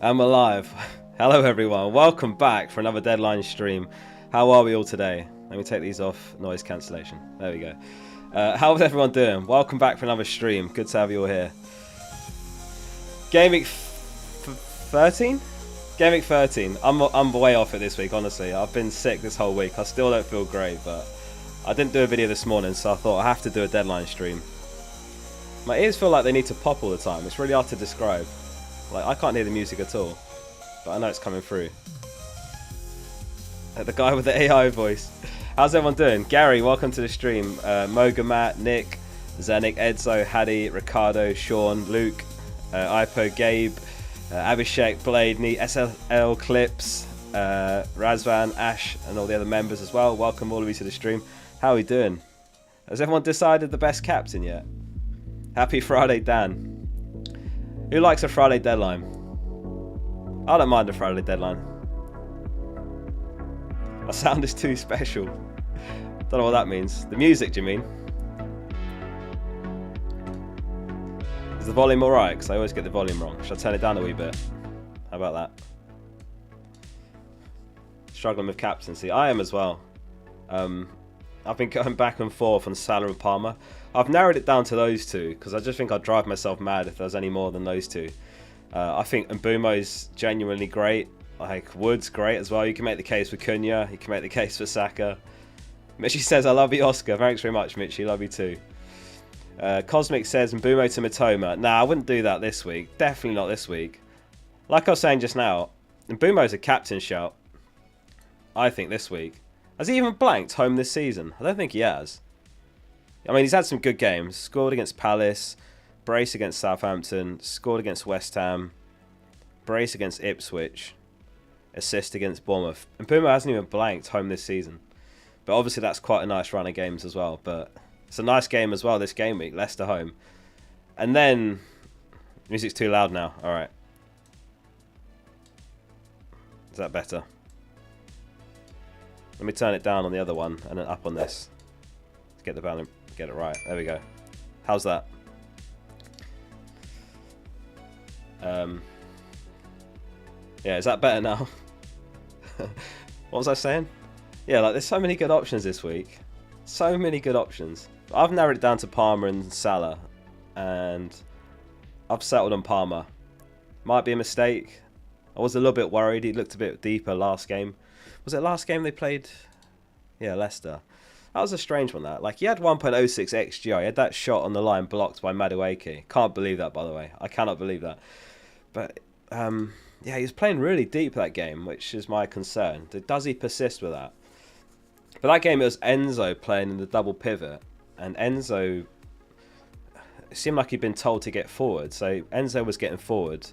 I'm alive. Hello everyone, welcome back for another Deadline stream. How are we all today? Let me take these off, noise cancellation. There we go. How's everyone doing? Welcome back for another stream. Good to have you all here. Gameweek 13? Gameweek 13. I'm way off it this week, honestly. I've been sick this whole week. I still don't feel great, but I didn't do a video this morning, so I thought I have to do a Deadline stream. My ears feel like they need to pop all the time. It's really hard to describe. Like, I can't hear the music at all, but I know it's coming through. The guy with the AI voice. How's everyone doing? Gary, welcome to the stream. Moga, Matt, Nick, Zenik, Edzo, Hadi, Ricardo, Sean, Luke, Ipo, Gabe, Abhishek, Blade, Neat, SLL Clips, Razvan, Ash, and all the other members as well. Welcome all of you to the stream. How are we doing? Has everyone decided the best captain yet? Happy Friday, Dan. Who likes a Friday deadline? I don't mind a Friday deadline. My sound is too special. Don't know what that means. The music, do you mean? Is the volume alright? Because I always get the volume wrong. Should I turn it down a wee bit? How about that? Struggling with captaincy. I am as well. I've been going back and forth on Salah and Palmer. I've narrowed it down to those two because I just think I'd drive myself mad if there was any more than those two. I think Mbumo's genuinely great. Like, Wood's great as well. You can make the case for Cunha. You can make the case for Saka. Mitchie says, I love you, Oscar. Thanks very much, Mitchie. Love you too. Cosmic says, Mbumo to Matoma. Nah, I wouldn't do that this week. Definitely not this week. Like I was saying just now, Mbumo's a captain shout. I think this week. Has he even blanked home this season? I don't think he has. I mean, he's had some good games. Scored against Palace, brace against Southampton, scored against West Ham, brace against Ipswich, assist against Bournemouth. And Puma hasn't even blanked home this season. But obviously that's quite a nice run of games as well. But it's a nice game as well this game week, Leicester home. And then, music's too loud now. All right. Is that better? Let me turn it down on the other one and then up on this. Let's get the balance, get it right. There we go. How's that? Yeah, is that better now? What was I saying? Yeah, like there's so many good options this week. So many good options. I've narrowed it down to Palmer and Salah, and I've settled on Palmer. Might be a mistake. I was a little bit worried. He looked a bit deeper last game. Was it last game they played? Yeah, Leicester. That was a strange one, that. Like, he had 1.06 XGI. He had that shot on the line blocked by Madueke. Can't believe that, by the way. I cannot believe that. But, yeah, he was playing really deep that game, which is my concern. Does he persist with that? But that game, it was Enzo playing in the double pivot. And Enzo, it seemed like he'd been told to get forward. So Enzo was getting forward.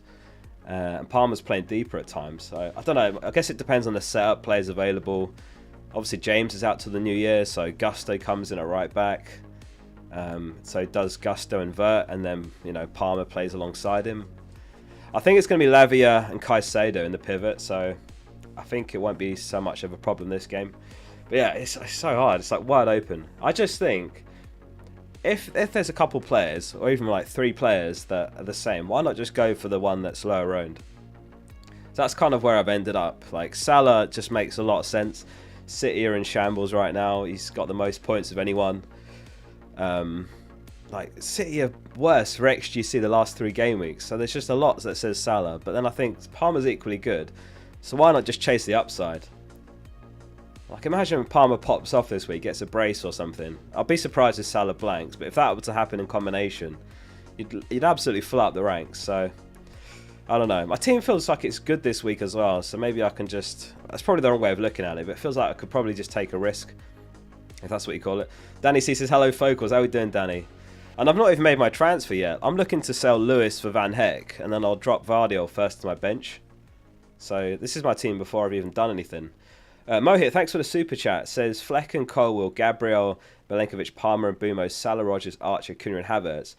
And Palmer's playing deeper at times. So, I don't know. I guess it depends on the setup, players available. Obviously, James is out till the new year, so Gusto comes in at right back. So does Gusto invert, and then, you know, Palmer plays alongside him. I think it's going to be Lavia and Caicedo in the pivot, so I think it won't be so much of a problem this game. But yeah, it's so hard. It's like wide open. I just think if there's a couple players, or even like 3 players that are the same, why not just go for the one that's lower owned? So that's kind of where I've ended up. Like, Salah just makes a lot of sense. City are in shambles right now. He's got the most points of anyone. Like, City are worse for XGC the last 3 game weeks. So there's just a lot that says Salah. But then I think Palmer's equally good. So why not just chase the upside? Like, imagine Palmer pops off this week, gets a brace or something. I'll be surprised if Salah blanks. But if that were to happen in combination, you'd absolutely fill up the ranks. So, I don't know. My team feels like it's good this week as well. So maybe I can just... That's probably the wrong way of looking at it. But it feels like I could probably just take a risk. If that's what you call it. Danny C says, hello, Focals. How are we doing, Danny? And I've not even made my transfer yet. I'm looking to sell Lewis for Van Heck. And then I'll drop Vardiol first to my bench. So this is my team before I've even done anything. Mohit, thanks for the super chat. Says Fleck and Colwill, Gabriel, Milenkovic, Palmer and Bumo, Salah, Rogers, Archer, Cunha and Havertz.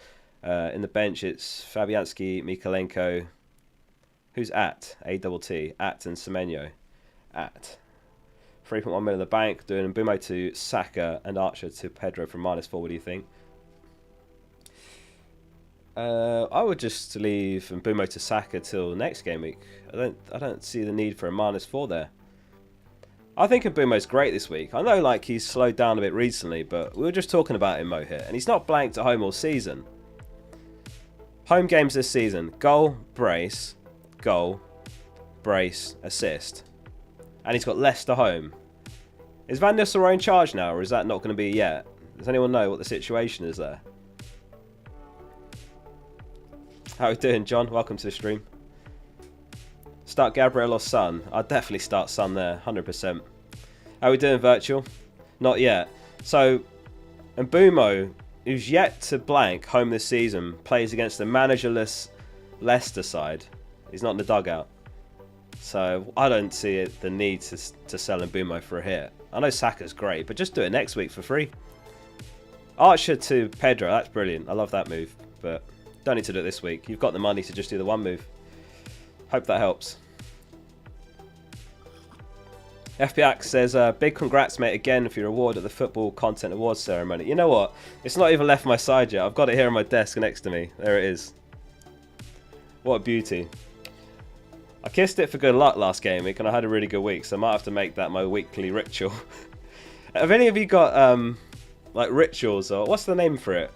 In the bench, it's Fabianski, Mikalenko. Who's at? A-double-T. At and Semenyo. At. 3.1 million in the bank. Doing Bumo to Saka and Archer to Pedro from -4. What do you think? I would just leave Mbumo to Saka till next game week. I don't see the need for a -4 there. I think Mbumo's great this week. I know like he's slowed down a bit recently, but we were just talking about him, Mo, here, and he's not blanked at home all season. Home games this season: goal, brace, assist, and he's got Leicester home. Is Van Nistelrooy in charge now, or is that not going to be yet? Does anyone know what the situation is there? How are you doing, John? Welcome to the stream. Start Gabriel or Son? I'd definitely start Son there, 100%. How are we doing, Virtual? Not yet. So, Mbumo, who's yet to blank home this season, plays against the managerless Leicester side. He's not in the dugout. So, I don't see the need to sell Mbumo for a hit. I know Saka's great, but just do it next week for free. Archer to Pedro, that's brilliant. I love that move, but don't need to do it this week. You've got the money to just do the one move. Hope that helps. FPX says, big congrats, mate, again for your award at the Football Content Awards ceremony. You know what? It's not even left my side yet. I've got it here on my desk next to me. There it is. What a beauty. I kissed it for good luck last game week, and I had a really good week, so I might have to make that my weekly ritual. Have any of you got, like, rituals, or what's the name for it?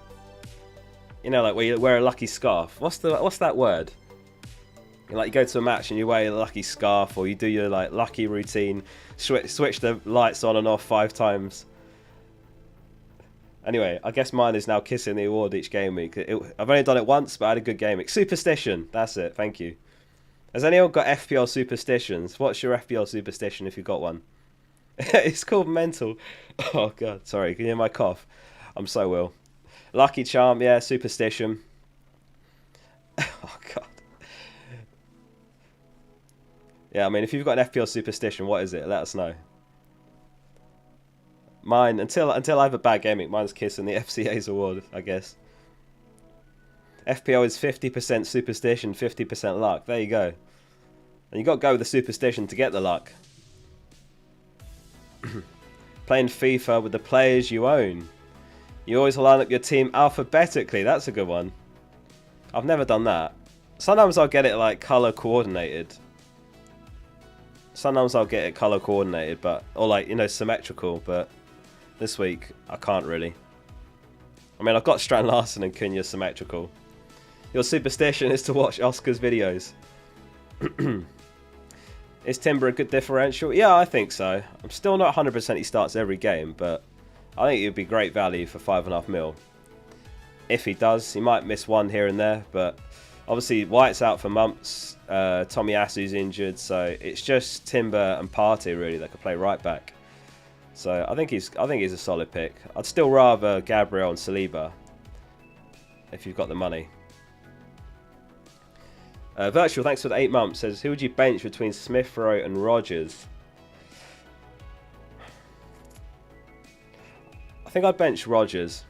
You know, like where you wear a lucky scarf. What's that word? Like you go to a match and you wear a lucky scarf, or you do your like lucky routine, switch the lights on and off 5 times. Anyway, I guess mine is now kissing the award each game week. I've only done it once, but I had a good game week. Superstition, that's it. Thank you. Has anyone got FPL superstitions? What's your FPL superstition if you've got one? It's called mental. Oh god, sorry. Can you hear my cough? I'm so ill. Lucky charm, yeah, superstition. Oh, God. Yeah, I mean, if you've got an FPL superstition, what is it? Let us know. Mine, until I have a bad gaming, mine's kissing the FCA's award, I guess. FPL is 50% superstition, 50% luck. There you go. And you got to go with the superstition to get the luck. Playing FIFA with the players you own. You always line up your team alphabetically. That's a good one. I've never done that. Sometimes I'll get it like color coordinated. Sometimes I'll get it color coordinated, but or like, you know, symmetrical. But this week I can't really. I mean, I've got Strand Larson and Cunha symmetrical. Your superstition is to watch Oscar's videos. Is Timber a good differential? Yeah, I think so. I'm still not 100% he starts every game, but I think it would be great value for 5.5 mil. If he does, he might miss one here and there, but obviously White's out for months. Tomiyasu's injured, so it's just Timber and Partey really that could play right back. So I think he's a solid pick. I'd still rather Gabriel and Saliba if you've got the money. Virtual, thanks for the 8 months. Says, who would you bench between Smith Rowe and Rogers? I think I'd bench Rogers.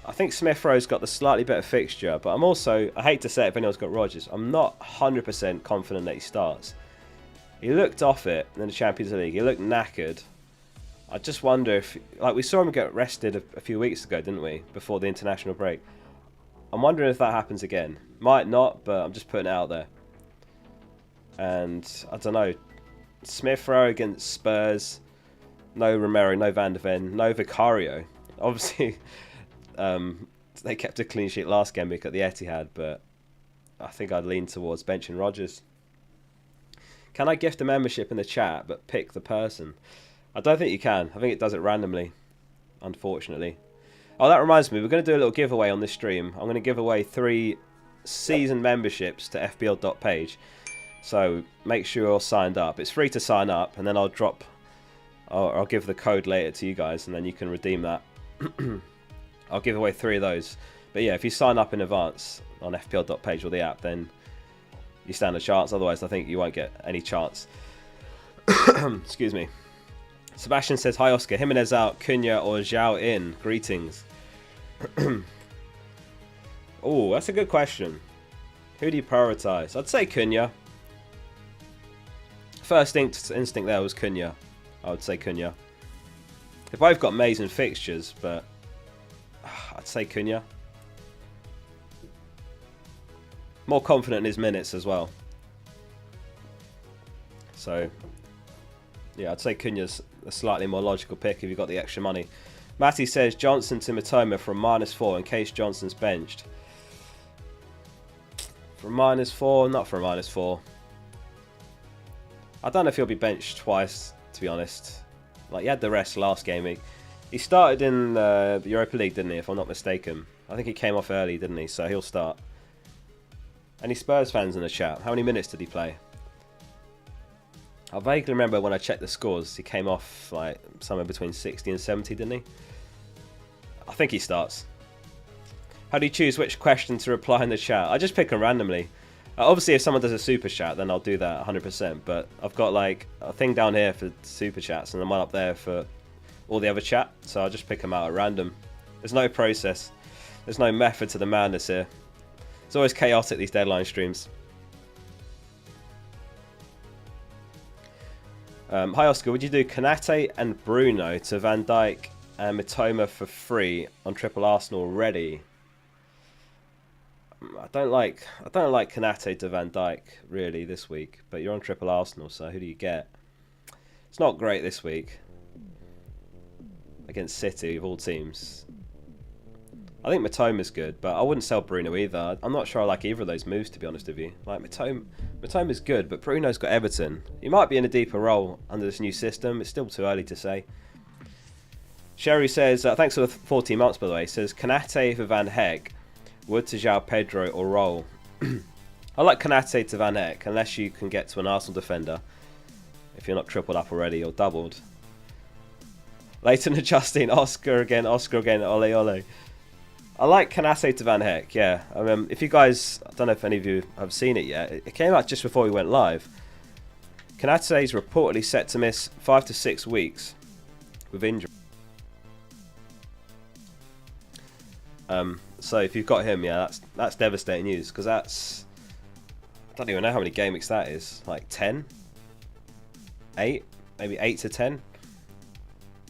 I think Smith Rowe's got the slightly better fixture, but I'm also, I hate to say it if anyone's got Rogers, I'm not 100% confident that he starts. He looked off it in the Champions League. He looked knackered. I just wonder if, like we saw him get rested a few weeks ago, didn't we? Before the international break. I'm wondering if that happens again. Might not, but I'm just putting it out there. And I don't know. Smith Rowe against Spurs. No Romero, no Van de Ven, no Vicario. Obviously, they kept a clean sheet last game week at the Etihad, but I think I'd lean towards benching Rodgers. Can I gift a membership in the chat but pick the person? I don't think you can. I think it does it randomly, unfortunately. Oh, that reminds me. We're going to do a little giveaway on this stream. I'm going to give away 3 season memberships to fpl.page. So make sure you're signed up. It's free to sign up, and then I'll give the code later to you guys, and then you can redeem that. I'll give away 3 of those. But yeah, if you sign up in advance on fpl.page or the app, then you stand a chance. Otherwise, I think you won't get any chance. Excuse me. Sebastian says, hi Oscar, Jimenez out, Cunha or Zhao in? Greetings. Oh, that's a good question. Who do you prioritise? I'd say Cunha. First instinct there was Cunha. I would say Cunha. They've both got amazing fixtures, but I'd say Cunha. More confident in his minutes as well. So, yeah, I'd say Cunha's a slightly more logical pick if you've got the extra money. Matty says Johnson to Matoma from -4 in case Johnson's benched. From -4, not from -4. I don't know if he'll be benched twice, to be honest. Like, he had the rest last game week. He started in the Europa League, didn't he, if I'm not mistaken? I think he came off early, didn't he? So he'll start. Any Spurs fans in the chat? How many minutes did he play? I vaguely remember when I checked the scores, he came off like somewhere between 60 and 70, didn't he? I think he starts. How do you choose which question to reply in the chat? I just pick them randomly. Obviously, if someone does a super chat, then I'll do that 100%. But I've got like a thing down here for super chats, and then one up there for all the other chat. So I'll just pick them out at random. There's no process. There's no method to the madness here. It's always chaotic, these deadline streams. Hi Oscar, would you do Konate and Bruno to Van Dijk and Mitoma for free on Triple Arsenal already? I don't like Konate to Van Dijk really this week, but you're on Triple Arsenal, so who do you get? It's not great this week against City of all teams. I think Mitoma's good, but I wouldn't sell Bruno either. I'm not sure I like either of those moves, to be honest with you. Like Mitoma's good, but Bruno's got Everton. He might be in a deeper role under this new system. It's still too early to say. Sherry says, thanks for the 14 months, by the way. Says, Konate for Van Hecke, Wood to João Pedro or Roll. I like Konate to Van Hecke, unless you can get to an Arsenal defender. If you're not tripled up already or doubled. Leighton and Justine, Oscar again, ole ole. I like Konate to Van Hecke, yeah. I mean, if you guys, I don't know if any of you have seen it yet, it came out just before we went live. Konate is reportedly set to miss 5 to 6 weeks with injury. So if you've got him, yeah, that's devastating news, because that's, I don't even know how many game weeks that is, like 10? 8? Maybe 8 to 10?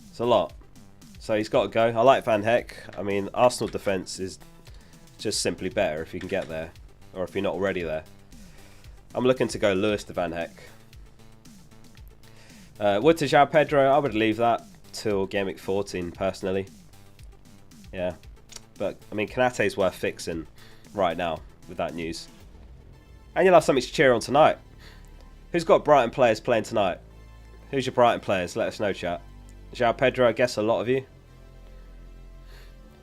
It's a lot. So he's got to go. I like Van Hecke. I mean, Arsenal defence is just simply better if you can get there, or if you're not already there. I'm looking to go Lewis to Van Hecke. Wood to João Pedro, I would leave that till Game Week 14, personally. Yeah. But, I mean, Konate's worth fixing right now with that news. And you'll have something to cheer on tonight. Who's got Brighton players playing tonight? Who's your Brighton players? Let us know, chat. João Pedro, I guess a lot of you.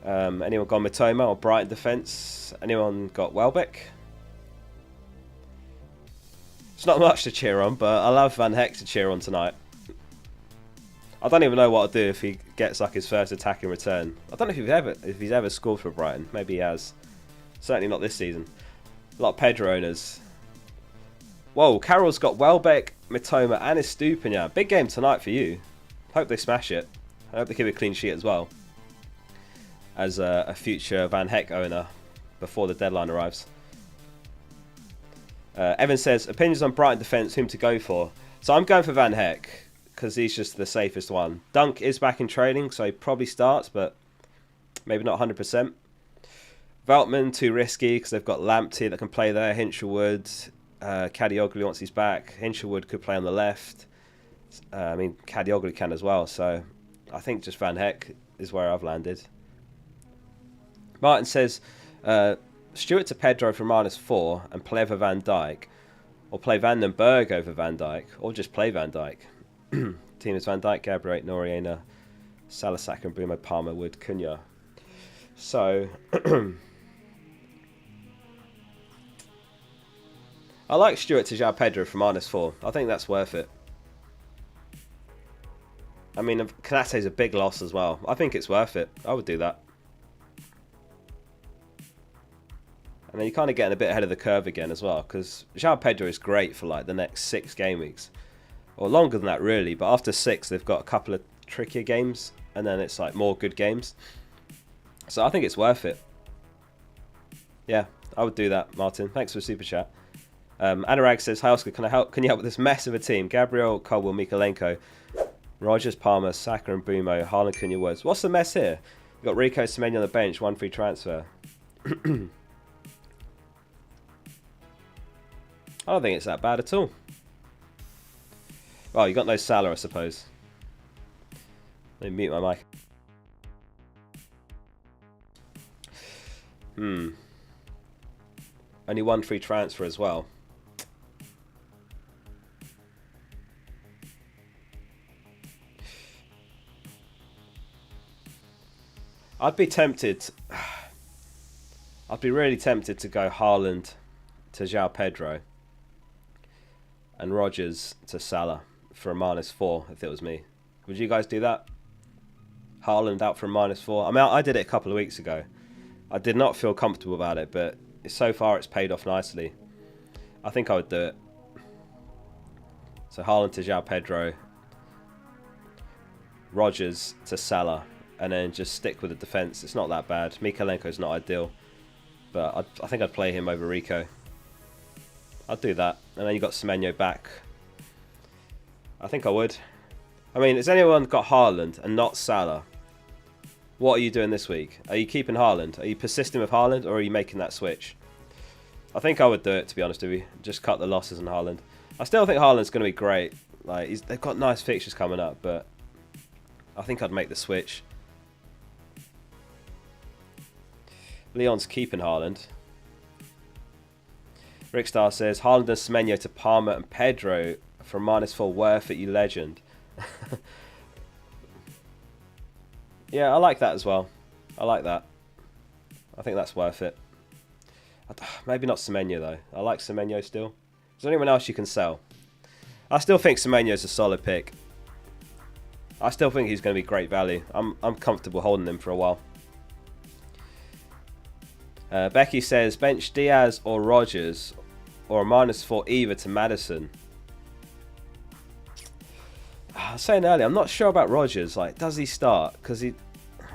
Anyone got Mitoma or Brighton defence? Anyone got Welbeck? It's not much to cheer on, but I'll have Van Hecke to cheer on tonight. I don't even know what I'll do if he gets like his first attack in return. I don't know if he's ever scored for Brighton. Maybe he has. Certainly not this season. A lot of Pedro owners. Whoa, Carroll's got Welbeck, Mitoma and Estupinian. Big game tonight for you. Hope they smash it. I hope they keep a clean sheet as well. As a future Van Hecke owner before the deadline arrives. Evan says, opinions on Brighton defence, whom to go for. So I'm going for Van Hecke, because he's just the safest one. Dunk is back in training, so he probably starts, but maybe not 100%. Veltman, too risky, because they've got Lamptey that can play there. Hinshelwood, Kadioglu once he's back. Hinshelwood could play on the left. I mean, Kadioglu can as well, so I think just Van Hecke is where I've landed. Martin says, Stewart to Pedro for -4 and play over Van Dijk, or play Van den Berg over Van Dijk, or just play Van Dijk. Team is Van Dijk, Gabriel, Noriega, Salah, Saka, Bruno, Palmer, Wood, Cunha. So, I like Stewart to João Pedro for -4. I think that's worth it. I mean, Konate's a big loss as well. I think it's worth it. I would do that. And then you're kind of getting a bit ahead of the curve again as well, because João Pedro is great for like the next 6 game weeks. or longer than that really, but after 6 they've got a couple of trickier games, and then it's like more good games. So I think it's worth it. Yeah, I would do that, Martin. Thanks for the super chat. Anurag says, hi Oscar, can you help with this mess of a team? Gabriel, Colwell, Mikalenko, Rogers, Palmer, Saka and Bumo, Haaland, Cunha, Woods. What's the mess here? You've got Rico, Semenyo on the bench, 1 free transfer. I don't think it's that bad at all. Oh, you got no Salah, I suppose. Let me mute my mic. Only 1 free transfer as well. I'd be tempted. I'd be really tempted to go Haaland to João Pedro and Rogers to Salah for a -4 if it was me. Would you guys do that? Haaland out for a -4. I mean, I did it a couple of weeks ago. I did not feel comfortable about it, but so far it's paid off nicely. I think I would do it. So Haaland to João Pedro, Rogers to Salah, and then just stick with the defence. It's not that bad. Mikalenko's not ideal, but I think I'd play him over Rico. I'd do that. And then you got Semenyo back. I think I would. I mean, has anyone got Haaland and not Salah? What are you doing this week? Are you keeping Haaland? Are you persisting with Haaland, or are you making that switch? I think I would do it, to be honest with you. Just cut the losses on Haaland. I still think Haaland's going to be great. Like, they've got nice fixtures coming up, but I think I'd make the switch. Leon's keeping Haaland. Rickstar says, Haaland and Semenyo to Palmer and Pedro for -4. Worth it, you legend. Yeah, I like that as well. I like that. I think that's worth it. Maybe not Semenyo though. I like Semenyo still. Is there anyone else you can sell? I still think Semenyo's a solid pick. I still think he's going to be great value. I'm comfortable holding him for a while. Becky says, bench Diaz or Rogers, or a -4 either to Maddison. I was saying earlier, I'm not sure about Rogers. Like, does he start? Because I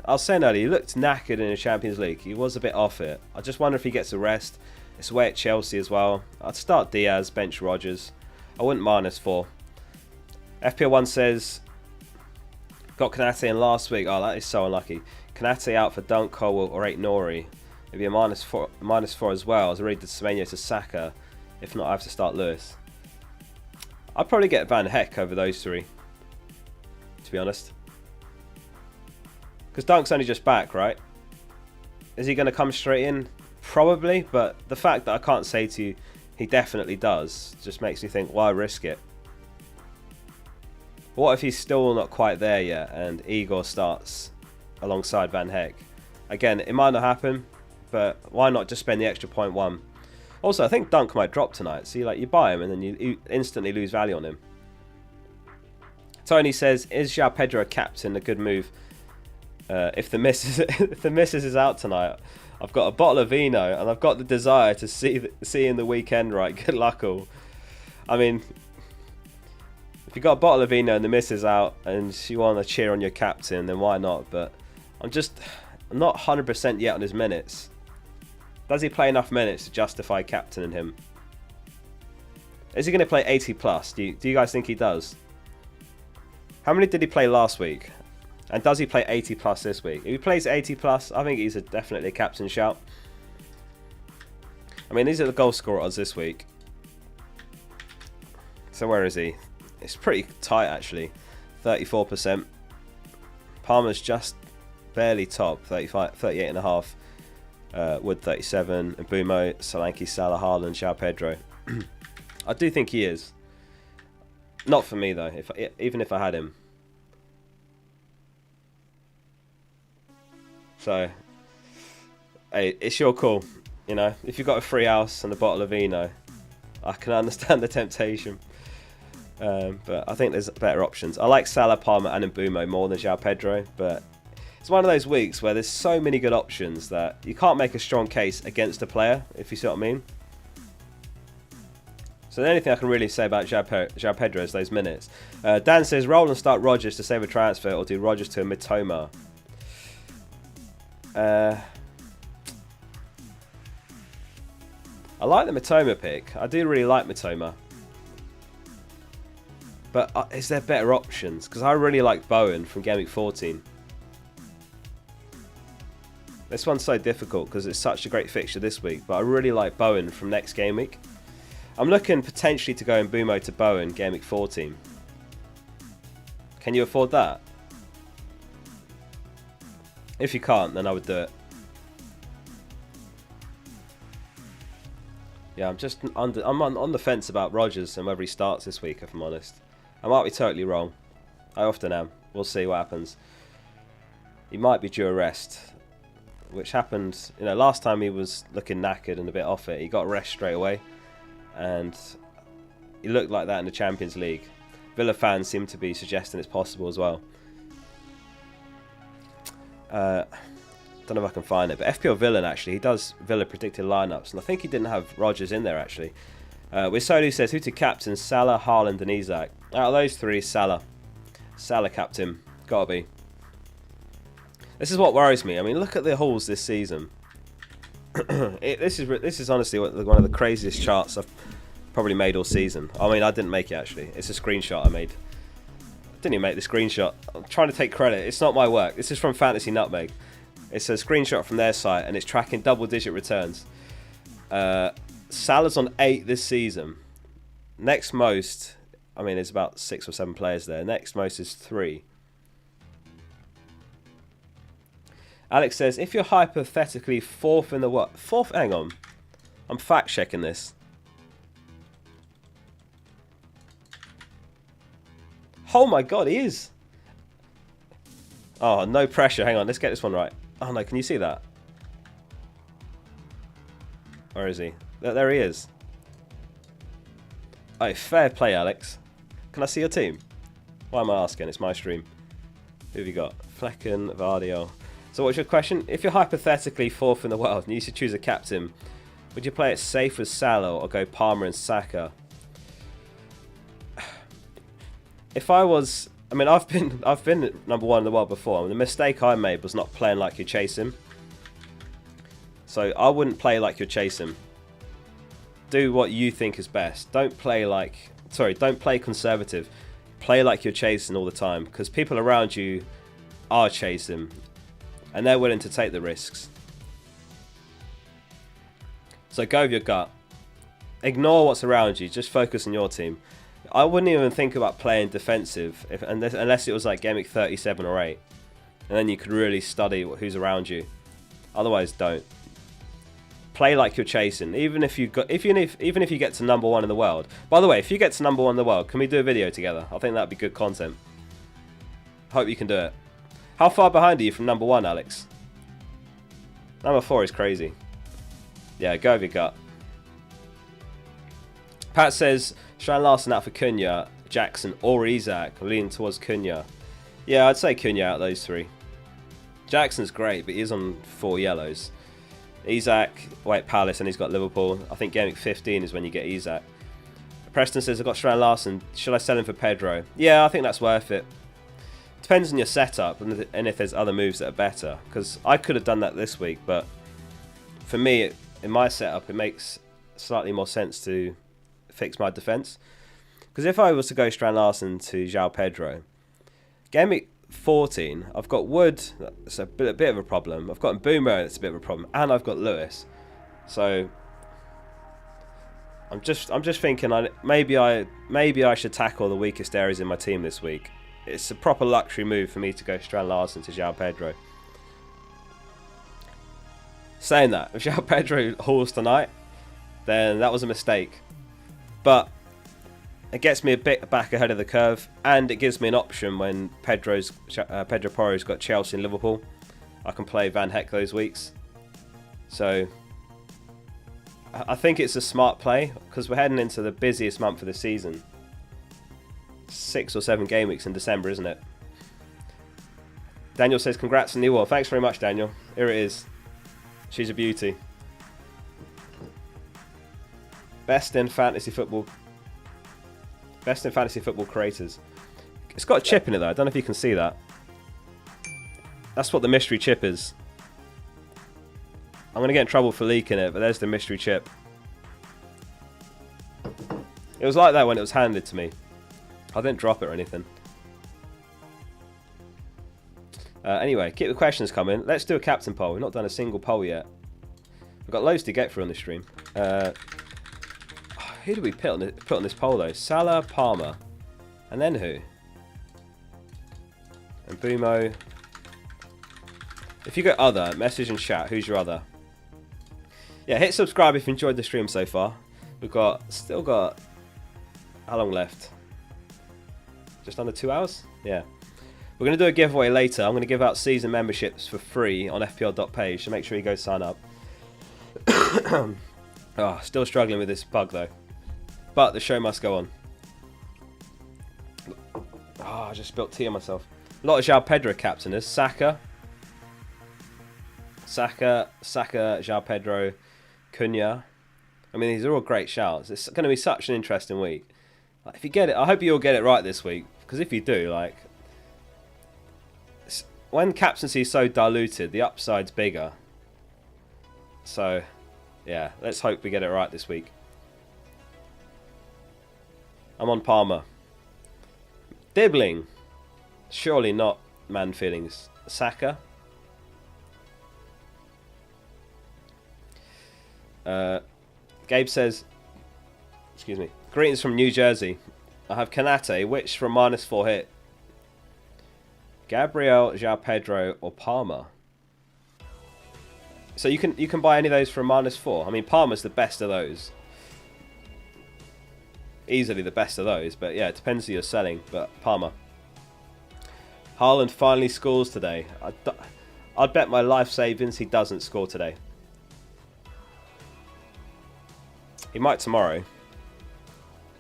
was saying earlier, he looked knackered in the Champions League. He was a bit off it. I just wonder if he gets a rest. It's away at Chelsea as well. I'd start Diaz, bench Rogers. I wouldn't -4. FPL1 says, got Kanate in last week. Oh, that is so unlucky. Kanate out for Dunk, Colwell or 8 Nori. Maybe a -4 as well. I was already to Semenyo to Saka. If not, I have to start Lewis. I'd probably get Van Heck over those 3, to be honest. Because Dunk's only just back, right? Is he going to come straight in? Probably, but the fact that I can't say to you he definitely does just makes me think, why risk it? What if he's still not quite there yet and Igor starts alongside Van Heck? Again, it might not happen, but why not just spend the extra 0.1? Also, I think Dunk might drop tonight. See, like, you buy him and then you instantly lose value on him. Tony says, is João Pedro a captain? A good move. If the missus is out tonight, I've got a bottle of vino and I've got the desire to see in the weekend, right? Good luck all. I mean, if you've got a bottle of vino and the missus out and you want to cheer on your captain, then why not? But I'm not 100% yet on his minutes. Does he play enough minutes to justify captaining him? Is he going to play 80 plus? Do you guys think he does? How many did he play last week? And does he play 80 plus this week? If he plays 80 plus, I think he's definitely a captain shout. I mean, these are the goal scorer odds this week. So where is he? It's pretty tight actually. 34%. Palmer's just barely top, 38.5. Wood 37, and Bumo, Solanke, Salah, Haaland, João Pedro. I do think he is. Not for me though. Even if I had him. So, hey, it's your call. You know, if you've got a free house and a bottle of vino, I can understand the temptation. But I think there's better options. I like Salah, Palmer, and Mbumo more than João Pedro, but it's one of those weeks where there's so many good options that you can't make a strong case against a player, if you see what I mean. So the only thing I can really say about João Pedro is those minutes. Dan says, roll and start Rodgers to save a transfer, or do Rodgers to a Mitoma. I like the Mitoma pick. I do really like Mitoma. But is there better options? Because I really like Bowen from Gameweek 14. This one's so difficult because it's such a great fixture this week. But I really like Bowen from next game week. I'm looking potentially to go in Bumo to Bowen, Gameweek 14. Can you afford that? If you can't, then I would do it. Yeah, I'm on the fence about Rodgers and whether he starts this week, if I'm honest. I might be totally wrong. I often am. We'll see what happens. He might be due a rest, which happened, last time he was looking knackered and a bit off it. He got a rest straight away. And he looked like that in the Champions League. Villa fans seem to be suggesting it's possible as well. Don't know if I can find it, but FPL Villain actually, he does Villa predicted lineups, and I think he didn't have Rodgers in there actually. Wisolu says, who to captain? Salah, Haaland and Isak. Out of those three, Salah. Salah captain, gotta be. This is what worries me. I mean, look at the hauls this season. This is honestly one of the craziest charts I've probably made all season. I mean, I didn't make it actually. It's a screenshot I made. I didn't even make the screenshot. I'm trying to take credit. It's not my work. This is from Fantasy Nutmeg. It's a screenshot from their site and it's tracking double-digit returns. Salah's on 8 this season. Next most, I mean, there's about 6 or 7 players there. Next most is 3. Alex says, if you're hypothetically 4th in the what? 4th? Hang on. I'm fact checking this. Oh my god, he is. Oh, no pressure. Hang on, let's get this one right. Oh no, can you see that? Where is he? There he is. Oh, fair play, Alex. Can I see your team? Why am I asking? It's my stream. Who have you got? Flecken, Vardio. So what's your question? If you're hypothetically 4th in the world and you should choose a captain, would you play it safe with Salah or go Palmer and Saka? If I was, I mean, I've been number 1 in the world before. I mean, the mistake I made was not playing like you chase him. So I wouldn't play like you're chasing. Do what you think is best. Don't play conservative. Play like you're chasing all the time, because people around you are chasing and they're willing to take the risks. So go with your gut. Ignore what's around you. Just focus on your team. I wouldn't even think about playing defensive unless it was like Gameweek 37 or 8. And then you could really study who's around you. Otherwise, don't. Play like you're chasing. Even if you get to number 1 in the world. By the way, if you get to number 1 in the world, can we do a video together? I think that'd be good content. Hope you can do it. How far behind are you from number 1, Alex? Number 4 is crazy. Yeah, go with your gut. Pat says, Strand Larsen out for Cunha, Jackson or Isak. Leaning towards Cunha. Yeah, I'd say Cunha out of those 3. Jackson's great, but he is on 4 yellows. Isak, wait, Palace, and he's got Liverpool. I think Gameweek 15 is when you get Isak. Preston says, I've got Strand Larsen. Should I sell him for Pedro? Yeah, I think that's worth it. Depends on your setup and if there's other moves that are better. Because I could have done that this week, but for me, in my setup, it makes slightly more sense to fix my defence. Because if I was to go Strand Larsen to João Pedro, Gameweek 14, I've got Wood, that's a bit of a problem. I've got Boomer, that's a bit of a problem, and I've got Lewis. So I'm just thinking maybe I should tackle the weakest areas in my team this week. It's a proper luxury move for me to go Strand Larsen to João Pedro. Saying that, if João Pedro hauls tonight, then that was a mistake. But it gets me a bit back ahead of the curve, and it gives me an option when Pedro Porro's got Chelsea and Liverpool. I can play Van Heck those weeks. So I think it's a smart play, because we're heading into the busiest month of the season. 6 or 7 game weeks in December, isn't it? Daniel says, congrats on the award. Thanks very much, Daniel. Here it is. She's a beauty. Best in fantasy football Best in fantasy football creators. It's got a chip in it though. I don't know if you can see that. That's what the mystery chip is. I'm going to get in trouble for leaking it, but there's the mystery chip. It was like that when it was handed to me. I didn't drop it or anything. Anyway, keep the questions coming. Let's do a captain poll. We've not done a single poll yet. We've got loads to get through on the stream. Who do we put on this poll though? Salah, Palmer. And then who? And Bumo. If you go other, message and chat. Who's your other? Yeah, hit subscribe if you enjoyed the stream so far. We've still got how long left? Just under 2 hours? Yeah. We're going to do a giveaway later. I'm going to give out season memberships for free on fpl.page, so make sure you go sign up. Oh, still struggling with this bug though. But the show must go on. Oh, I just spilled tea on myself. A lot of João Pedro captainers. Saka, João Pedro, Cunha. I mean, these are all great shouts. It's going to be such an interesting week. Like, if you get it, I hope you all get it right this week. Because if you do, like, when captaincy is so diluted, the upside's bigger. So, yeah, let's hope we get it right this week. I'm on Palmer. Dibbling. Surely not man feelings. Saka. Gabe says, excuse me, greetings from New Jersey. I have Kanate, which from -4 hit? Gabriel, João Pedro, or Palmer? So you can buy any of those for -4. I mean, Palmer's the best of those. Easily the best of those, but yeah, it depends who you're selling. But Palmer. Haaland finally scores today. I'd bet my life savings he doesn't score today. He might tomorrow. Do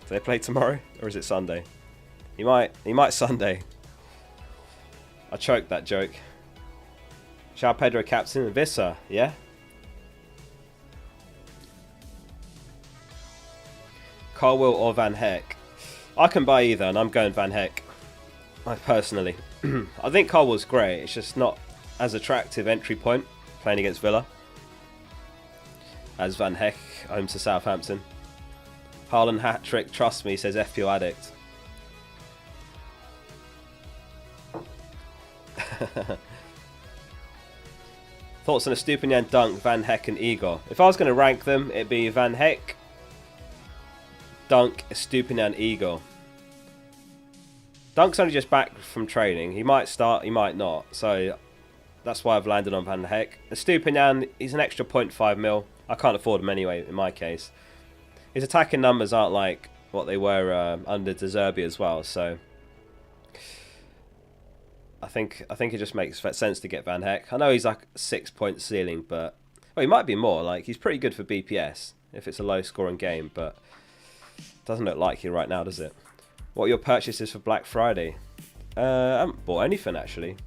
they play tomorrow, or is it Sunday? He might Sunday. I choked that joke. João Pedro captain, Vissa, yeah? Colwill or Van Heck? I can buy either, and I'm going Van Heck. Personally. I think Colwill's great, it's just not as attractive entry point, playing against Villa, as Van Heck, home to Southampton. Haaland hat-trick, trust me, says FPL Addict. Thoughts on a Stupinian Dunk, Van Heck and Igor? If I was going to rank them, it'd be Van Heck, Dunk, Stupinian, Igor. Dunk's only just back from training. He might start, he might not. So that's why I've landed on Van Heck. Stupinian, he's an extra 0.5 mil. I can't afford him anyway, in my case. His attacking numbers aren't like what they were under De Zerbi as well, so I think it just makes sense to get Van Heck. I know he's like 6-point ceiling, but well, he might be more. Like, he's pretty good for BPS if it's a low-scoring game, but doesn't look likely right now, does it? What are your purchases for Black Friday? I haven't bought anything actually,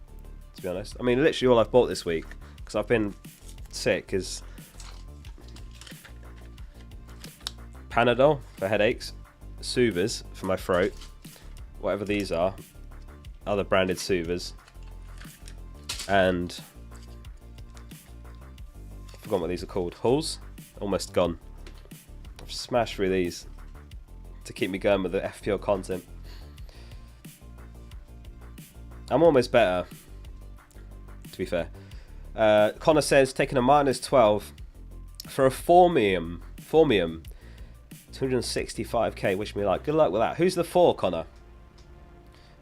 to be honest. I mean, literally all I've bought this week because I've been sick is Panadol for headaches, soothers for my throat, whatever these are, other branded soothers, and I forgot what these are called. Hulls, almost gone. I've smashed through these to keep me going with the FPL content. I'm almost better, to be fair. Connor says taking a -12 for a Formium. 265k, wish me luck. Good luck with that. Who's the 4, Connor?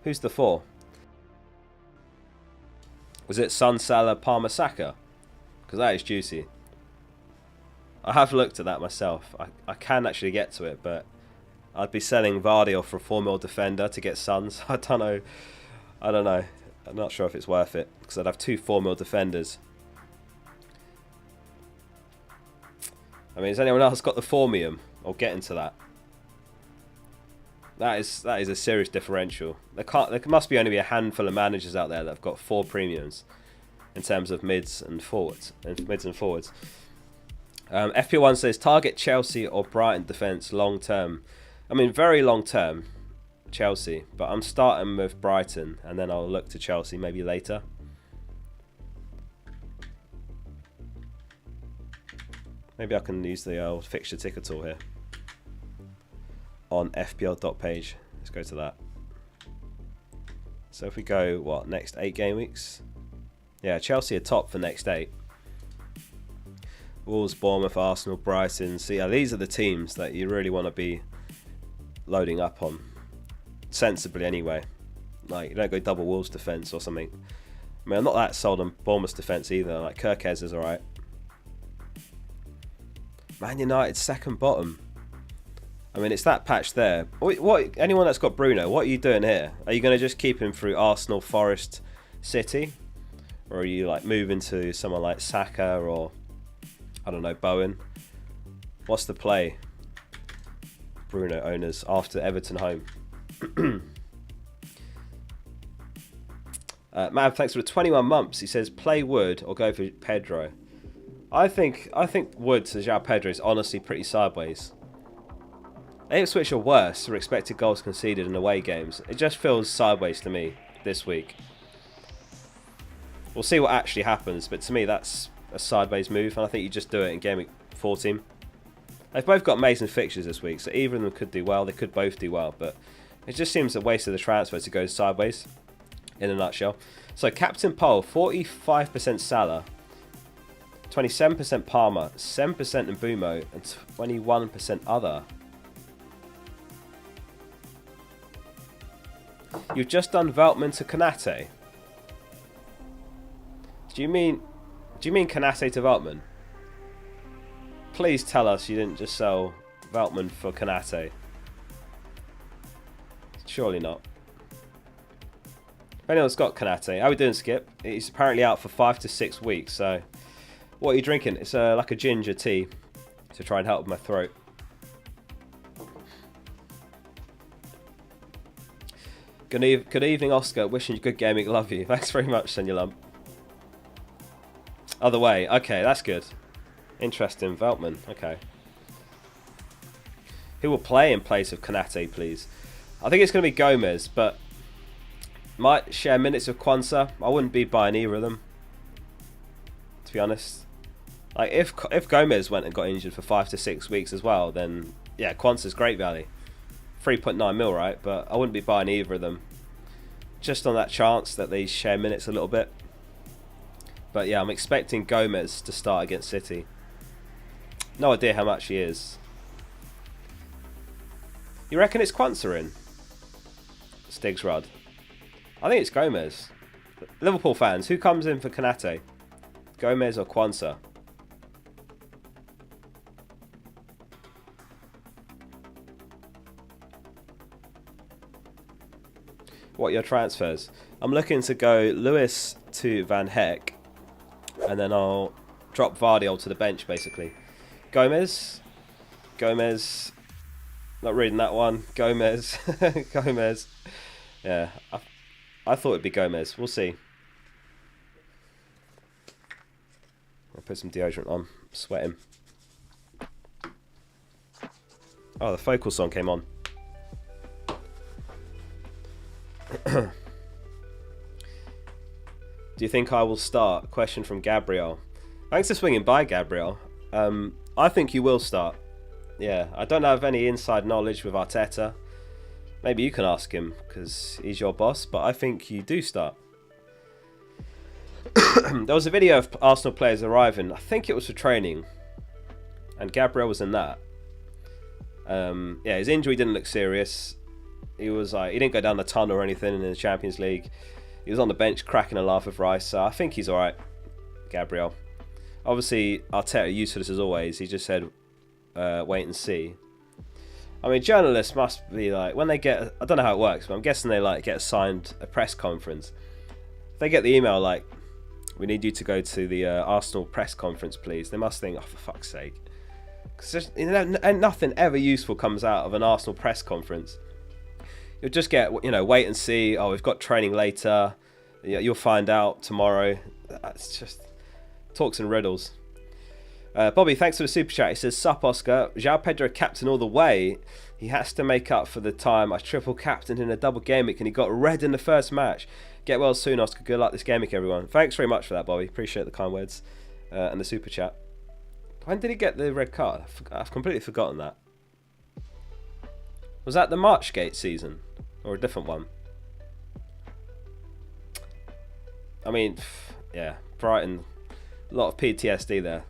Who's the 4? Was it Son, Salah, Palmer, Saka? Because that is juicy. I have looked at that myself. I can actually get to it, but I'd be selling Vardy off for a 4 mil defender to get Sons. I don't know. I'm not sure if it's worth it, because I'd have 2 4 mil defenders. I mean, has anyone else got the Formium? Or get into that? That is a serious differential. There must be only be a handful of managers out there that have got 4 premiums in terms of mids and forwards. FP1 says target Chelsea or Brighton defence long term. I mean, very long term. Chelsea, but I'm starting with Brighton, and then I'll look to Chelsea maybe later. Maybe I can use the old fixture ticker tool here on FPL.page. Let's go to that. So if we go, what, next 8 game weeks? Yeah, Chelsea are top for next 8. Wolves, Bournemouth, Arsenal, Brighton. So yeah, these are the teams that you really want to be loading up on. Sensibly anyway. Like, you don't go double Wolves defence or something. I mean, I'm not that sold on Bournemouth defence either. Like, Kirkez is alright. Man United second bottom. I mean, it's that patch there. What? Anyone that's got Bruno, what are you doing here? Are you going to just keep him through Arsenal, Forest, City? Or are you like moving to someone like Saka or, I don't know, Bowen? What's the play? Bruno owners after Everton home. Mav, thanks for the 21 months. He says, play Wood or go for Pedro. I think Wood to João Pedro is honestly pretty sideways. Ipswich are worse for expected goals conceded in away games. It just feels sideways to me this week. We'll see what actually happens, but to me that's a sideways move, and I think you just do it in Game Week 14. They've both got amazing fixtures this week, so either of them could do well. They could both do well, but it just seems a waste of the transfer to go sideways, in a nutshell. So Captain Poll, 45% Salah, 27% Palmer, 7% Mbumo, and 21% other. You've just done Veltman to Konate. Do you mean Konate to Veltman? Please tell us you didn't just sell Veltman for Konate. Surely not. If anyone's got Konate, how are we doing, Skip? He's apparently out for 5 to 6 weeks, so what are you drinking? It's like a ginger tea to try and help with my throat. Good evening, Oscar. Wishing you good gaming. Love you. Thanks very much, Senulum. Other way. Okay, that's good. Interesting. Veltman. Okay. Who will play in place of Konate, please? I think it's going to be Gomez, but might share minutes with Kwanzaa. I wouldn't be buying either of them, to be honest. Like if Gomez went and got injured for 5 to 6 weeks as well, then yeah, Kwanzaa's great value. 3.9 mil, right? But I wouldn't be buying either of them, just on that chance that they share minutes a little bit. But yeah, I'm expecting Gomez to start against City. No idea how much he is. You reckon it's Kwanzaa in? Stiggs Rudd. I think it's Gomez. Liverpool fans, who comes in for Konate? Gomez or Kwanzaa? What are your transfers? I'm looking to go Lewis to Van Heck, and then I'll drop Vardy onto the bench basically. Gomez, not reading that one. Gomez, Gomez. Yeah, I thought it'd be Gomez. We'll see. I'll put some deodorant on. I'm sweating. Oh, the Focal song came on. Do you think I will start? Question from Gabriel. Thanks for swinging by, Gabriel. I think you will start. Yeah, I don't have any inside knowledge with Arteta. Maybe you can ask him, because he's your boss, but I think you do start. There was a video of Arsenal players arriving. I think it was for training, and Gabriel was in that. Yeah, his injury didn't look serious. He didn't go down the tunnel or anything in the Champions League. He was on the bench cracking a laugh with Rice, so I think he's alright, Gabriel. Obviously, Arteta used to this as always. He just said, wait and see. I mean, journalists must be like, when they get, I don't know how it works, but I'm guessing they like get assigned a press conference. If they get the email like, we need you to go to the Arsenal press conference, please, they must think, oh, for fuck's sake. Because nothing ever useful comes out of an Arsenal press conference. You'll just get, wait and see. Oh, we've got training later. You'll find out tomorrow. It's just talks and riddles. Bobby, thanks for the super chat. He says, "Sup, Oscar. João Pedro captain all the way. He has to make up for the time I triple captained in a double game week and he got red in the first match. Get well soon, Oscar. Good luck this game week, everyone." Thanks very much for that, Bobby. Appreciate the kind words and the super chat. When did he get the red card? I've completely forgotten that. Was that the Marchgate season or a different one? I mean, yeah, Brighton. A lot of PTSD there.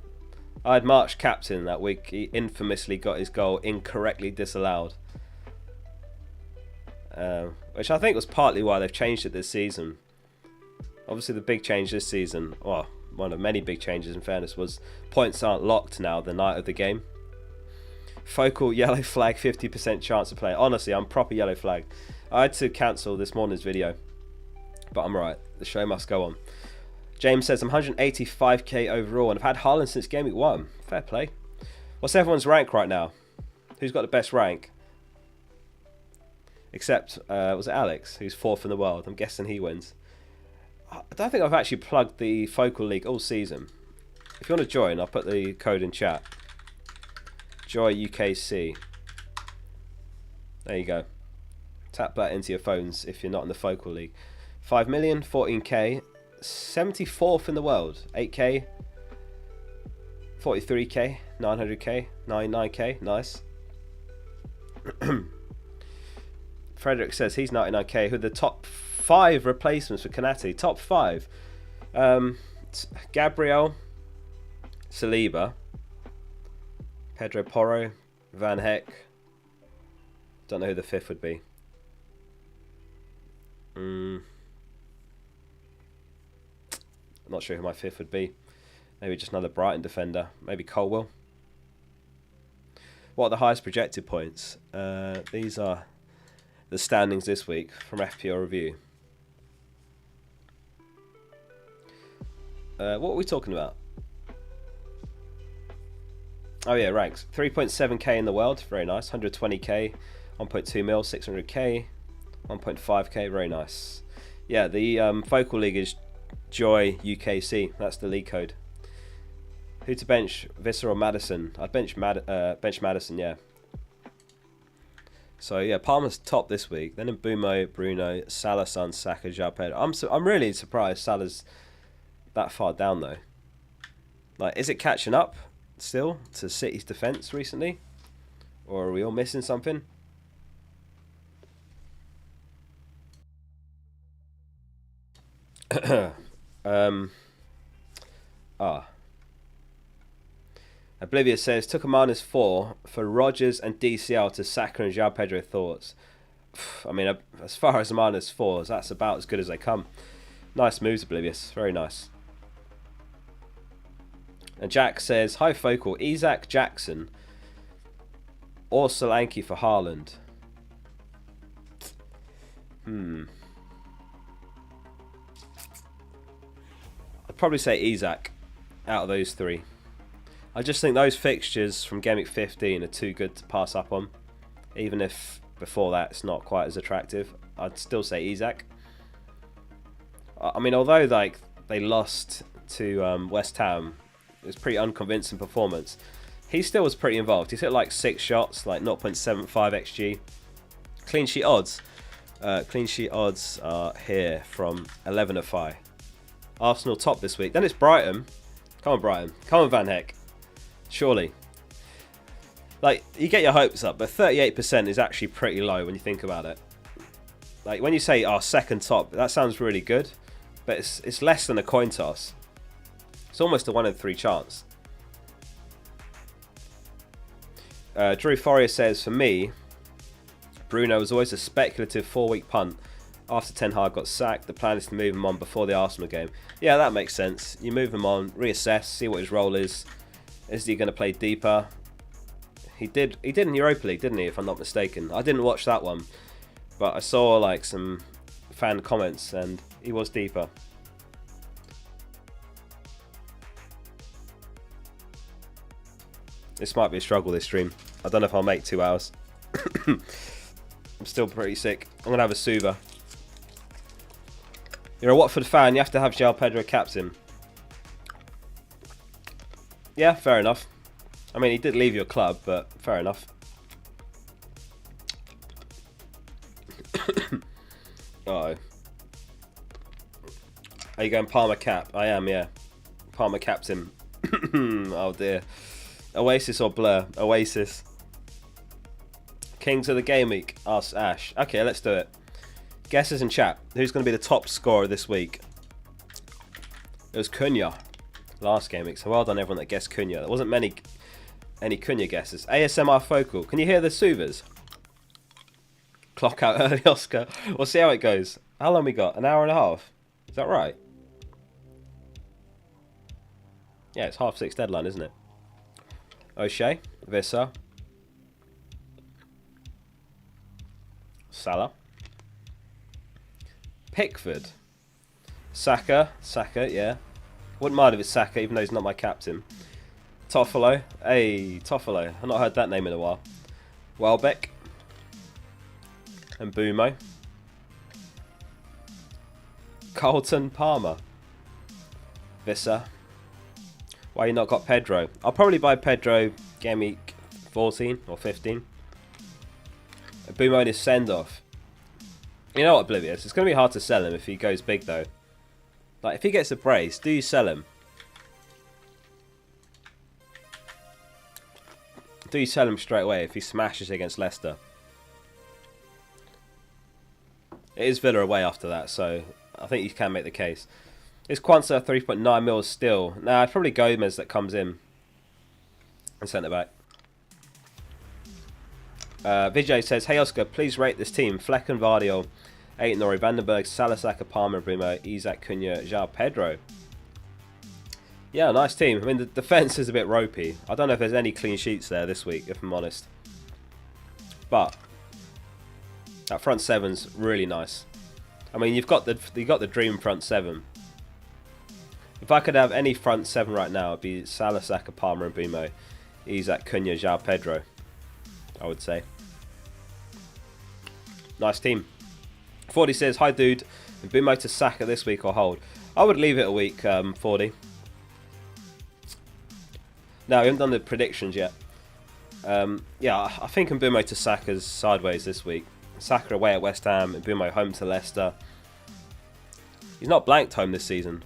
I had March captain that week. He infamously got his goal incorrectly disallowed. Which I think was partly why they've changed it this season. Obviously the big change this season, well, one of many big changes in fairness, was points aren't locked now the night of the game. Focal yellow flag, 50% chance to play. Honestly, I'm proper yellow flag. I had to cancel this morning's video, but I'm right. The show must go on. James says, "I'm 185k overall and I've had Haaland since game week 1. Fair play. What's everyone's rank right now? Who's got the best rank? Except, was it Alex, who's 4th in the world? I'm guessing he wins. I don't think I've actually plugged the Focal League all season. If you want to join, I'll put the code in chat. Joy UKC. There you go. Tap that into your phones if you're not in the Focal League. 5 million, 14k, 74th in the world, 8k, 43k, 900k, 99k, nice. Frederick says he's 99k. Who are the top 5 replacements for Kanate? Top 5. Gabriel, Saliba, Pedro Porro, Van Heck. Don't know who the 5th would be. Not sure who my 5th would be. Maybe just another Brighton defender. Maybe Colwell. What are the highest projected points? These are the standings this week from FPL Review. What are we talking about? Oh yeah, ranks. 3.7k in the world, very nice. 120k, 1.2 mil, 600k, 1.5k, very nice. Yeah, the Focal League is Joy UKC. That's the league code. Who to bench? Visser or Madison? I'd bench Madison, yeah. So yeah, Palmer's top this week. Then in Bumo, Bruno, Salah, Son, Saka, João Pedro. I'm really surprised Salah's that far down though. Like, is it catching up still to City's defence recently, or are we all missing something? Oblivious says, took a -4 for Rodgers and DCL to Saka and João Pedro. Thoughts? I mean, as far as -4s, that's about as good as they come. Nice moves, Oblivious. Very nice. And Jack says, hi Focal, Isak, Jackson or Solanke for Haaland. I'd probably say Isak out of those 3. I just think those fixtures from Game Week 15 are too good to pass up on. Even if before that it's not quite as attractive, I'd still say Isak. I mean, although like they lost to West Ham, it was a pretty unconvincing performance. He still was pretty involved. He's hit like 6 shots, like 0.75 xg. Clean sheet odds. Clean sheet odds are here from 11 of 5. Arsenal top this week. Then it's Brighton. Come on, Brighton. Come on, Van Heck. Surely. Like, you get your hopes up, but 38% is actually pretty low when you think about it. Like, when you say, oh, second top, that sounds really good, but it's less than a coin toss. It's almost a 1 in 3 chance. Drew Fourier says, for me, Bruno was always a speculative 4-week punt. After Ten Hag got sacked, the plan is to move him on before the Arsenal game. Yeah, that makes sense. You move him on, reassess, see what his role is. Is he going to play deeper? He did in Europa League, didn't he, if I'm not mistaken? I didn't watch that one, but I saw like some fan comments and he was deeper. This might be a struggle, this stream. I don't know if I'll make 2 hours. I'm still pretty sick. I'm going to have a soother. You're a Watford fan, you have to have João Pedro captain. Yeah, fair enough. I mean, he did leave your club, but fair enough. Uh-oh. Are you going Palmer cap? I am, yeah. Palmer caps him. Oh dear. Oasis or Blur? Oasis. Kings of the Game Week. Us, Ash. Okay, let's do it. Guesses in chat. Who's going to be the top scorer this week? It was Cunha last game week, so well done everyone that guessed Cunha. There wasn't any Cunha guesses. ASMR Focal. Can you hear the soothers? Clock out early, Oscar. We'll see how it goes. How long we got? An hour and a half? Is that right? Yeah, it's 6:30 deadline, isn't it? O'Shea, Visser, Salah, Pickford, Saka, yeah. Wouldn't mind if it's Saka, even though he's not my captain. Toffolo, hey, Toffolo. I've not heard that name in a while. Welbeck, and Bumo. Carlton Palmer, Visser. Why you not got Pedro? I'll probably buy Pedro game week 14 or 15. Bumo in his send-off. You know what, Oblivious? It's going to be hard to sell him if he goes big, though. Like, if he gets a brace, do you sell him? Do you sell him straight away if he smashes against Leicester? It is Villa away after that, so I think you can make the case. Is Kwanzaa 3.9 mils still? Nah, it's probably Gomez that comes in and centre back. Vijay says, hey Oscar, please rate this team. Fleck and Vardiol, 8 Nori, Vandenberg, Salah, Saka, Palmer, Bruno, Isaac, Cunha, João Pedro. Yeah, nice team. I mean, the defence is a bit ropey. I don't know if there's any clean sheets there this week, if I'm honest. But that front seven's really nice. I mean, you've got the dream front seven. If I could have any front seven right now, it'd be Salah, Saka, Palmer, and Bumo, Isaac, Cunha, João Pedro. I would say. Nice team. 40 says, hi dude, Bumo to Saka this week or hold? I would leave it a week, 40. No, we haven't done the predictions yet. Yeah, I think Bumo to Saka's sideways this week. Saka away at West Ham and Bumo home to Leicester. He's not blanked home this season.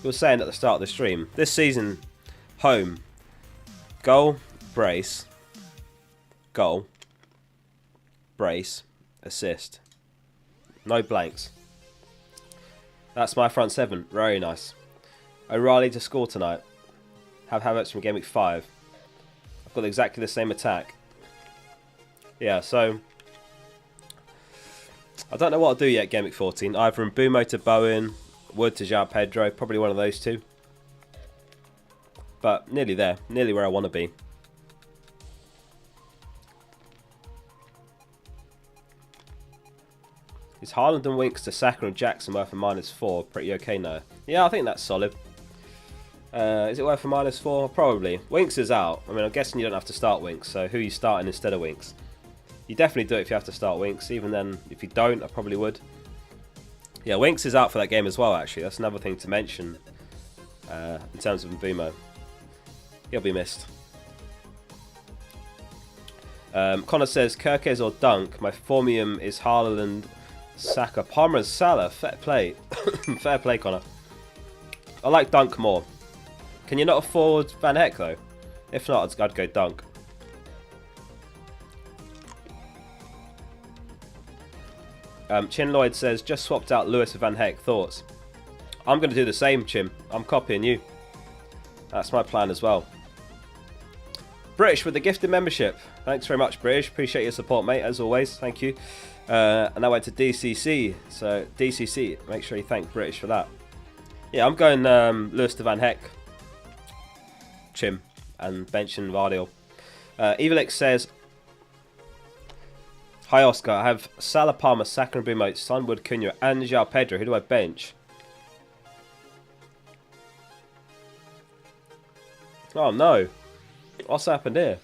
We were saying at the start of the stream, this season, home, goal, brace, goal, brace, assist. No blanks. That's my front seven. Very nice. O'Reilly to score tonight. Have Havertz from Game Week 5. I've got exactly the same attack. Yeah, so I don't know what I'll do yet Game Week 14. Either from Bumo to Bowen, Wood to João Pedro. Probably one of those two. But nearly there. Nearly where I want to be. Is Haaland and Winks to Saka and Jackson worth a -4? Pretty okay now. Yeah, I think that's solid. Is it worth a -4? Probably. Winks is out. I mean, I'm guessing you don't have to start Winks, so who are you starting instead of Winks? You definitely do it if you have to start Winks. Even then, if you don't, I probably would. Yeah, Winks is out for that game as well, actually. That's another thing to mention in terms of Mbumo. He'll be missed. Connor says, Kirkes or Dunk? My formium is Haaland, Saka, Palmer and Salah. Fair play. Fair play, Connor. I like Dunk more. Can you not afford Van Heck, though? If not, I'd go Dunk. Chin Lloyd says, just swapped out Lewis for Van Heck. Thoughts? I'm going to do the same, Chim. I'm copying you. That's my plan as well. British with the gifted membership. Thanks very much, British. Appreciate your support, mate, as always. Thank you. And I went to DCC. So, DCC, make sure you thank British for that. Yeah, I'm going Lewis to Van Heck, Chim, and benching Vardiol. Evilix says, hi Oscar, I have Salah, Palmer, Saka and Bumo, Sunwood, Cunha and João Pedro. Who do I bench? Oh no. What's happened here?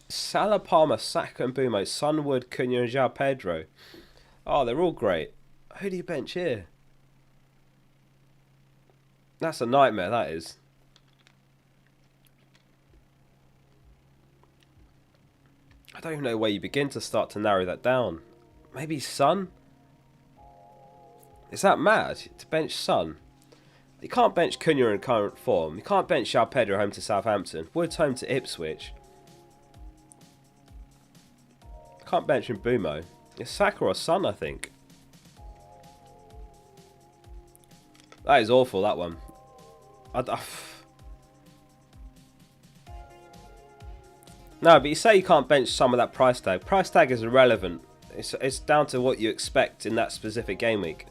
Salah, Palmer, Saka and Bumo, Sunwood, Cunha and João Pedro. Oh, they're all great. Who do you bench here? That's a nightmare, that is. don't even know where you begin to start to narrow that down. Maybe Son? Is that mad to bench Son? You can't bench Cunha in current form. You can't bench João Pedro home to Southampton. Woods home to Ipswich. You can't bench Mbeumo. It's Saka or Son, I think. That is awful, that one. No, but you say you can't bench some of that price tag. Price tag is irrelevant. It's down to what you expect in that specific game week.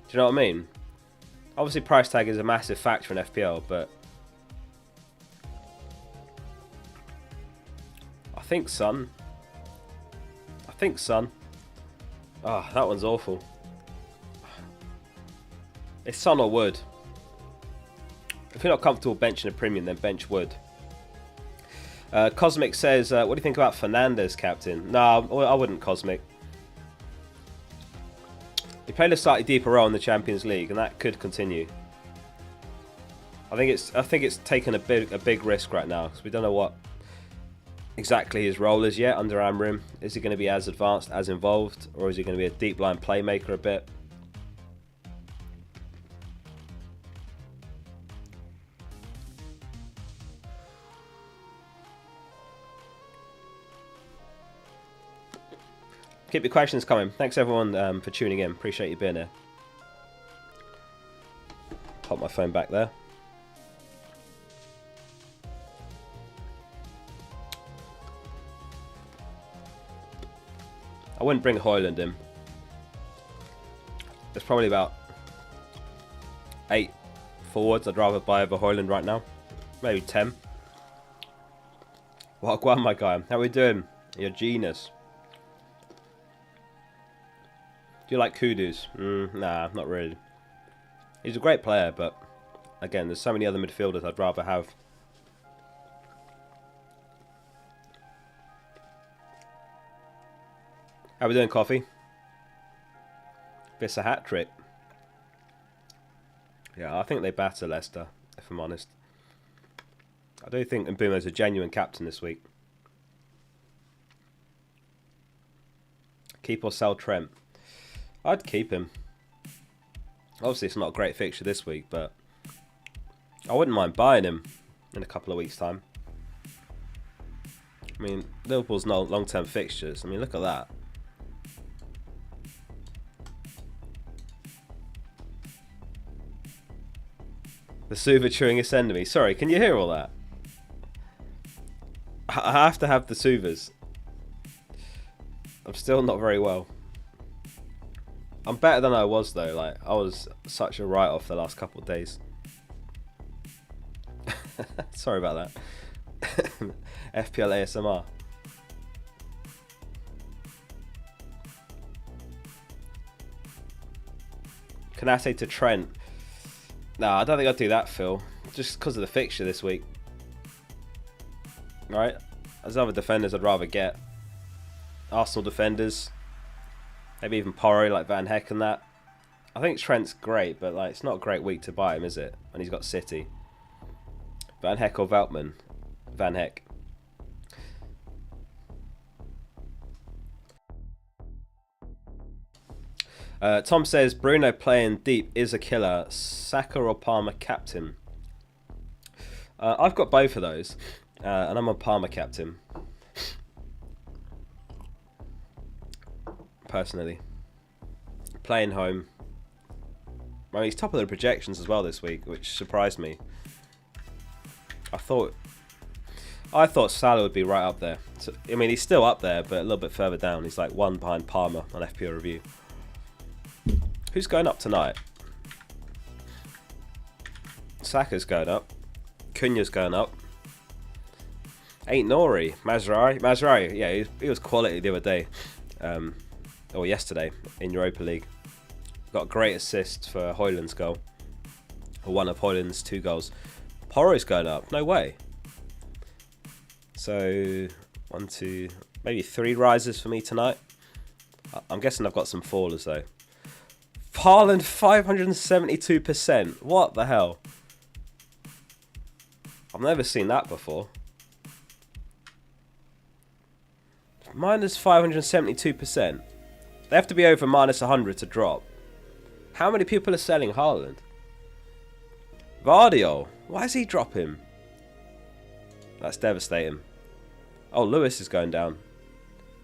Do you know what I mean? Obviously, price tag is a massive factor in FPL, but I think Son. Ah, that one's awful. It's Son or Wood. If you're not comfortable benching a premium, then bench Wood. Cosmic says, what do you think about Fernandes, captain? No, I wouldn't, Cosmic. He played a slightly deeper role in the Champions League, and that could continue. I think it's taken a big risk right now, because we don't know what exactly his role is yet under Amrim. Is he going to be as advanced, as involved, or is he going to be a deep line playmaker a bit? Keep your questions coming. Thanks everyone for tuning in. Appreciate you being here. Pop my phone back there. I wouldn't bring Højlund in. There's probably about 8 forwards I'd rather buy over Højlund right now. Maybe 10. Well, go on, my guy. How we doing? You're a genius. Do you like Kudus? Nah, not really. He's a great player, but again, there's so many other midfielders I'd rather have. How we doing, Coffee? This a hat trick. Yeah, I think they batter Leicester, if I'm honest. I do think Mbeumo's a genuine captain this week. Keep or sell Trent? I'd keep him. Obviously, it's not a great fixture this week, but I wouldn't mind buying him in a couple of weeks' time. I mean, Liverpool's no long-term fixtures. I mean, look at that. The Suva chewing its enemy. Sorry, can you hear all that? I have to have the Suvas. I'm still not very well. I'm better than I was though. Like, I was such a write-off the last couple of days. Sorry about that. FPL ASMR. Canate to Trent. No, I don't think I'd do that, Phil. Just because of the fixture this week. Right? There's other defenders I'd rather get. Arsenal defenders. Maybe even Porro, like Van Heck and that. I think Trent's great, but like it's not a great week to buy him, is it? When he's got City. Van Heck or Veltman? Van Heck. Tom says, Bruno playing deep is a killer. Saka or Palmer captain? I've got both of those. And I'm a Palmer captain. Personally. Playing home. I mean, he's top of the projections as well this week, which surprised me. I thought Salah would be right up there. So, I mean, he's still up there, but a little bit further down. He's like one behind Palmer on FPL Review. Who's going up tonight? Saka's going up. Cunha's going up. Ain't Nori. Mazraoui, yeah, he was quality the other day. Or yesterday in Europa League. Got a great assist for Højlund's goal. Or one of Højlund's 2 goals. Porro's going up. No way. So, 1, 2, maybe 3 rises for me tonight. I'm guessing I've got some fallers though. Haaland 572%. What the hell? I've never seen that before. Minus 572%. They have to be over minus 100 to drop. How many people are selling Haaland? Vardio. Why is he dropping? That's devastating. Oh, Lewis is going down.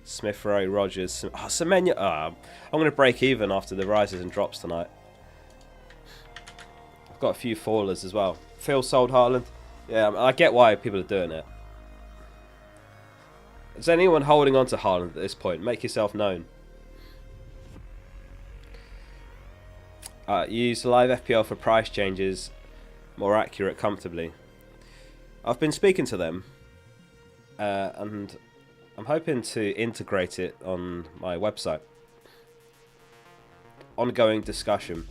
Smith Rowe, Rogers. Oh, Semenya. Oh, I'm going to break even after the rises and drops tonight. I've got a few fallers as well. Phil sold Haaland. Yeah, I get why people are doing it. Is anyone holding on to Haaland at this point? Make yourself known. Use live FPL for price changes. More accurate comfortably. I've been speaking to them. And I'm hoping to integrate it on my website. Ongoing discussion.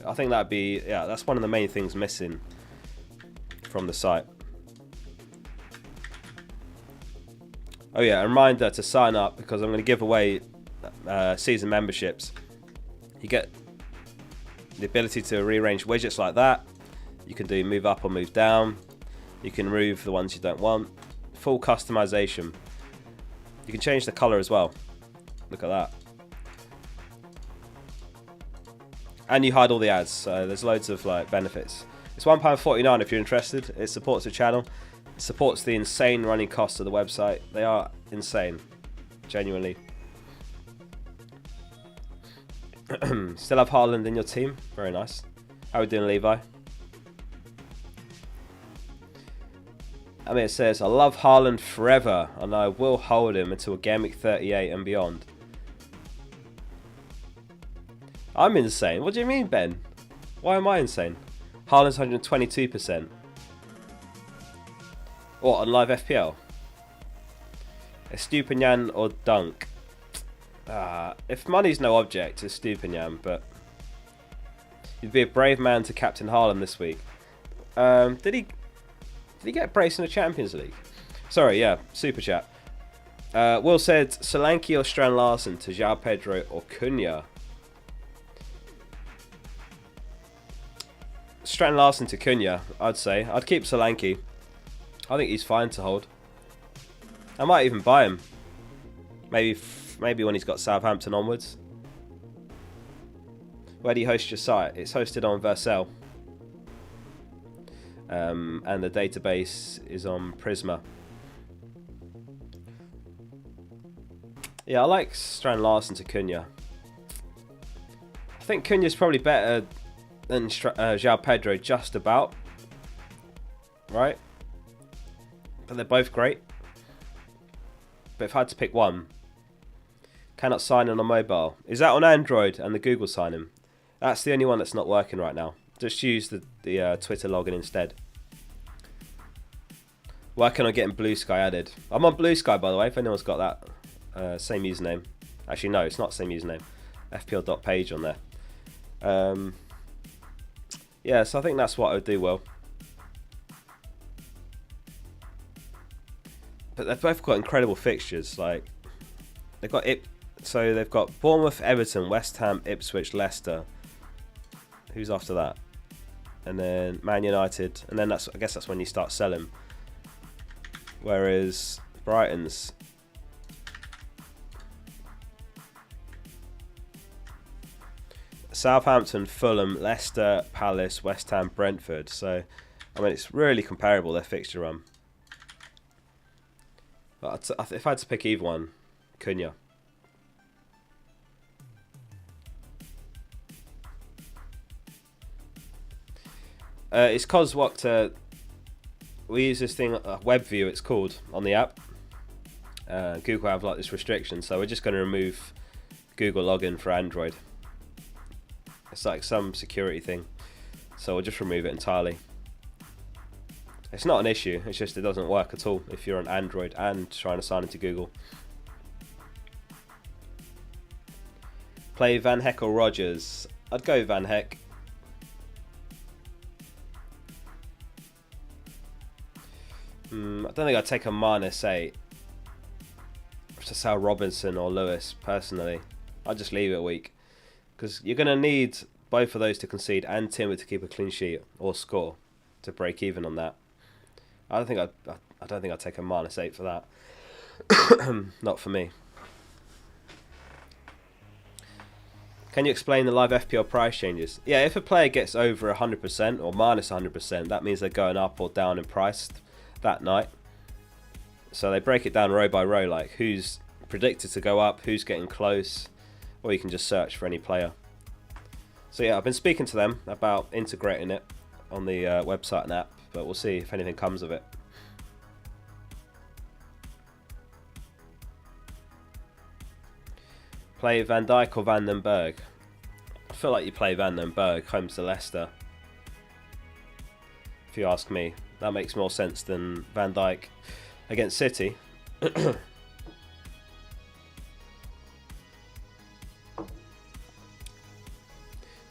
I think that'd be... Yeah, that's one of the main things missing from the site. Oh yeah, a reminder to sign up because I'm going to give away season memberships. You get the ability to rearrange widgets like that. You can do move up or move down. You can remove the ones you don't want. Full customization. You can change the color as well. Look at that. And you hide all the ads, so there's loads of like benefits. It's £1.49 if you're interested. It supports the channel. It supports the insane running costs of the website. They are insane. Genuinely. Still have Haaland in your team? Very nice. How are we doing, Levi? I mean, it says, I love Haaland forever, and I will hold him until Gameweek 38 and beyond. I'm insane. What do you mean, Ben? Why am I insane? Haaland's 122%. What, on live FPL? Estupinian or Dunk? If money's no object, it's Estupinian, but... You'd be a brave man to captain Haaland this week. Did he get a brace in the Champions League? Sorry, yeah, super chat. Will said, Solanke or Strand Larsen to João Pedro or Cunha? Strand Larsen to Cunha, I'd say. I'd keep Solanke. I think he's fine to hold. I might even buy him. Maybe when he's got Southampton onwards. Where do you host your site? It's hosted on Vercel. And the database is on Prisma. Yeah, I like Strand Larsen to Cunha. I think Cunha's probably better than João Pedro, just about. Right? But they're both great. But if I had to pick one, cannot sign in on mobile. Is that on Android and the Google sign in? That's the only one that's not working right now. Just use the Twitter login instead. Working on getting Blue Sky added. I'm on Blue Sky, by the way, if anyone's got that same username. Actually, no, it's not the same username. FPL.page on there. Yeah, so I think that's what I would do well. But they've both got incredible fixtures. Like they've got Bournemouth, Everton, West Ham, Ipswich, Leicester. Who's after that? And then Man United, and then I guess that's when you start selling. Whereas Brighton's Southampton, Fulham, Leicester, Palace, West Ham, Brentford. So, I mean, it's really comparable, their fixture run. But if I had to pick either one, Cunha. It's cause we use this thing, WebView it's called, on the app. Google have like this restriction, so we're just going to remove Google login for Android. It's like some security thing, so we'll just remove it entirely. It's not an issue, it's just it doesn't work at all if you're on Android and trying to sign into Google. Play Van Heck or Rogers? I'd go Van Heck. I don't think I'd take a -8 to sell Robinson or Lewis, personally. I'd just leave it a week. Because you're going to need both of those to concede and Timber to keep a clean sheet or score to break even on that. I don't think I'd take a -8 for that. Not for me. Can you explain the live FPL price changes? Yeah, if a player gets over 100% or minus 100%, that means they're going up or down in price that night. So they break it down row by row, like who's predicted to go up, who's getting close, or you can just search for any player. So yeah, I've been speaking to them about integrating it on the website and app, but we'll see if anything comes of it. Play Van Dijk or Van den Berg? I feel like you play Van den Berg home to Leicester. If you ask me, that makes more sense than Van Dijk against City.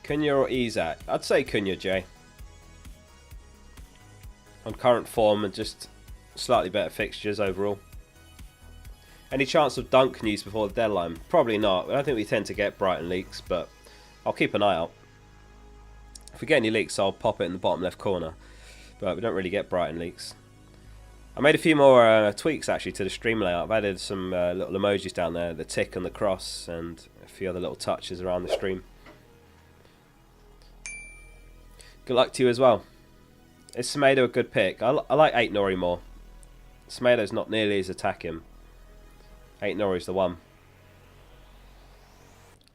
Cunha or Isak? I'd say Cunha, Jay. On current form and just slightly better fixtures overall. Any chance of dunk news before the deadline? Probably not. I don't think we tend to get Brighton leaks, but I'll keep an eye out. If we get any leaks, I'll pop it in the bottom left corner. But we don't really get Brighton leaks. I made a few more tweaks actually to the stream layout. I've added some little emojis down there, the tick and the cross, and a few other little touches around the stream. Good luck to you as well. Is Semedo a good pick? I like Aït-Nouri more. Semedo's not nearly as attacking. Aït-Nouri's the one.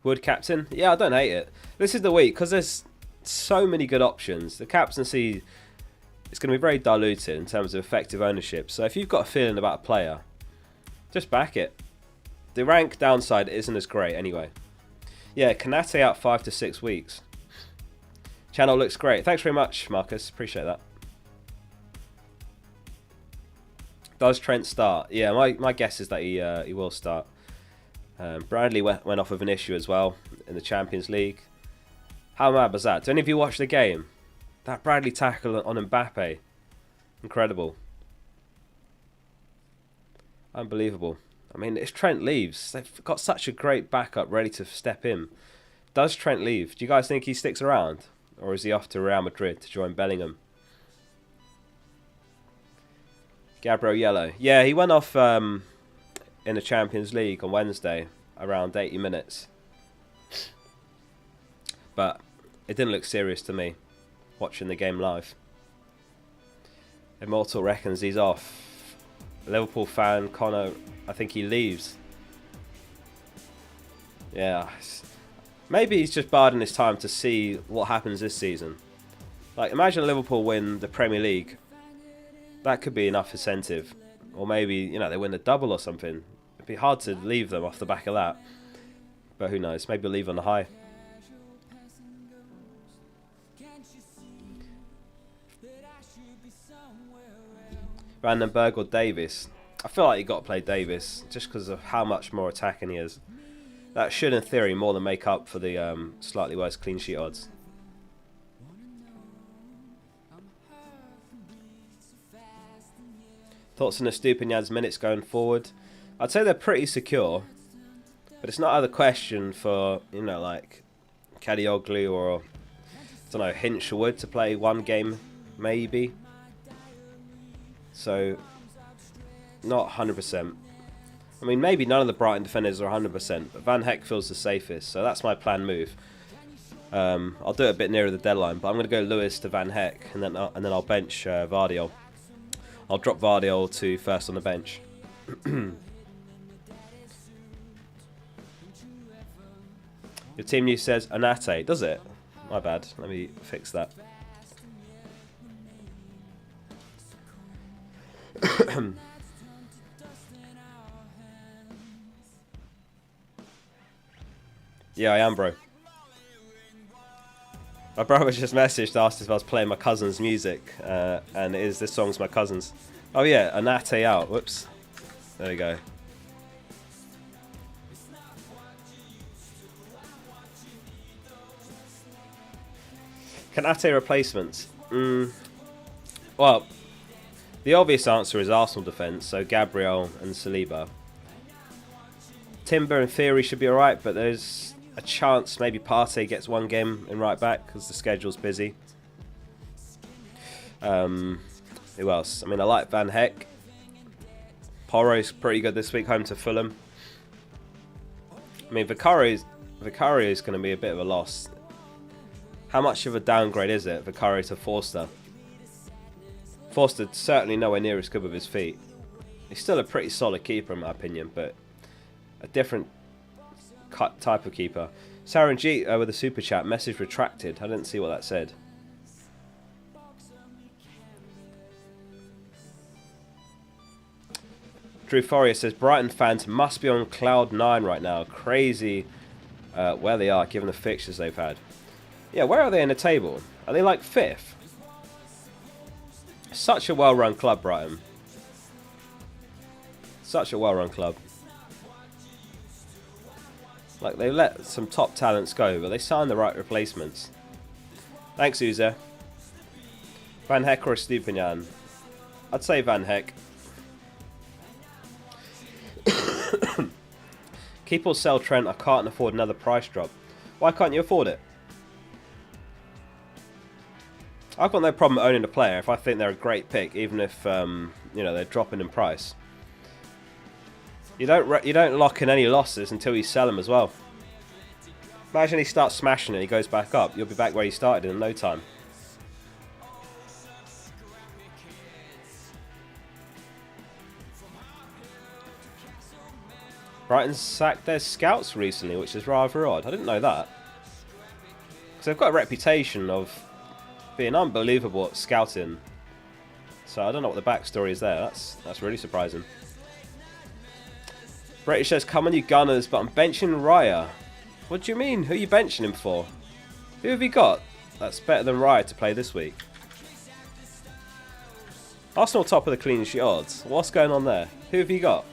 Wood captain? Yeah, I don't hate it. This is the week, because there's so many good options. The captaincy is going to be very diluted in terms of effective ownership. So if you've got a feeling about a player, just back it. The rank downside isn't as great anyway. Yeah, Konate out 5 to 6 weeks. Channel looks great. Thanks very much, Marcus. Appreciate that. Does Trent start? Yeah, my guess is that he will start. Bradley went off with an issue as well in the Champions League. How mad was that? Do any of you watch the game? That Bradley tackle on Mbappe. Incredible. Unbelievable. I mean, if Trent leaves, they've got such a great backup ready to step in. Does Trent leave? Do you guys think he sticks around? Or is he off to Real Madrid to join Bellingham? Gabriel Yellow. Yeah, he went off in the Champions League on Wednesday, around 80 minutes. But it didn't look serious to me, watching the game live. Immortal reckons he's off. Liverpool fan Connor, I think he leaves. Yeah. Maybe he's just biding his time to see what happens this season. Like, imagine Liverpool win the Premier League. That could be enough incentive. Or maybe, you know, they win the double or something. It'd be hard to leave them off the back of that. But who knows? Maybe he'll leave on the high. Van den Berg or Davis? I feel like you got to play Davis just because of how much more attacking he is. That should, in theory, more than make up for the slightly worse clean sheet odds. Thoughts on Estupinian's minutes going forward? I'd say they're pretty secure, but it's not out of the question for, you know, like Kadioglu or, I don't know, Hinchwood to play one game, maybe. So, not 100%. I mean, maybe none of the Brighton defenders are 100%, but Van Heck feels the safest, so that's my planned move. I'll do it a bit nearer the deadline, but I'm going to go Lewis to Van Heck, and then I'll bench Vardiol. I'll drop Vardiol to first on the bench. Your team news says Anate, does it? My bad, let me fix that. Yeah, I am, bro. My brother just messaged, asked if I was playing my cousin's music, and this song's my cousin's. Oh yeah, Anate out. Whoops. There we go. Konate replacements. Well, the obvious answer is Arsenal defence, so Gabriel and Saliba. Timber in theory should be alright, but there's a chance maybe Partey gets one game in right back because the schedule's busy. Who else? I mean, I like Van Heck. Porro's pretty good this week, home to Fulham. I mean, Vicario is going to be a bit of a loss. How much of a downgrade is it, Vicario to Forster? Forster certainly nowhere near as good with his feet. He's still a pretty solid keeper in my opinion, but a different type of keeper. Saranjeet with a super chat, message retracted. I didn't see what that said. Drew Fourier says Brighton fans must be on cloud 9 right now. Crazy where they are given the fixtures they've had. Yeah, where are they in the table? Are they like 5th? Such a well-run club, Brighton. Such a well-run club. Like, they let some top talents go, but they signed the right replacements. Thanks, Uze. Van Heck or Estupinian? I'd say Van Heck. Keep or sell Trent. I can't afford another price drop. Why can't you afford it? I've got no problem owning a player if I think they're a great pick, even if you know, they're dropping in price. You don't lock in any losses until you sell them as well. Imagine he starts smashing it, he goes back up. You'll be back where you started in no time. Brighton sacked their scouts recently, which is rather odd. I didn't know that. Because they've got a reputation of being unbelievable at scouting. So I don't know what the backstory is there. That's really surprising. British says, come on you Gunners, but I'm benching Raya. What do you mean? Who are you benching him for? Who have you got that's better than Raya to play this week? Arsenal top of the clean sheet odds. What's going on there? Who have you got?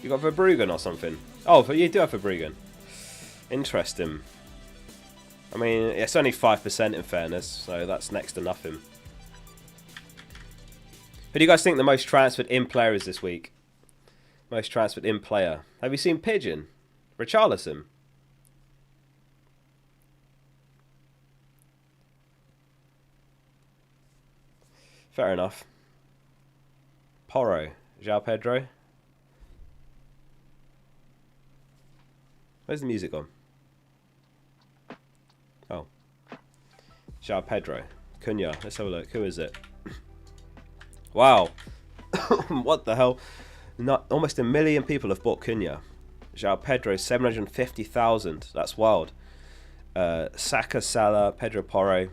You got Verbruggen or something? Oh, but you do have Verbruggen. Interesting. I mean, it's only 5% in fairness, so that's next to nothing. Who do you guys think the most transferred in player is this week? Most transferred in player. Have you seen Pigeon? Richarlison? Fair enough. Porro. João Pedro. Where's the music on? Oh. João Pedro. Cunha. Let's have a look. Who is it? Wow. What the hell? Almost 1 million people have bought Cunha. João Pedro, 750,000. That's wild. Saka, Salah, Pedro Porro.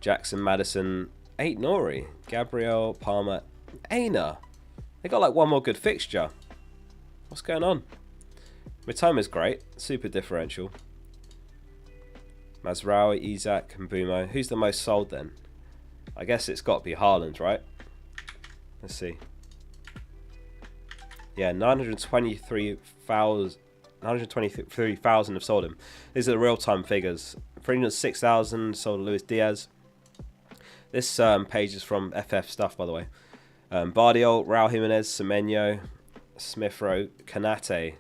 Jackson, Madison. 8 Nori. Gabriel, Palmer. Aina. They got like one more good fixture. What's going on? Mitoma's great. Super differential. Mazraoui, Isak, and Mbumo. Who's the most sold then? I guess it's got to be Haaland, right? Let's see. Yeah, 923,000 have sold him. These are the real-time figures. 306,000 sold Luis Diaz. This page is from FF Stuff, by the way. Bardiol, Raul Jimenez, Semenyo, Smith Rowe, Kanate.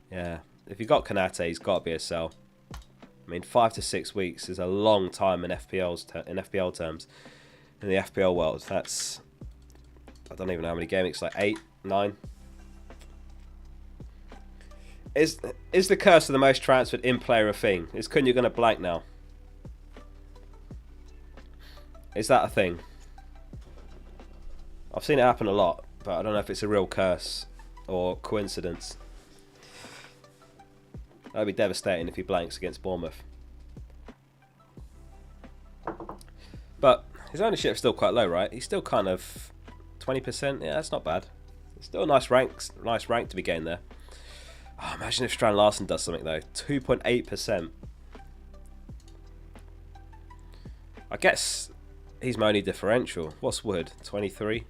Yeah, if you got Kanate, he's got to be a sell. I mean, 5 to 6 weeks is a long time in FPL terms. In the FPL world, that's, I don't even know how many game weeks, like 8, 9. Is the curse of the most transferred in player a thing? Is Cunha going to blank now? Is that a thing? I've seen it happen a lot, but I don't know if it's a real curse or coincidence. That would be devastating if he blanks against Bournemouth. But his ownership's still quite low, right? He's still kind of 20%. Yeah, that's not bad. It's still a nice rank to be gained there. Oh, imagine if Strand Larsen does something though. 2.8%. I guess he's my only differential. What's Wood? 23.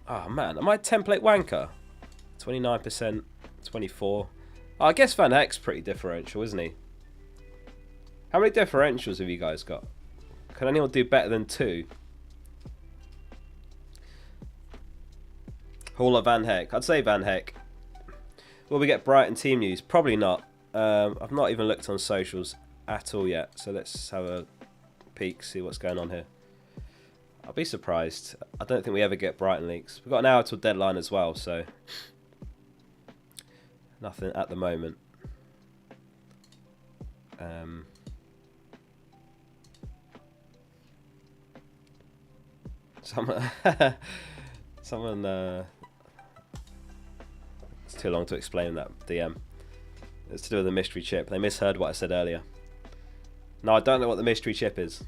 Oh man, am I a template wanker? 29%, 24. Oh, I guess Van Heck's pretty differential, isn't he? How many differentials have you guys got? Can anyone do better than 2? Hall of Van Heck. I'd say Van Heck. Will we get Brighton team news? Probably not. I've not even looked on socials at all yet. So let's have a peek, see what's going on here. I'll be surprised. I don't think we ever get Brighton leaks. We've got an hour till deadline as well, so nothing at the moment. Someone it's too long to explain that DM. It's to do with the mystery chip. They misheard what I said earlier. No, I don't know what the mystery chip is.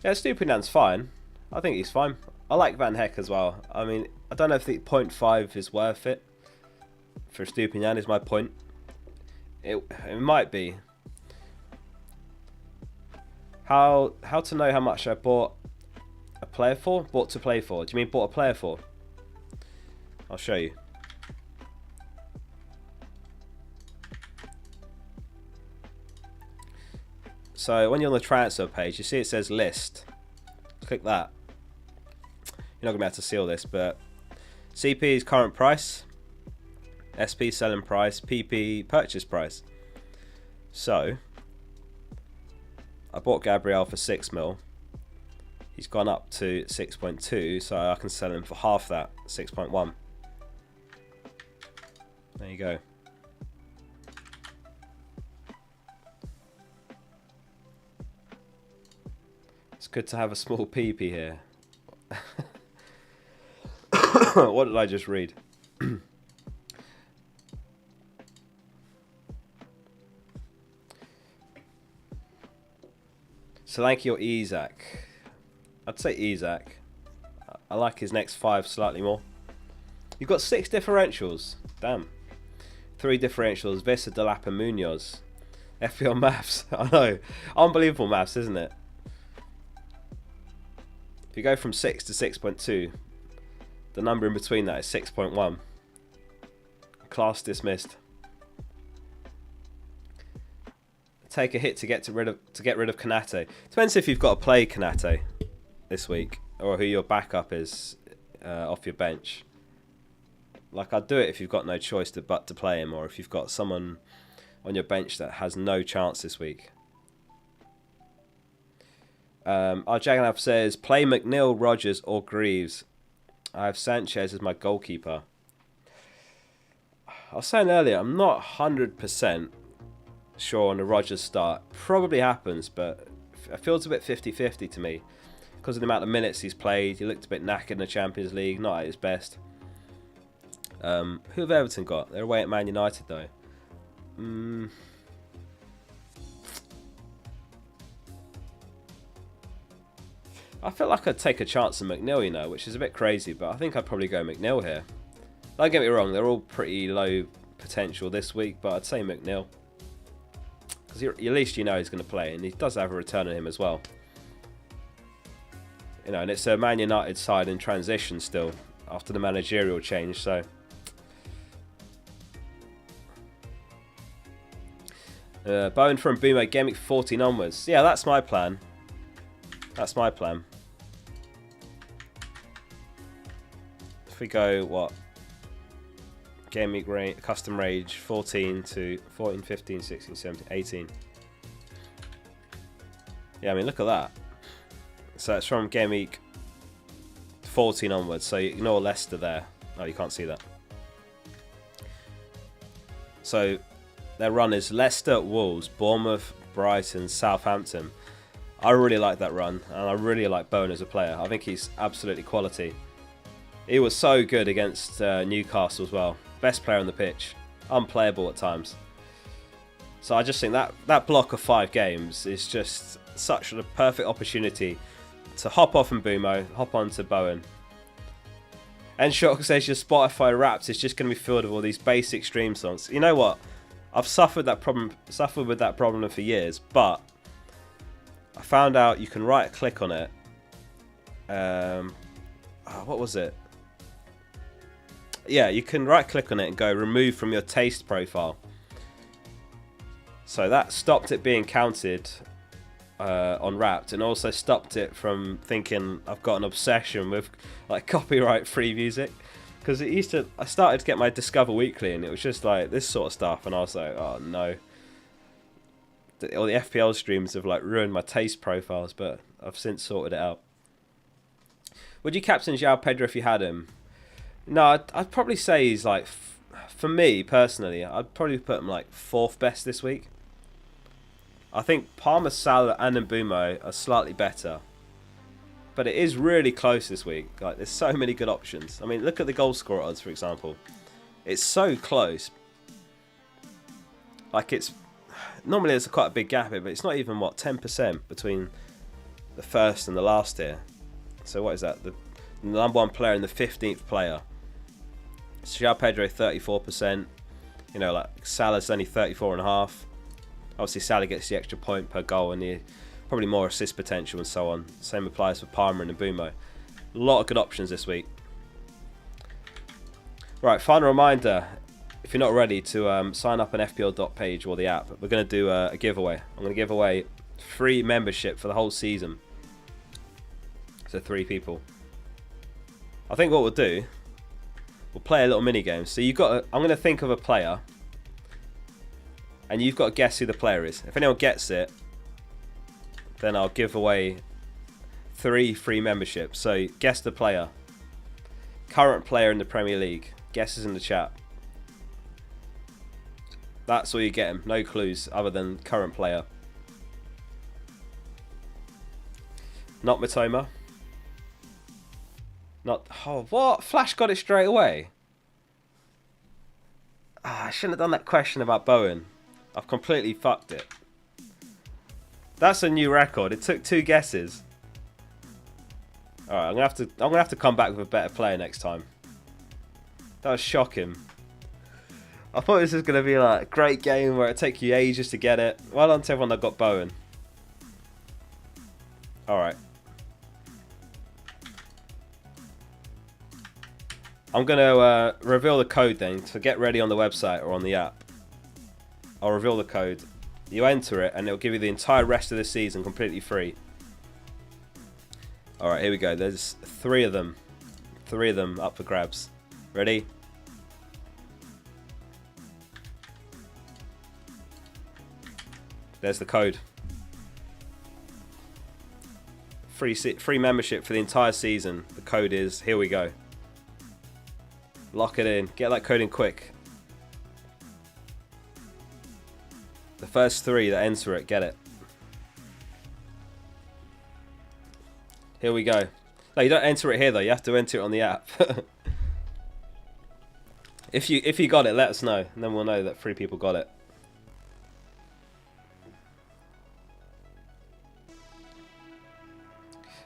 Yeah, Stupinan's fine. I think he's fine. I like Van Heck as well. I mean, I don't know if the 0.5 is worth it for Stupinan, is my point. It might be. How to know how much I bought a player for? Bought to play for. Do you mean bought a player for? I'll show you. So when you're on the transfer page, you see it says list. Click that. You're not going to be able to see all this, but CP is current price, SP selling price, PP purchase price. So I bought Gabriel for 6 mil. He's gone up to 6.2, so I can sell him for half that, 6.1. There you go. It's good to have a small PP here. What did I just read? Solanke or Isak? I'd say Isak. I like his next 5 slightly more. You've got 6 differentials. Damn. 3 differentials. Vesa, Delap and Munoz. FPL maths. I know. Unbelievable maths, isn't it? If you go from 6 to 6.2, the number in between that is 6.1. Class dismissed. Take a hit to get rid of Konate. Depends if you've got to play Konate this week or who your backup is off your bench. Like, I'd do it if you've got no choice but to play him, or if you've got someone on your bench that has no chance this week. Our Jagannath says, play McNeil, Rogers or Greaves. I have Sanchez as my goalkeeper. I was saying earlier, I'm not 100% sure on the Rogers start. Probably happens, but it feels a bit 50-50 to me. Because of the amount of minutes he's played. He looked a bit knackered in the Champions League, not at his best. Who have Everton got? They're away at Man United though. I feel like I'd take a chance on McNeil, you know, which is a bit crazy, but I think I'd probably go McNeil here. Don't get me wrong, they're all pretty low potential this week, but I'd say McNeil. Because at least you know he's going to play, and he does have a return on him as well. You know, and it's a Man United side in transition still, after the managerial change, so... Bowen from Boomer, Gameweek 14 onwards. Yeah, that's my plan. That's my plan. If we go, what? Gameweek range, custom range 14 to 14, 15, 16, 17, 18. Yeah, I mean, look at that. So it's from Gameweek 14 onwards. So you ignore Leicester there. Oh, you can't see that. So their run is Leicester, Wolves, Bournemouth, Brighton, Southampton. I really like that run, and I really like Bowen as a player. I think he's absolutely quality. He was so good against Newcastle as well. Best player on the pitch. Unplayable at times. So I just think that block of 5 games is just such a perfect opportunity to hop off and Boomo, hop on to Bowen. And Shock says your Spotify Wrapped is just going to be filled with all these basic stream songs. You know what? I've suffered with that problem for years, but I found out you can right click on it. What was it? Yeah, you can right click on it and go remove from your taste profile. So that stopped it being counted on Wrapped, and also stopped it from thinking I've got an obsession with like copyright free music. Because I started to get my Discover Weekly, and it was just like this sort of stuff, and I was like, oh no. all the FPL streams have like ruined my taste profiles, but I've since sorted it out. Would you captain João Pedro if you had him? No, I'd probably say he's like, for me personally, I'd probably put him like 4th best this week. I think Palmer, Salah and Mbeumo are slightly better. But it is really close this week. Like, there's so many good options. I mean, look at the goal scorer odds, for example. It's so close. Like, it's... Normally there's quite a big gap here, but it's not even, what, 10% between the first and the last here. So what is that? The number 1 player and the 15th player. João Pedro, 34%. You know, like, Salah's only 34.5%. Obviously, Salah gets the extra point per goal and the probably more assist potential and so on. Same applies for Palmer and Mbeumo. A lot of good options this week. Right, final reminder. If you're not ready to sign up on FPL.page or the app, we're going to do a giveaway. I'm going to give away free membership for the whole season. So 3 people. I think what we'll do, we'll play a little mini game. So you've got, I'm going to think of a player, and you've got to guess who the player is. If anyone gets it, then I'll give away 3 free memberships. So guess the player. Current player in the Premier League. Guesses in the chat. That's all you get him. No clues other than current player. Not Matoma. Not... Oh, what? Flash got it straight away. I shouldn't have done that question about Bowen. I've completely fucked it. That's a new record. It took 2 guesses. All right, I'm gonna have to come back with a better player next time. That was shocking. I thought this was gonna be like a great game where it take you ages to get it. Well done to everyone that got Bowen. All right. I'm gonna reveal the code then. So get ready on the website or on the app. I'll reveal the code. You enter it and it'll give you the entire rest of the season completely free. Alright, here we go. There's 3 of them. 3 of them up for grabs. Ready? There's the code. Free membership for the entire season. The code is, here we go. Lock it in. Get that code in quick. The first 3 that enter it, get it. Here we go. No, you don't enter it here though. You have to enter it on the app. If you got it, let us know, and then we'll know that 3 people got it.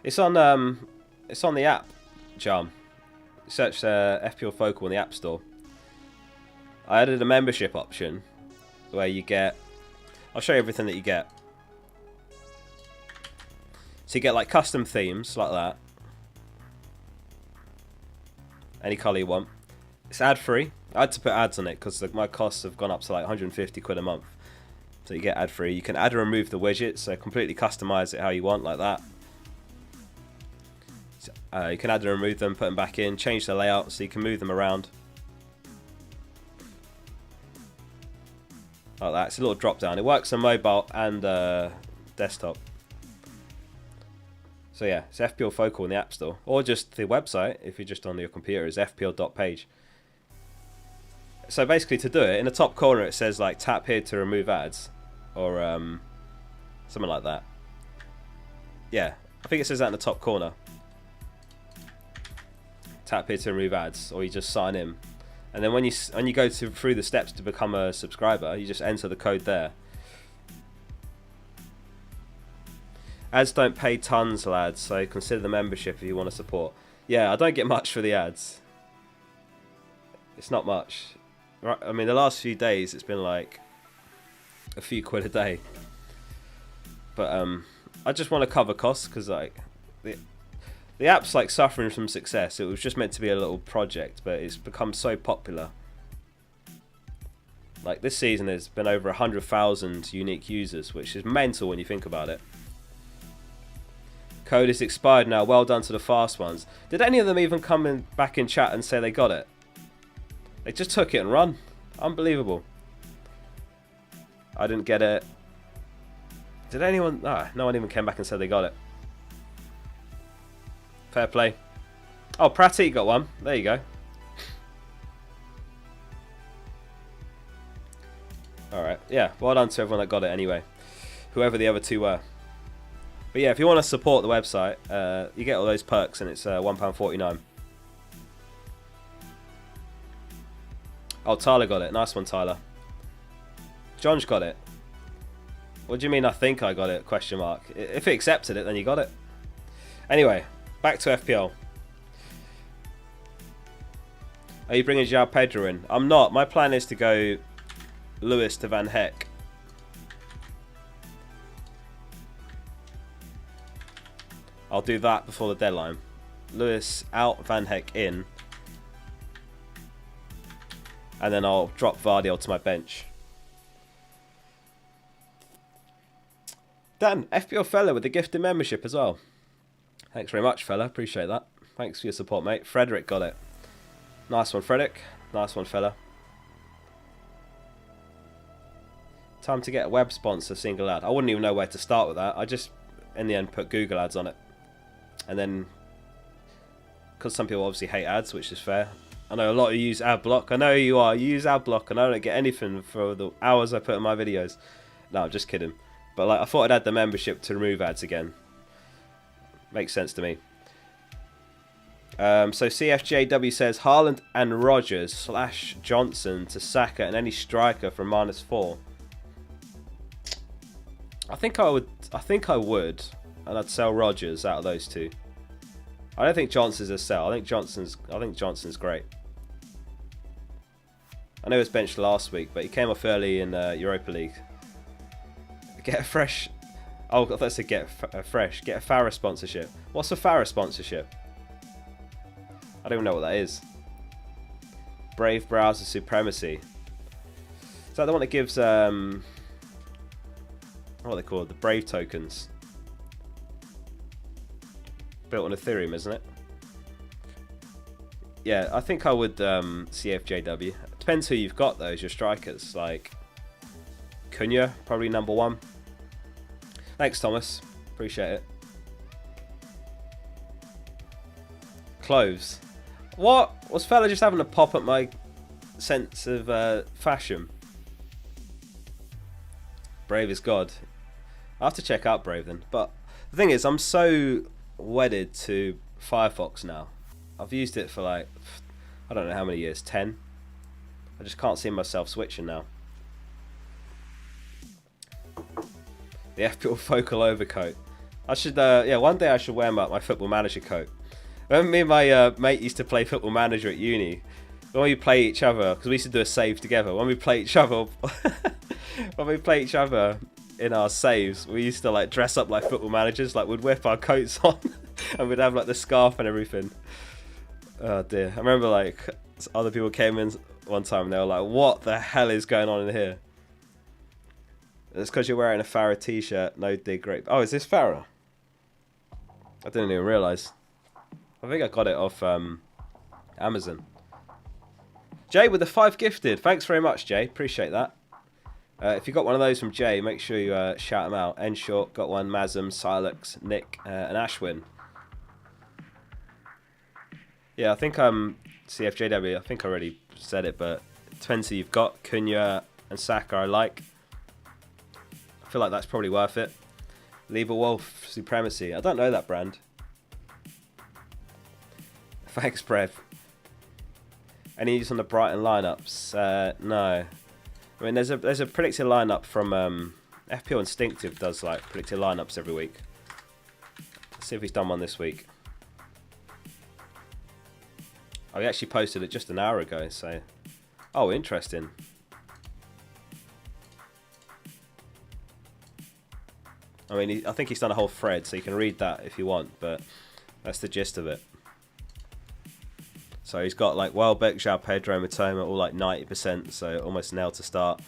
It's on the app, Jam. Search FPL Focal in the App Store. I added a membership option where you get... I'll show you everything that you get. So you get like custom themes like that. Any colour you want. It's ad free. I had to put ads on it because my costs have gone up to like 150 quid a month. So you get ad free. You can add and remove the widgets, so completely customise it how you want, like that. You can add and remove them, put them back in, change the layout so you can move them around. Like that. It's a little drop down. It works on mobile and desktop. So yeah, it's FPL Focal in the App Store. Or just the website, if you're just on your computer, is fpl.page. So basically to do it, in the top corner it says like tap here to remove ads. Or something like that. Yeah, I think it says that in the top corner. Tap here to remove ads, or you just sign in. And then when you go through the steps to become a subscriber, you just enter the code there. Ads don't pay tons, lads, so consider the membership if you want to support. Yeah, I don't get much for the ads. It's not much. Right, I mean, the last few days it's been like a few quid a day. But I just want to cover costs because like the app's like suffering from success. It was just meant to be a little project, but it's become so popular. Like this season there's been over 100,000 unique users, which is mental when you think about it. Code is expired now. Well done to the fast ones. Did any of them even come back in chat and say they got it? They just took it and run. Unbelievable. I didn't get it. Did anyone... no one even came back and said they got it. Fair play. Oh, Pratik got one. There you go. Alright, yeah, well done to everyone that got it anyway. Whoever the other two were. But yeah, if you want to support the website, you get all those perks and it's £1.49. Oh, Tyler got it. Nice one, Tyler. John's got it. What do you mean I think I got it? Question mark. If it accepted it, then you got it. Anyway, back to FPL. Are you bringing João Pedro in? I'm not. My plan is to go Lewis to Van Heck. I'll do that before the deadline. Lewis out, Van Heck in. And then I'll drop Vardy to my bench. Dan, FPL fella with the gifted membership as well. Thanks very much, fella. Appreciate that. Thanks for your support, mate. Frederick got it. Nice one, Frederick. Nice one, fella. Time to get a web sponsor, single ad. I wouldn't even know where to start with that. I just, in the end, put Google ads on it. And then, because some people obviously hate ads, which is fair. I know a lot of you use ad block. I know you are. You use ad block and I don't get anything for the hours I put in my videos. No, I'm just kidding. But like, I thought I'd add the membership to remove ads again. Makes sense to me. So CFJW says Haaland and Rodgers / Johnson to Saka and any striker from -4. I think I would, and I'd sell Rodgers out of those two. I don't think Johnson's a sell. I think Johnson's great. I know he was benched last week, but he came off early in Europa League. Get a fresh. Oh, I thought I said get a Farah sponsorship. What's a Farah sponsorship? I don't even know what that is. Brave Browser Supremacy. Is that the one that gives what are they called? The Brave tokens. Built on Ethereum, isn't it? Yeah, I think I would CFJW. Depends who you've got though, as your strikers. Like Cunha, probably #1. Thanks, Thomas. Appreciate it. Clothes. What? Was fella just having a pop at my sense of fashion? Brave is God. I have to check out Brave then. But the thing is, I'm so wedded to Firefox now. I've used it for like, I don't know how many years, 10. I just can't see myself switching now. The FPL Focal overcoat. I should, yeah, one day I should wear my Football Manager coat. Remember me and my mate used to play Football Manager at uni. When we play each other, because we used to do a save together. When we play each other, in our saves, we used to like dress up like football managers. Like we'd whip our coats on, and we'd have like the scarf and everything. Oh dear! I remember like other people came in one time and they were like, "What the hell is going on in here?" It's because you're wearing a Farah t-shirt. No dig, great. Oh, is this Farah? I didn't even realise. I think I got it off Amazon. Jay with the 5 gifted. Thanks very much, Jay. Appreciate that. If you got one of those from Jay, make sure you shout them out. Enshort got one. Mazem, Silex, Nick, and Ashwin. Yeah, I think CFJW. I think I already said it, but 20 you've got. Cunha and Saka I like. I feel like that's probably worth it. Leave a Wolf Supremacy. I don't know that brand. Thanks, Brev. Any use on the Brighton lineups? No. I mean, there's a predicted lineup from FPL Instinctive does like predicted lineups every week. Let's see if he's done one this week. Oh, he actually posted it just an hour ago. So, oh, interesting. I mean, I think he's done a whole thread, so you can read that if you want. But that's the gist of it. So he's got like Welbeck, João Pedro, Matoma, all like 90%, so almost nailed to start.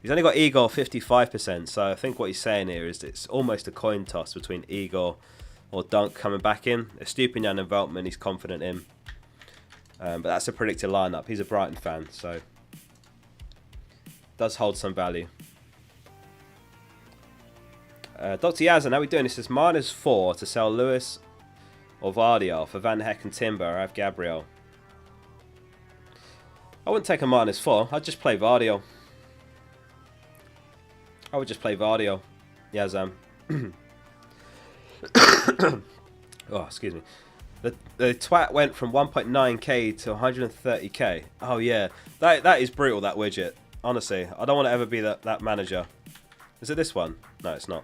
He's only got Igor 55%, so I think what he's saying here is it's almost a coin toss between Igor or Dunk coming back in. Estupinian and Veltman he's confident in. But that's a predicted lineup. He's a Brighton fan, so does hold some value. Dr. Yazan, how are we doing? This is -4 to sell Lewis or Vardiol for Van Heck and Timber. I have Gabriel. I wouldn't take a -4. I'd just play Vardiol. I would just play Vardiol. Yazan. Oh, excuse me. The twat went from 1.9k to 130k. Oh yeah, that is brutal, that widget. Honestly, I don't want to ever be that manager. Is it this one? No, it's not.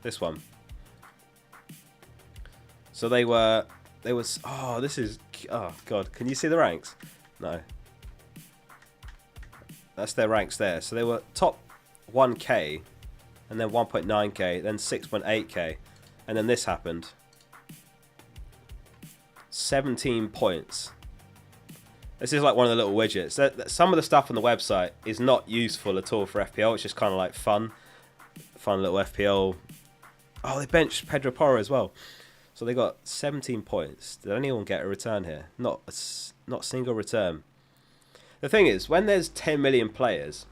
This one. So they was. Oh, this is. Oh god, can you see the ranks? No. That's their ranks there. So they were top 1k, and then 1.9k, then 6.8k, and then this happened. 17 points. This is like one of the little widgets. Some of the stuff on the website is not useful at all for FPL. It's just kind of like fun little FPL. Oh, they benched Pedro Porro as well. So they got 17 points. Did anyone get a return here? Not a single return. The thing is, when there's 10 million players,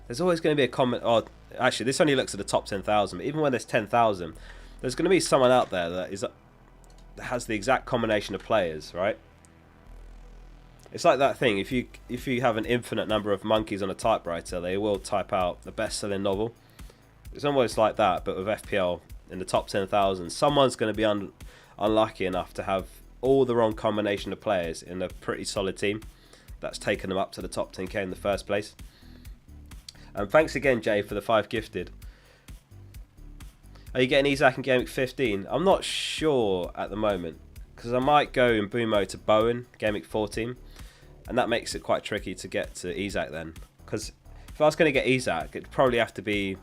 there's always going to be a comment. Oh, actually, this only looks at the top 10,000. But even when there's 10,000, there's going to be someone out there that has the exact combination of players, right? It's like that thing. If you have an infinite number of monkeys on a typewriter, they will type out the best-selling novel. It's almost like that, but with FPL in the top 10,000, someone's going to be unlucky enough to have all the wrong combination of players in a pretty solid team. That's taken them up to the top 10k in the first place. And thanks again, Jay, for the 5 gifted. Are you getting Isaac in Gameweek 15? I'm not sure at the moment, because I might go in Bumo to Bowen, Gameweek 14, and that makes it quite tricky to get to Isaac then. Because if I was going to get Isaac, it'd probably have to be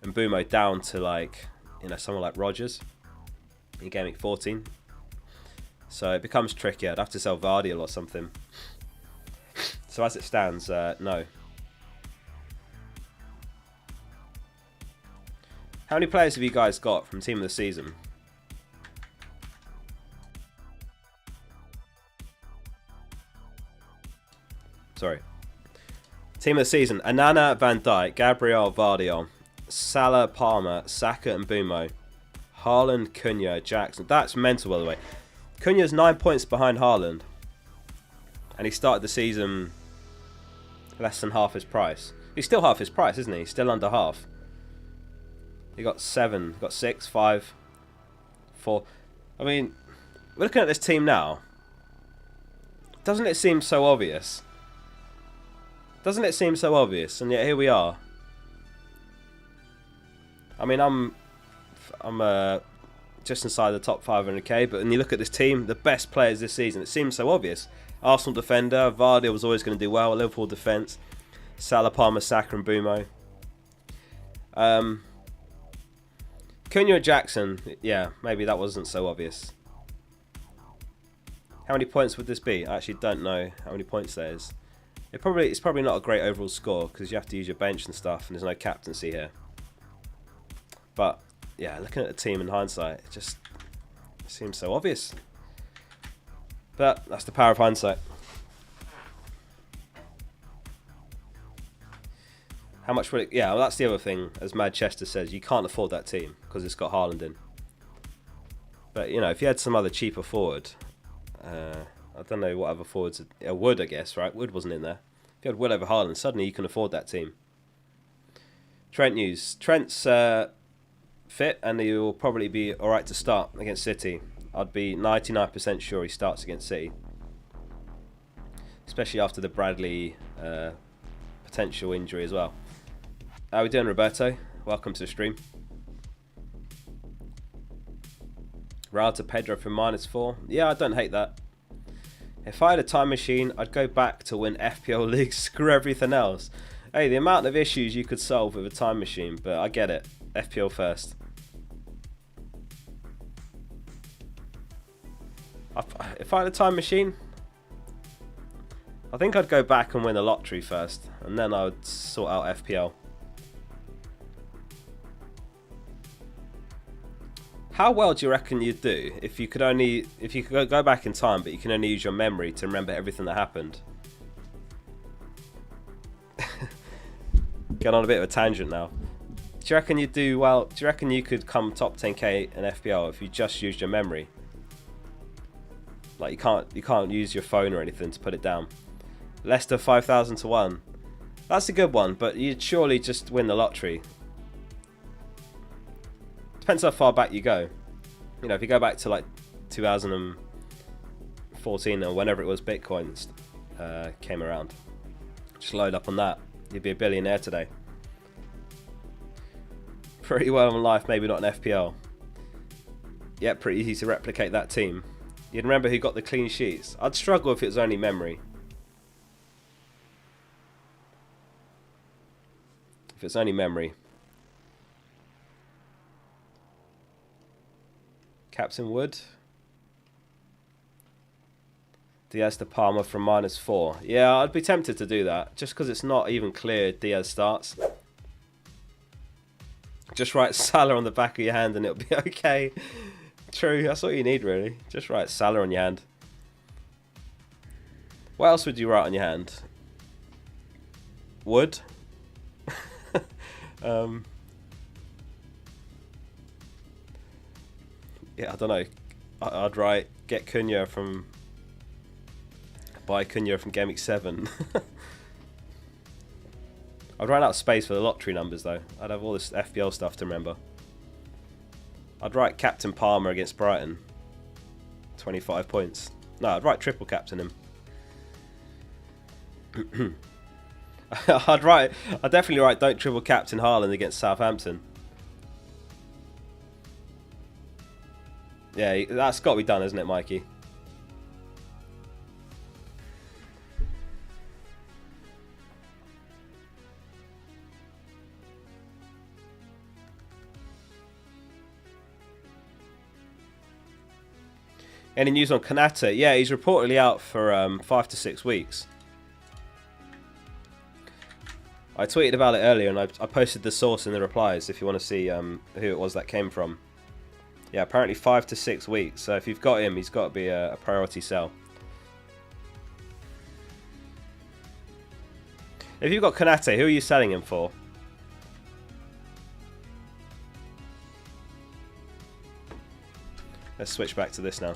in Bumo down to, like, you know, someone like Rogers in Gameweek 14. So it becomes tricky. I'd have to sell Vardiol or something. So as it stands, no. How many players have you guys got from Team of the Season? Sorry. Team of the Season. Anana, Van Dijk, Gabriel, Vardiol, Salah, Palmer, Saka and Bumo, Haaland, Cunha, Jackson. That's mental, by the way. Cunha's 9 points behind Haaland. And he started the season less than half his price. He's still half his price, isn't he? He's still under half. He got 7, got 6, 5, 4. I mean, we're looking at this team now. Doesn't it seem so obvious? Doesn't it seem so obvious? And yet here we are. I mean, I'm just inside the top 500k, but when you look at this team, the best players this season, it seems so obvious. Arsenal defender, Vardy was always going to do well. Liverpool defence, Salah, Palmer, Saka and Bumo. Cunha, Jackson, yeah, maybe that wasn't so obvious. How many points would this be? I actually don't know how many points there is. It's probably not a great overall score because you have to use your bench and stuff, and there's no captaincy here. But yeah, looking at the team in hindsight, it just seems so obvious. But that's the power of hindsight. How much would it... Yeah, well, that's the other thing. As Manchester says, you can't afford that team because it's got Haaland in. But, you know, if you had some other cheaper forward... I don't know what other forwards... Wood, I guess, right? Wood wasn't in there. If you had Wood over Haaland, suddenly you can afford that team. Trent news. Trent's fit and he will probably be alright to start against City. I'd be 99% sure he starts against City. Especially after the Bradley potential injury as well. How are we doing, Roberto? Welcome to the stream. Raul to Pedro for -4. Yeah, I don't hate that. If I had a time machine, I'd go back to win FPL League. Screw everything else. Hey, the amount of issues you could solve with a time machine, but I get it. FPL first. If I had a time machine, I think I'd go back and win the lottery first, and then I would sort out FPL. How well do you reckon you'd do if you could go back in time, but you can only use your memory to remember everything that happened? Get on a bit of a tangent now. Do you reckon you'd do well? Do you reckon you could come top 10k in FPL if you just used your memory? Like you can't use your phone or anything to put it down. Leicester 5,000 to 1. That's a good one, but you'd surely just win the lottery. Depends how far back you go. You know, if you go back to like 2014 or whenever it was Bitcoin came around, just load up on that. You'd be a billionaire today. Pretty well in life, maybe not in FPL. Yeah, pretty easy to replicate that team. You'd remember who got the clean sheets. I'd struggle if it was only memory. If it's only memory. Captain Wood. Diaz to Palmer from -4. Yeah, I'd be tempted to do that. Just because it's not even clear Diaz starts. Just write Salah on the back of your hand and it'll be okay. True, that's what you need really. Just write Salah on your hand. What else would you write on your hand? Wood? Yeah, I don't know. I'd write get Cunha from... Buy Cunha from Gameweek 7. I'd run out of space for the lottery numbers though. I'd have all this FPL stuff to remember. I'd write Captain Palmer against Brighton. 25 points. No, I'd write triple captain him. I'd definitely write don't triple captain Haaland against Southampton. Yeah, that's got to be done, isn't it, Mikey? Any news on Kanata? Yeah, he's reportedly out for 5 to 6 weeks. I tweeted about it earlier and I posted the source in the replies if you want to see who it was that came from. Yeah, apparently 5 to 6 weeks. So if you've got him, he's got to be a priority sell. If you've got Kanate, who are you selling him for? Let's switch back to this now.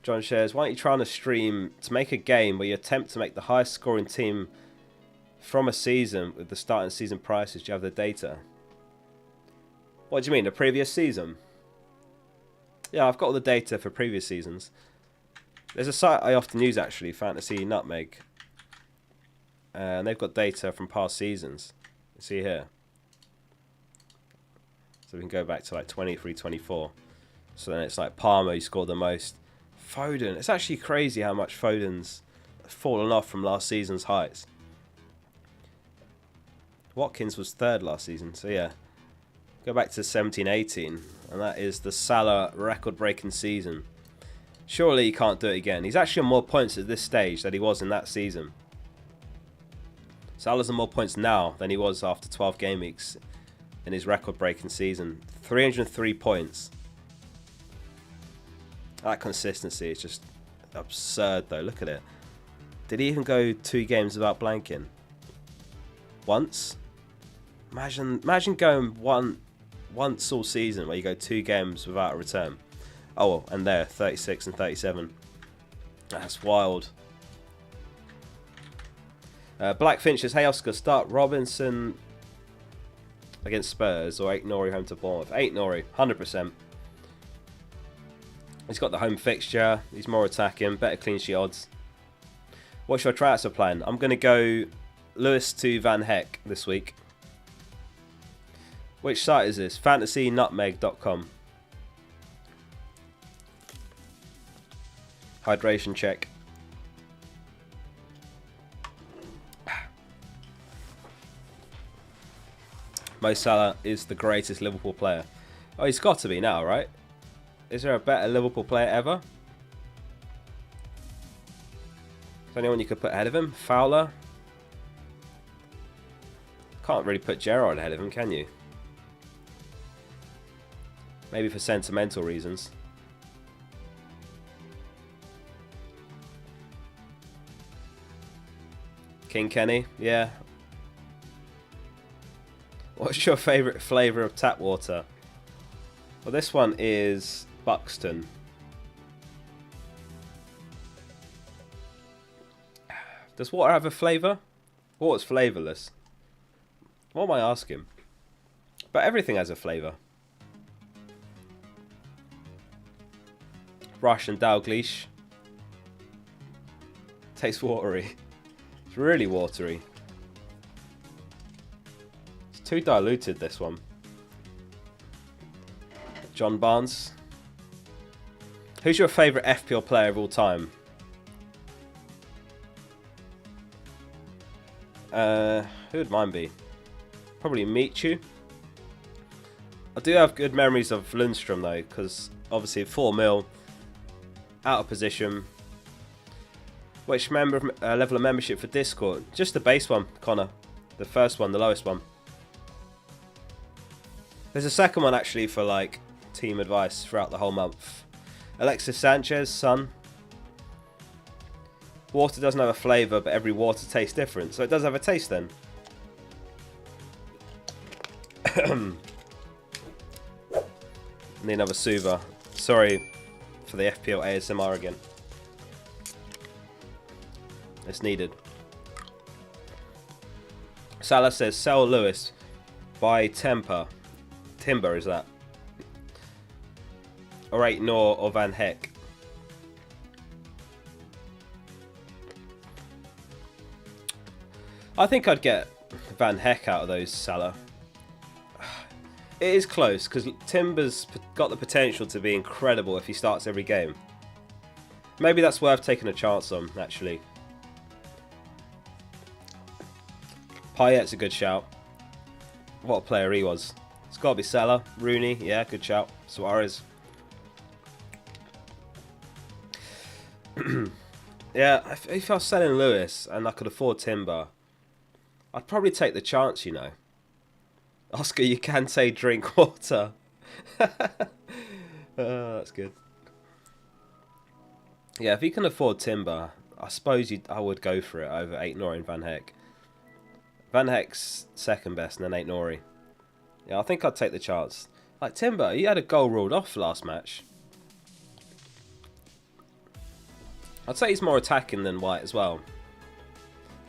John shares, why aren't you trying to stream to make a game where you attempt to make the highest scoring team from a season with the starting season prices? Do you have the data? What do you mean, the previous season? Yeah, I've got all the data for previous seasons. There's a site I often use actually, Fantasy Nutmeg. And they've got data from past seasons. See here. So we can go back to like 23, 24. So then it's like Palmer who scored the most. Foden. It's actually crazy how much Foden's fallen off from last season's heights. Watkins was 3rd last season. So yeah. Go back to 17-18. And that is the Salah record-breaking season. Surely he can't do it again. He's actually on more points at this stage than he was in that season. Salah's on more points now than he was after 12 game weeks in his record-breaking season. 303 points. That consistency is just absurd, though. Look at it. Did he even go 2 games without blanking? Once? Imagine going once all season where you go 2 games without a return. Oh, well, and there, 36 and 37. That's wild. Black Finches, hey Oscar, start Robinson against Spurs or 8 Nori home to Bournemouth. 8 Nori, 100%. He's got the home fixture, he's more attacking, better clean sheet odds. What's your transfer plan? I'm going to go Lewis to Van Heck this week. Which site is this? FantasyNutmeg.com. Hydration check. Mo Salah is the greatest Liverpool player. Oh, he's got to be now, right? Is there a better Liverpool player ever? Is there anyone you could put ahead of him? Fowler? Can't really put Gerrard ahead of him, can you? Maybe for sentimental reasons. King Kenny, yeah. What's your favourite flavour of tap water? Well, this one is Buxton. Does water have a flavour? Water's flavourless. What am I asking? But everything has a flavour. Russian Dalglish. Tastes watery. It's really watery. It's too diluted, this one. John Barnes. Who's your favourite FPL player of all time? Who would mine be? Probably Michu. I do have good memories of Lundstrom though, because obviously 4 mil, out of position. Which level of membership for Discord? Just the base one, Connor. The first one, the lowest one. There's a second one actually for like team advice throughout the whole month. Alexis Sanchez, son. Water doesn't have a flavour, but every water tastes different. So it does have a taste then. Need another soother. Sorry for the FPL ASMR again. It's needed. Salah says, sell Lewis. Buy Timber. Timber, is that? Or 8 Nor or Van Heck. I think I'd get Van Heck out of those, Salah. It is close, because Timber's got the potential to be incredible if he starts every game. Maybe that's worth taking a chance on, actually. Payet's a good shout. What a player he was. It's got to be Salah. Rooney, yeah, good shout. Suarez. Yeah, if I was selling Lewis and I could afford Timber, I'd probably take the chance, you know. Oscar, you can say drink water. That's good. Yeah, if you can afford Timber, I suppose I would go for it over 8 Nori and Van Heck. Van Heck's second best and then 8 Nori. Yeah, I think I'd take the chance. Like Timber, he had a goal ruled off last match. I'd say he's more attacking than White as well.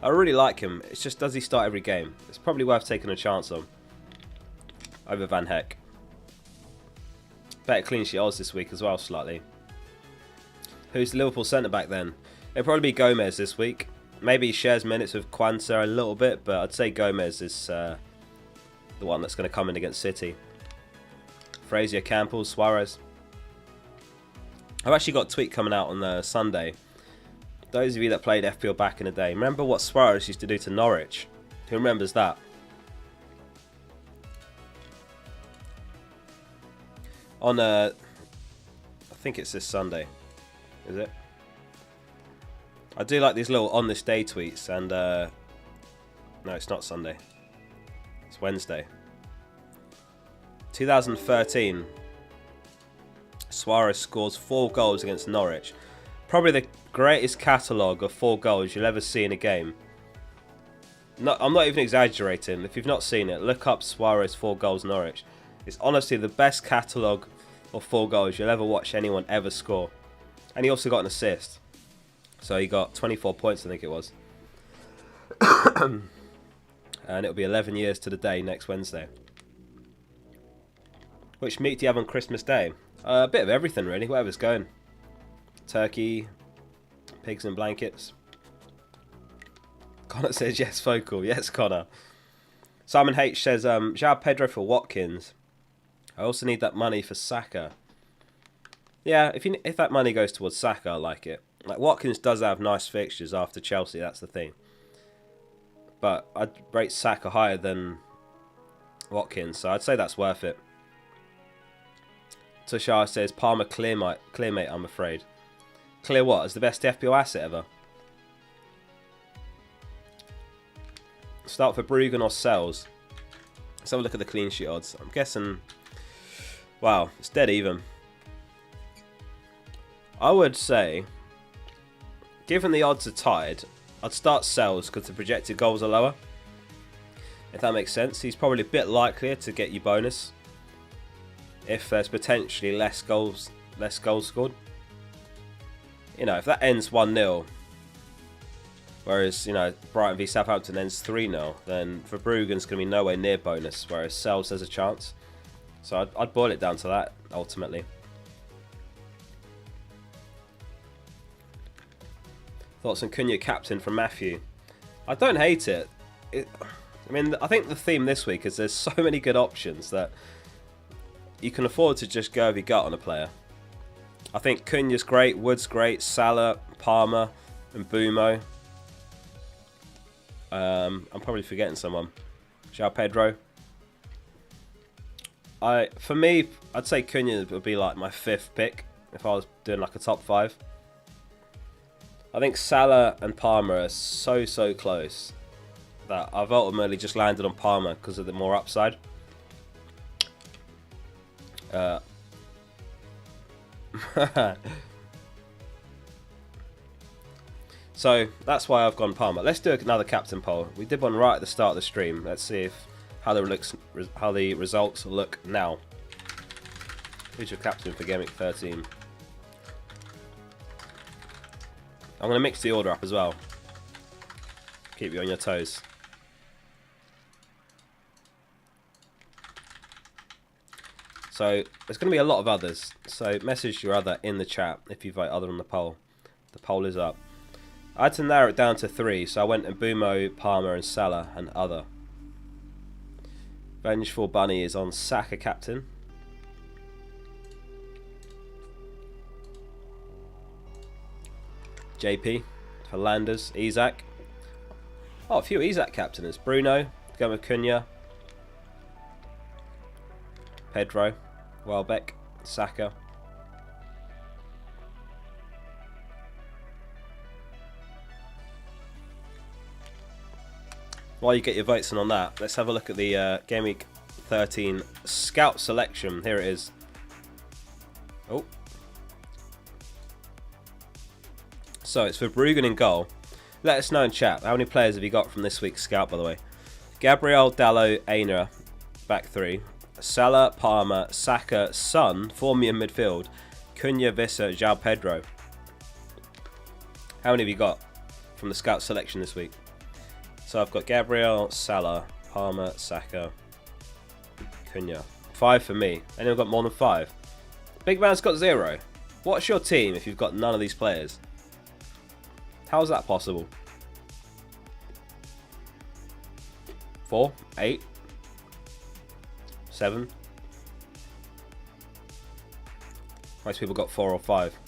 I really like him. It's just, does he start every game? It's probably worth taking a chance on. Over Van Heck. Better clean sheet odds this week as well, slightly. Who's the Liverpool centre-back then? It'll probably be Gomez this week. Maybe he shares minutes with Kwanzaa a little bit, but I'd say Gomez is the one that's going to come in against City. Frazier, Campbell, Suarez. I've actually got a tweet coming out on Sunday. Those of you that played FPL back in the day, remember what Suarez used to do to Norwich? Who remembers that? On I think it's this Sunday, is it? I do like these little on this day tweets, and no, it's not Sunday. It's Wednesday. 2013. Suarez scores 4 goals against Norwich. Probably the greatest catalogue of 4 goals you'll ever see in a game. No, I'm not even exaggerating. If you've not seen it, look up Suarez 4 goals Norwich. It's honestly the best catalogue of 4 goals you'll ever watch anyone ever score. And he also got an assist. So he got 24 points, I think it was. And it'll be 11 years to the day next Wednesday. Which meat do you have on Christmas Day? A bit of everything really, whatever's going. Turkey, pigs and blankets. Connor says yes, Focal. Yes, Connor. Simon H says, João Pedro for Watkins. I also need that money for Saka. Yeah, if that money goes towards Saka, I like it. Like Watkins does have nice fixtures after Chelsea, that's the thing. But I'd rate Saka higher than Watkins, so I'd say that's worth it. Tushar says Palmer clearmate, I'm afraid. Clear what? As the best FPL asset ever? Start for Bruggen or Sells. Let's have a look at the clean sheet odds. I'm guessing... Wow, it's dead even. I would say, given the odds are tied, I'd start Sells because the projected goals are lower. If that makes sense. He's probably a bit likelier to get you bonus if there's potentially less goals scored. You know, if that ends 1-0, whereas, you know, Brighton v Southampton ends 3-0, then Verbruggen's going to be nowhere near bonus, whereas Sells has a chance. So I'd boil it down to that, ultimately. Thoughts on Cunha captain from Matthew? I don't hate it. I mean, I think the theme this week is there's so many good options that you can afford to just go with your gut on a player. I think Cunha's great, Wood's great, Salah, Palmer, and Bumo. I'm probably forgetting someone. João Pedro. For me, I'd say Cunha would be like my 5th pick if I was doing like a top 5. I think Salah and Palmer are so close that I've ultimately just landed on Palmer because of the more upside. So that's why I've gone Palmer. Let's do another captain poll. We did one right at the start of the stream. Let's see how the results look now. Who's your captain for Gameweek 13? I'm going to mix the order up as well. Keep you on your toes. So there's going to be a lot of others. So message your other in the chat if you vote other on the poll. The poll is up. I had to narrow it down to 3, so I went Mbumo, Palmer, and Salah, and other. Vengeful Bunny is on Saka captain. JP for Landers, Isak. Oh, a few Isak captainers. Bruno, going with Cunha. Pedro, Welbeck, Saka. While you get your votes in on that, let's have a look at the Gameweek 13 scout selection. Here it is. Oh. So it's for Verbruggen in goal. Let us know in chat. How many players have you got from this week's scout, by the way? Gabriel, Dalot, Aina, back 3. Salah, Palmer, Saka, Son, form me in midfield. Cunha, Visser, João Pedro. How many have you got from the scout selection this week? So I've got Gabriel, Salah, Palmer, Saka, Cunha. 5 for me. Anyone got more than 5? Big man's got 0. What's your team if you've got none of these players? How is that possible? 4, 8, 7. Most people got 4 or 5.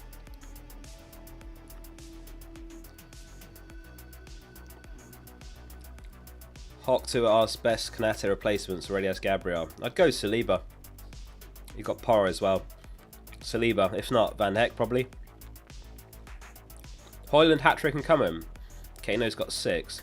Hawk 2 asks best Kanate replacements already as Gabriel. I'd go Saliba. You got Porro as well. Saliba, if not Van Heck probably. Hoyland, hat-trick and Cunningham. Kano's got 6.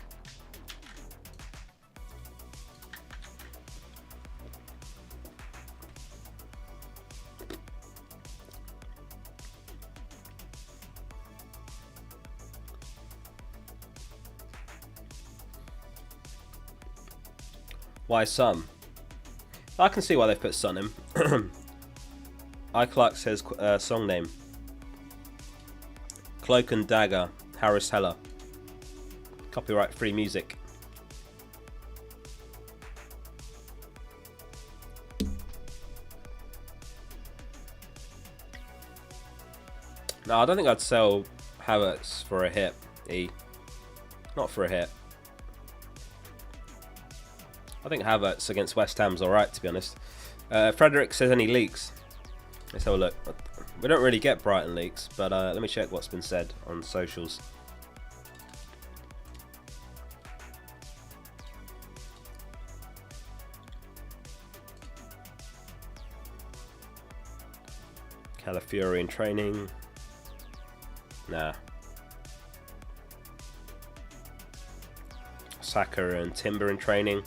Why Son? I can see why they've put Son in. iClark says song name. Cloak and Dagger, Harris Heller. Copyright free music. No, I don't think I'd sell Havertz for a hit, E. Not for a hit. I think Havertz against West Ham's alright, to be honest. Frederick says any leaks. Let's have a look. We don't really get Brighton leaks, but let me check what's been said on socials. Calafiori in training. Nah. Saka and Timber in training.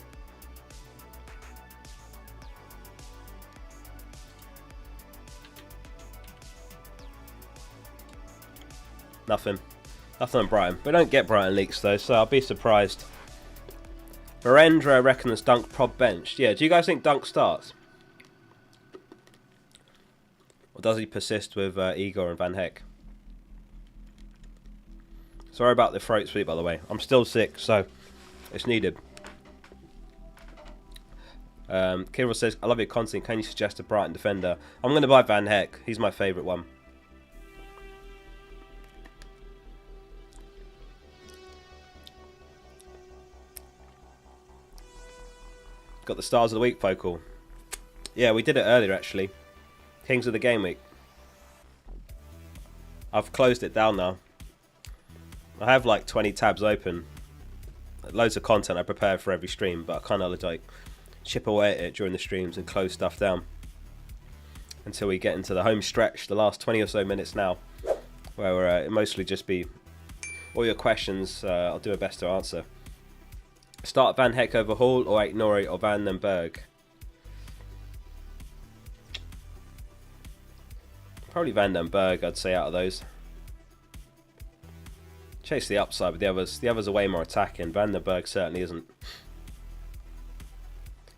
Nothing. Nothing on Brighton. We don't get Brighton leaks though, so I'll be surprised. Barendra, I reckon, has Dunk prob benched. Yeah, do you guys think Dunk starts? Or does he persist with Igor and Van Heck? Sorry about the throat sweep, by the way. I'm still sick, so it's needed. Kirill says, I love your content. Can you suggest a Brighton defender? I'm going to buy Van Heck. He's my favourite one. Got the stars of the week, Focal. Yeah, we did it earlier, actually. Kings of the Game Week. I've closed it down now. I have like 20 tabs open. Loads of content I prepare for every stream, but I kind of like chip away at it during the streams and close stuff down until we get into the home stretch, the last 20 or so minutes now, where it'll mostly just be all your questions. I'll do my best to answer. Start Van Heck over Hall or Aït-Nouri or Van den Berg? Probably Van den Berg, I'd say, out of those. Chase the upside, but the others are way more attacking. Van den Berg certainly isn't.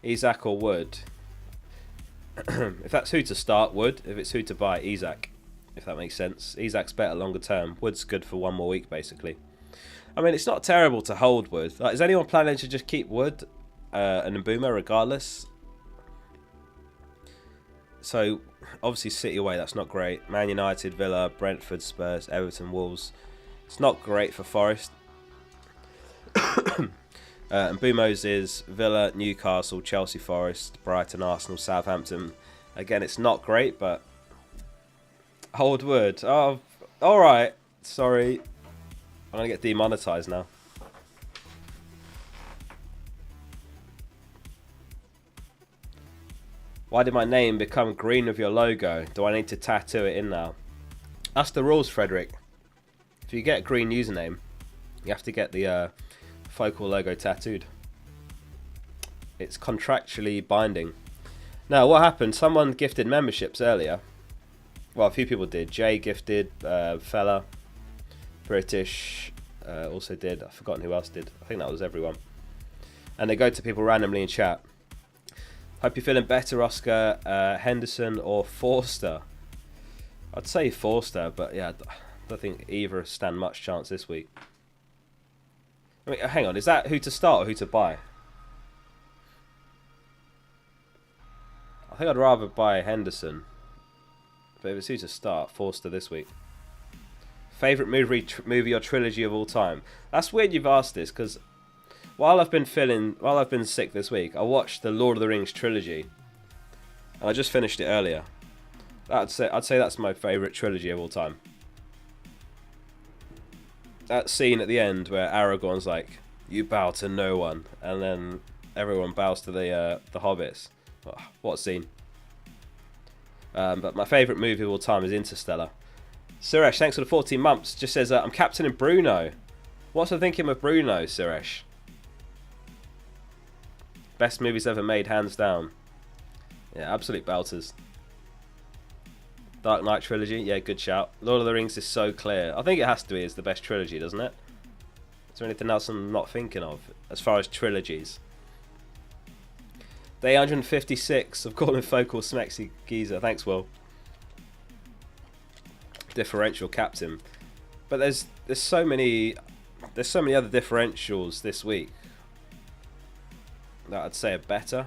Isak or Wood? If that's who to start, Wood. If it's who to buy, Isak. If that makes sense. Isak's better longer term. Wood's good for one more week, basically. I mean, it's not terrible to hold Wood. Like, is anyone planning to just keep Wood and Mbuma regardless? So, obviously City away, that's not great. Man United, Villa, Brentford, Spurs, Everton, Wolves. It's not great for Forest. And Mbumos is Villa, Newcastle, Chelsea, Forest, Brighton, Arsenal, Southampton. Again, it's not great, but hold Wood. Oh, alright. Sorry. I'm going to get demonetized now. Why did my name become green with your logo? Do I need to tattoo it in now? That's the rules, Frederick. If you get a green username, you have to get the Focal logo tattooed. It's contractually binding. Now, what happened? Someone gifted memberships earlier. Well, a few people did. Jay gifted, Fella, British also did. I've forgotten who else did. I think that was everyone. And they go to people randomly in chat. Hope you're feeling better, Oscar. Henderson or Forster? I'd say Forster, but yeah, I don't think either stand much chance this week. I mean, hang on, is that who to start or who to buy? I think I'd rather buy Henderson. But if it's who to start, Forster this week. Favourite movie or trilogy of all time? That's weird you've asked this, because while I've been sick this week, I watched the Lord of the Rings trilogy. And I just finished it earlier. I'd say that's my favourite trilogy of all time. That scene at the end where Aragorn's like, "You bow to no one," and then everyone bows to the hobbits. Oh, what a scene. But my favourite movie of all time is Interstellar. Suresh, thanks for the 14 months. Just says, I'm captaining Bruno. What's I thinking of Bruno, Suresh? Best movies ever made, hands down. Yeah, absolute belters. Dark Knight trilogy, yeah, good shout. Lord of the Rings is so clear. I think it has to be. It's the best trilogy, doesn't it? Is there anything else I'm not thinking of as far as trilogies? Day 156 of calling Focal Smexy Geezer. Thanks, Will. Differential captain. But there's so many other differentials this week that I'd say are better.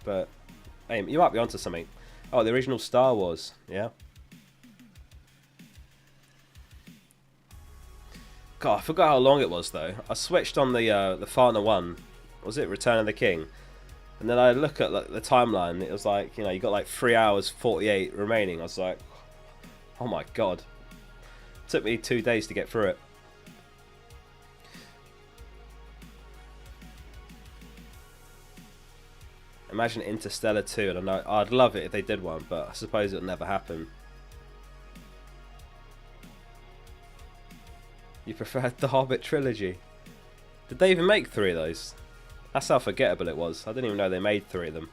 But hey, you might be onto something. Oh, the original Star Wars, yeah. God, I forgot how long it was though. I switched on the final one. Was it Return of the King? And then I look at like, the timeline. It was like, you got like 3 hours 48 remaining. I was like, oh my god. It took me 2 days to get through it. Imagine Interstellar 2. And I know I'd love it if they did one, but I suppose it'll never happen. You preferred the Hobbit trilogy? Did they even make 3 of those? That's how forgettable it was. I didn't even know they made 3 of them.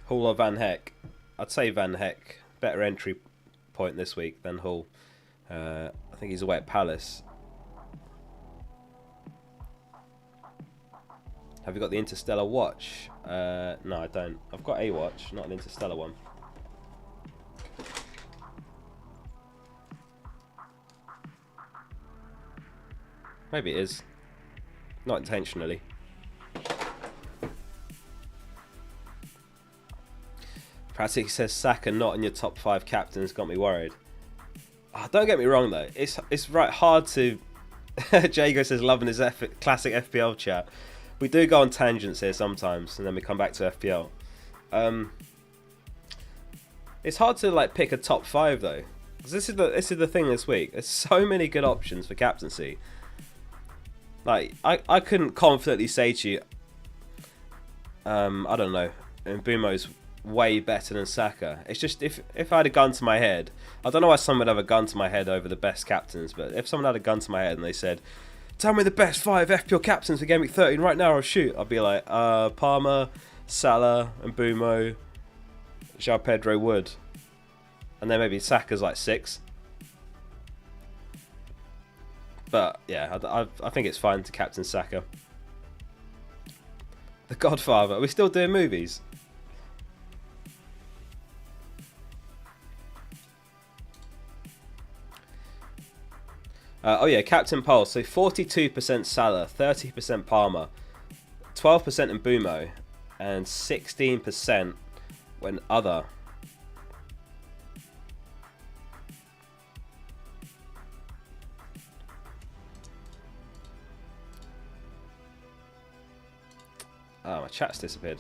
Hall or Van Heck? I'd say Van Heck. Better entry point this week than Hull. I think he's away at Palace. Have you got the Interstellar watch? No, I don't. I've got a watch, not an Interstellar one. Maybe it is. Not intentionally. Pratik says Saka not in your top 5 captains, got me worried. Oh, don't get me wrong though. It's right hard to... Jago says loving his classic FPL chat. We do go on tangents here sometimes, and then we come back to FPL. It's hard to like pick a top 5 though. 'Cause this is the thing this week. There's so many good options for captaincy. Like I couldn't confidently say to you, I don't know, Mbumo's way better than Saka. It's just if I had a gun to my head, I don't know why someone would have a gun to my head over the best captains, but if someone had a gun to my head and they said, tell me the best 5 FPL captains for Gameweek 13 right now, I'll shoot. I'd be like, Palmer, Salah, Mbumo, João Pedro, Wood, and then maybe Saka's like 6. But yeah, I think it's fine to captain Saka. The Godfather. Are we still doing movies? Oh yeah, Captain Pulse. So 42% Salah, 30% Palmer, 12% Mbumo, and 16% when other. Oh, my chat's disappeared.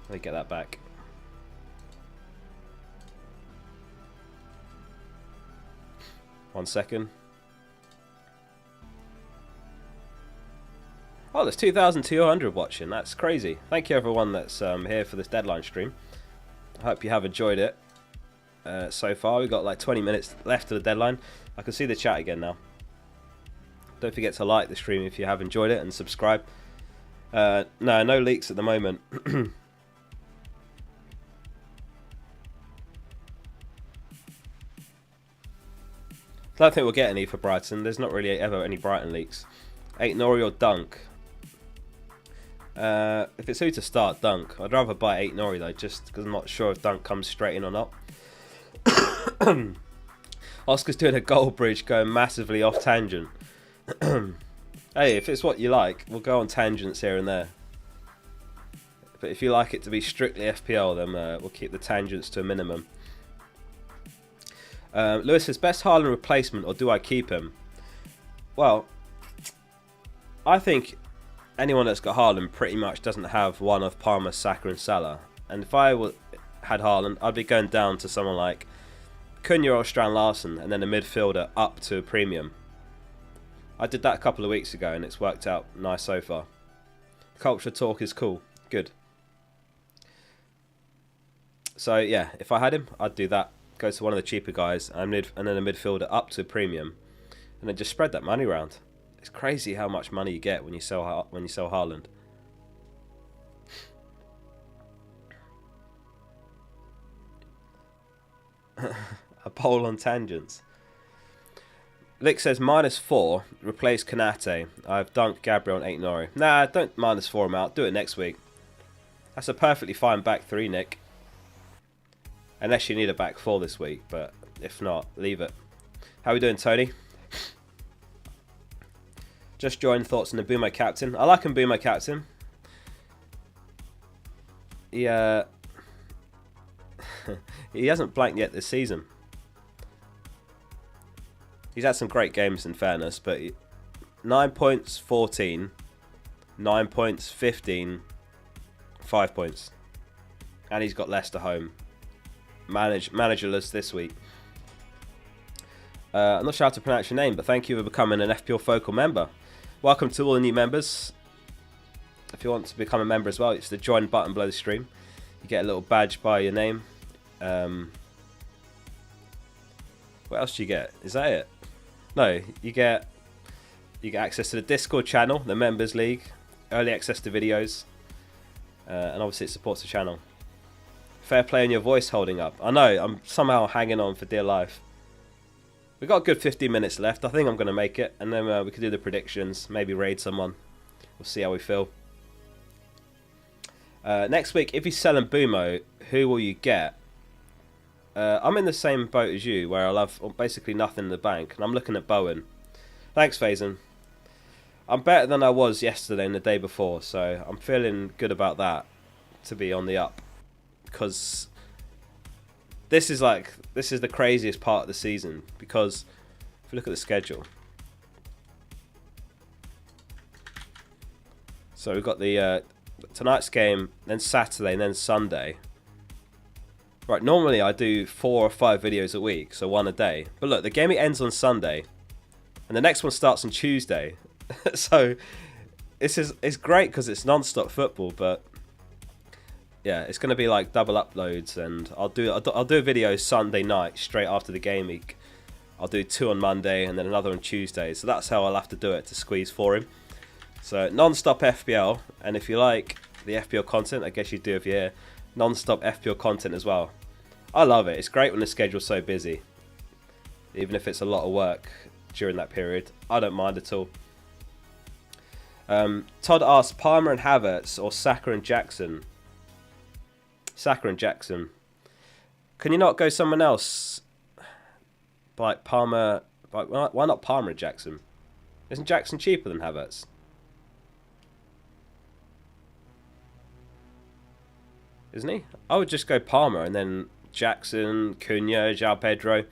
Let me get that back. One second. Oh, there's 2,200 watching. That's crazy. Thank you everyone that's here for this deadline stream. I hope you have enjoyed it so far. We've got like 20 minutes left to the deadline. I can see the chat again now. Don't forget to like the stream if you have enjoyed it and subscribe. No leaks at the moment. I don't think we'll get any for Brighton. There's not really ever any Brighton leaks. 8 Nori or Dunk. If it's who to start, Dunk. I'd rather buy 8 Nori though, just because I'm not sure if Dunk comes straight in or not. Oscar's doing a goal bridge, going massively off tangent. Hey, if it's what you like, we'll go on tangents here and there. But if you like it to be strictly FPL, then we'll keep the tangents to a minimum. Lewis says, best Haaland replacement, or do I keep him? Well, I think anyone that's got Haaland pretty much doesn't have one of Palmer, Saka and Salah. And if I had Haaland, I'd be going down to someone like Cunha or Strand Larsen, and then a midfielder up to a premium. I did that a couple of weeks ago and it's worked out nice so far. Culture talk is cool. Good. So yeah, if I had him, I'd do that. Go to one of the cheaper guys and then a midfielder up to a premium, and then just spread that money around. It's crazy how much money you get when you sell Haaland. A poll on tangents. Lick says -4, replace Kanate. I've dunked Gabriel and 8 Nori. Nah, don't -4 him out. Do it next week. That's a perfectly fine back 3, Nick. Unless you need a back 4 this week, but if not, leave it. How are we doing, Tony? Just joined. Thoughts on the Mbumo captain. I like Mbumo captain. He hasn't blanked yet this season. He's had some great games in fairness, but 9 points, 14, 9 points, 15, 5 points. And he's got Leicester home. Managerless this week. I'm not sure how to pronounce your name, but thank you for becoming an FPL Focal member. Welcome to all the new members. If you want to become a member as well, it's the join button below the stream. You get a little badge by your name. What else do you get? Is that it? No, you get access to the Discord channel, the Members League, early access to videos, and obviously it supports the channel. Fair play on your voice holding up. I know, I'm somehow hanging on for dear life. We've got a good 15 minutes left. I think I'm going to make it. And then we can do the predictions. Maybe raid someone. We'll see how we feel. Next week, if you sell in Boomo, who will you get? I'm in the same boat as you, where I'll have basically nothing in the bank. And I'm looking at Bowen. Thanks, Faison. I'm better than I was yesterday and the day before. So I'm feeling good about that. To be on the up. Because this is the craziest part of the season, because if you look at the schedule, so we've got the tonight's game, then Saturday, and then Sunday. Right, normally I do 4 or 5 videos a week, so 1 a day. But look, the game ends on Sunday, and the next one starts on Tuesday. So it's great because it's non-stop football, but yeah, it's going to be like double uploads, and I'll do a video Sunday night straight after the game week. I'll do 2 on Monday and then another on Tuesday. So that's how I'll have to do it to squeeze for him. So non-stop FPL, and if you like the FPL content, I guess you do if you're here, non-stop FPL content as well. I love it. It's great when the schedule's so busy. Even if it's a lot of work during that period, I don't mind at all. Todd asks, Palmer and Havertz or Saka and Jackson? Saka and Jackson. Can you not go someone else? Like Palmer. Why not Palmer and Jackson? Isn't Jackson cheaper than Havertz? Isn't he? I would just go Palmer and then Jackson, Cunha, João Pedro.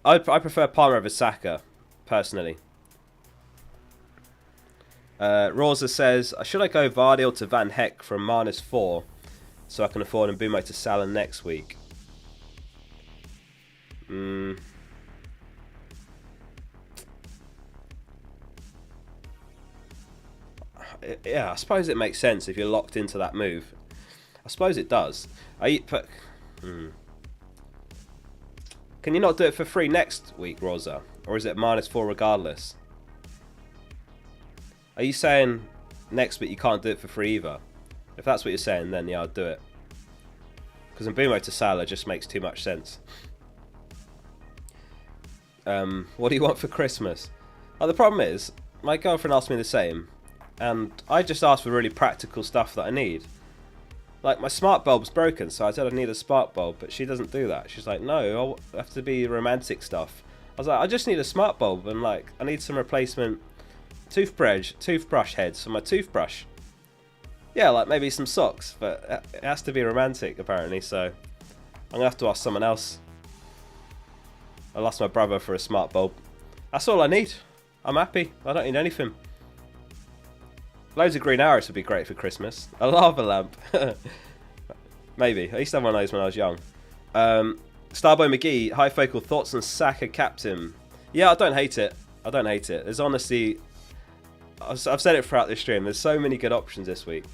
I prefer Palmer over Saka, personally. Rosa says, should I go Vardy or to Van Heck from -4? So I can afford Mbumo to Salah next week. Yeah, I suppose it makes sense if you're locked into that move. I suppose it does. Can you not do it for free next week, Rosa? Or is it -4 regardless? Are you saying next week you can't do it for free either? If that's what you're saying, then yeah, I'll do it. Because Mbumo to Salah just makes too much sense. What do you want for Christmas? Oh, the problem is, my girlfriend asked me the same, and I just asked for really practical stuff that I need. Like, my smart bulb's broken, so I said I need a smart bulb, but she doesn't do that. She's like, no, I have to be romantic stuff. I was like, I just need a smart bulb, and like, I need some replacement toothbrush heads for my toothbrush. Yeah, like maybe some socks, but it has to be romantic apparently, so I'm gonna have to ask someone else. I'll ask my brother for a smart bulb. That's all I need. I'm happy. I don't need anything. Loads of green arrows would be great for Christmas. A lava lamp. Maybe. I used to have one of those when I was young. Starboy McGee, high focal thoughts on Saka captain. Yeah, I don't hate it. I don't hate it. There's honestly, I've said it throughout this stream, there's so many good options this week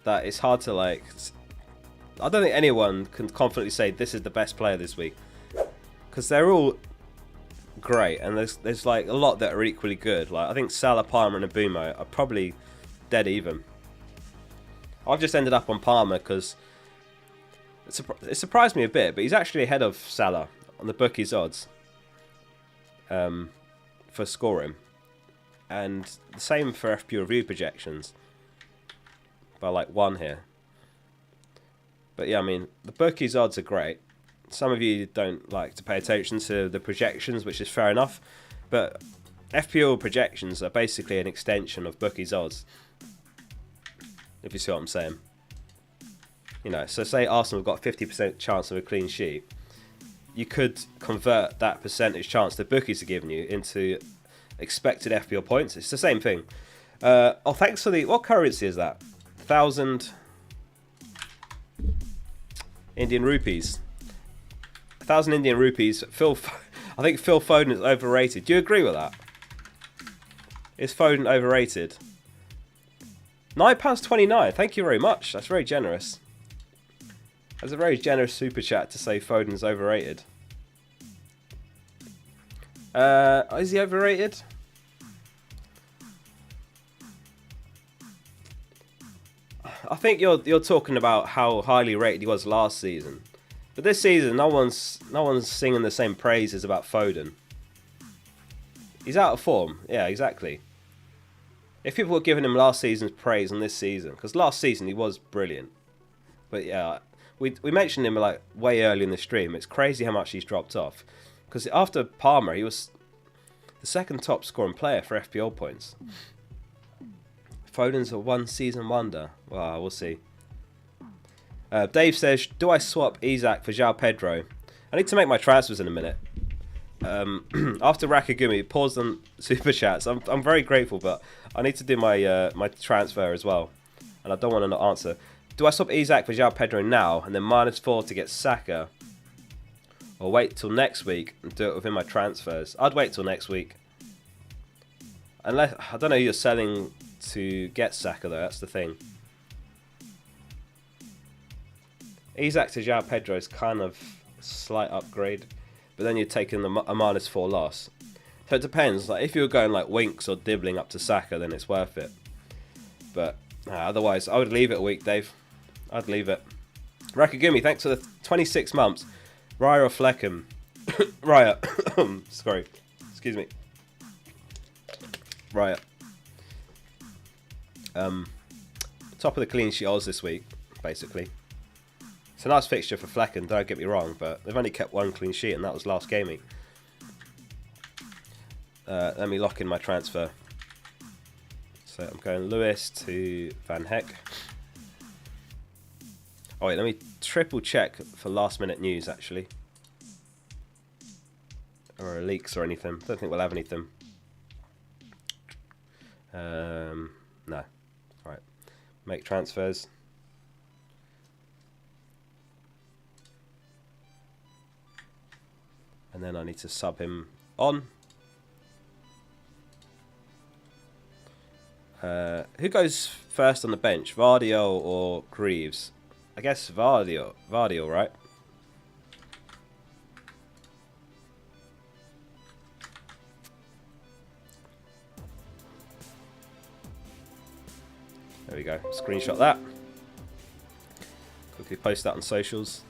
that it's hard to like, I don't think anyone can confidently say this is the best player this week, because they're all great, and there's like a lot that are equally good. Like I think Salah, Palmer and Mbumo are probably dead even. I've just ended up on Palmer because it surprised me a bit, but he's actually ahead of Salah on the bookies odds for scoring, and the same for FPL review projections by like 1 here. But yeah, I mean the bookies odds are great. Some of you don't like to pay attention to the projections, which is fair enough, but FPL projections are basically an extension of bookies odds, if you see what I'm saying. You know, so say Arsenal have got a 50% chance of a clean sheet, you could convert that percentage chance the bookies are giving you into expected FPL points. It's the same thing. Oh, thanks for the, what currency is that? 1,000 Indian rupees. 1,000 Indian rupees. I think Phil Foden is overrated. Do you agree with that? Is Foden overrated? £9.29. Thank you very much. That's very generous. That's a very generous super chat to say Foden's overrated. Is he overrated? I think you're talking about how highly rated he was last season. But this season, no one's singing the same praises about Foden. He's out of form. Yeah, exactly. If people were giving him last season's praise on this season, because last season he was brilliant. But yeah, we mentioned him like way early in the stream. It's crazy how much he's dropped off. Because after Palmer, he was the second top scoring player for FPL points. Foden's a one-season wonder. Well, we'll see. Dave says, do I swap Isak for João Pedro? I need to make my transfers in a minute. After Rakagumi paused on Super Chats, I'm very grateful, but I need to do my my transfer as well. And I don't want to not answer. Do I swap Isak for João Pedro now and then -4 to get Saka? Or wait till next week and do it within my transfers? I'd wait till next week. Unless, I don't know who you're selling to get Saka though, that's the thing. Isak to João Pedro is kind of a slight upgrade, but then you're taking a -4 loss. So it depends. Like if you were going like Winks or Dibbling up to Saka, then it's worth it. But otherwise, I would leave it a week, Dave. I'd leave it. Rakagumi, thanks for the 26 months. Raya or Fleckham? Raya. Sorry. Excuse me. Raya. Top of the clean sheet odds this week, basically. It's a nice fixture for Flecken, don't get me wrong, but they've only kept one clean sheet and that was last game week. Let me lock in my transfer. So I'm going Lewis to Van Heck. Oh wait, let me triple check for last minute news actually. Or leaks or anything. Don't think we'll have anything. No. Alright. Make transfers. And then I need to sub him on. Who goes first on the bench? Vardio or Greaves? I guess Vardio, right? There we go. Screenshot that. Quickly post that on socials.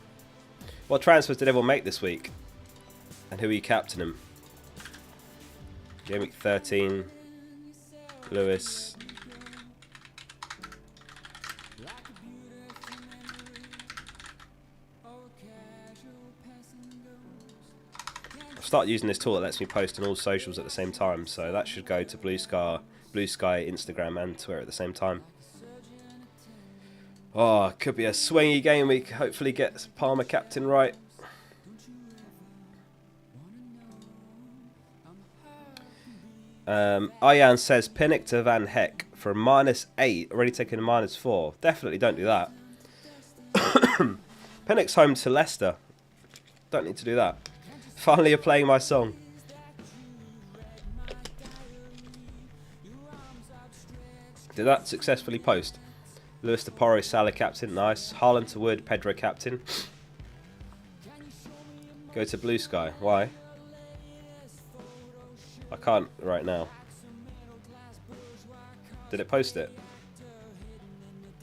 What transfers did everyone make this week? And who are you captaining? Gameweek 13. Lewis. I've started using this tool that lets me post on all socials at the same time, so that should go to Blue Sky, Instagram and Twitter at the same time. Oh, it could be a swingy game week. Hopefully get Palmer captain right. Ayan says Pinnock to Van Heck for a -8, already taking a -4. Definitely don't do that. Pinnock's home to Leicester. Don't need to do that. Finally, you're playing my song. Did that successfully post? Lewis to Porro, Salah captain, nice. Haaland to Wood, Pedro captain. Go to Blue Sky. Why? I can't right now. Did it post it?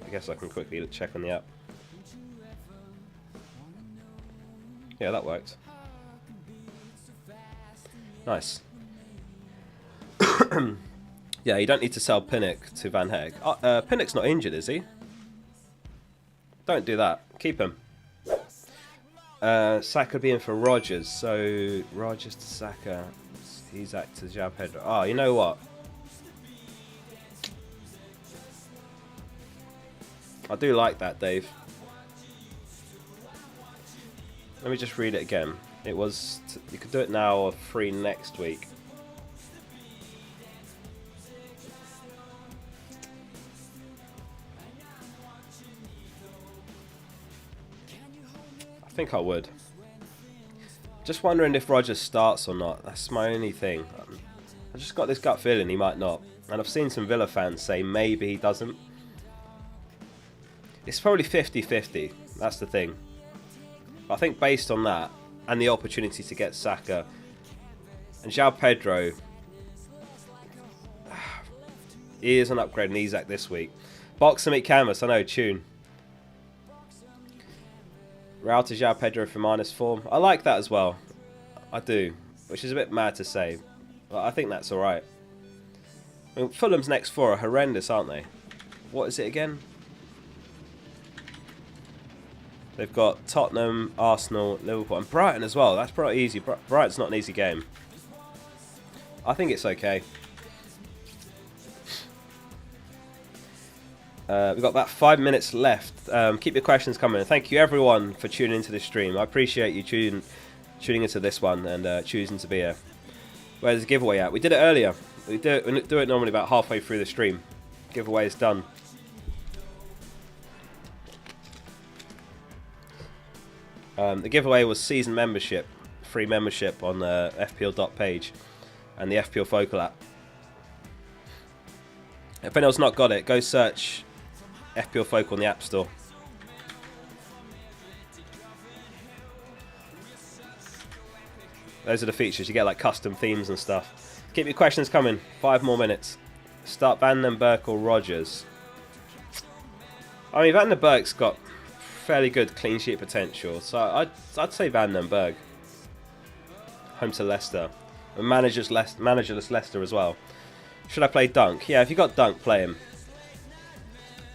I guess I can quickly check on the app. Yeah, that worked. Nice. Yeah, you don't need to sell Pinnock to Van Heck. Pinnock's not injured, is he? Don't do that. Keep him. Saka be in for Rodgers. So, Rodgers to Saka. Isak to João Pedro. Oh, you know what? I do like that, Dave. Let me just read it again. It was... you could do it now or free next week. I think I would. Just wondering if Rodgers starts or not. That's my only thing. I just got this gut feeling he might not. And I've seen some Villa fans say maybe he doesn't. It's probably 50-50. That's the thing. I think based on that and the opportunity to get Saka and João Pedro, he is an upgrade in Isak this week. Box to meet canvas. I know, tune. Real to João Pedro for -4. I like that as well. I do. Which is a bit mad to say. But I think that's alright. I mean, Fulham's next 4 are horrendous, aren't they? What is it again? They've got Tottenham, Arsenal, Liverpool, and Brighton as well. That's pretty easy. Brighton's not an easy game. I think it's okay. We've got about 5 minutes left. Keep your questions coming. Thank you everyone for tuning into this stream. I appreciate you tuning into this one and choosing to be here. Where's the giveaway at? We did it earlier. We do it normally about halfway through the stream. Giveaway is done. The giveaway was season membership, free membership on the fpl.page and the FPL Focal app. If anyone's not got it, go search FPL Focal on the App Store. Those are the features. You get like custom themes and stuff. Keep your questions coming. 5 more minutes. Start Van den Berg or Rodgers. I mean, Van den Berg's got fairly good clean sheet potential, so I'd say Van den Berg. Home to Leicester. And managerless Leicester as well. Should I play Dunk? Yeah, if you got Dunk, play him.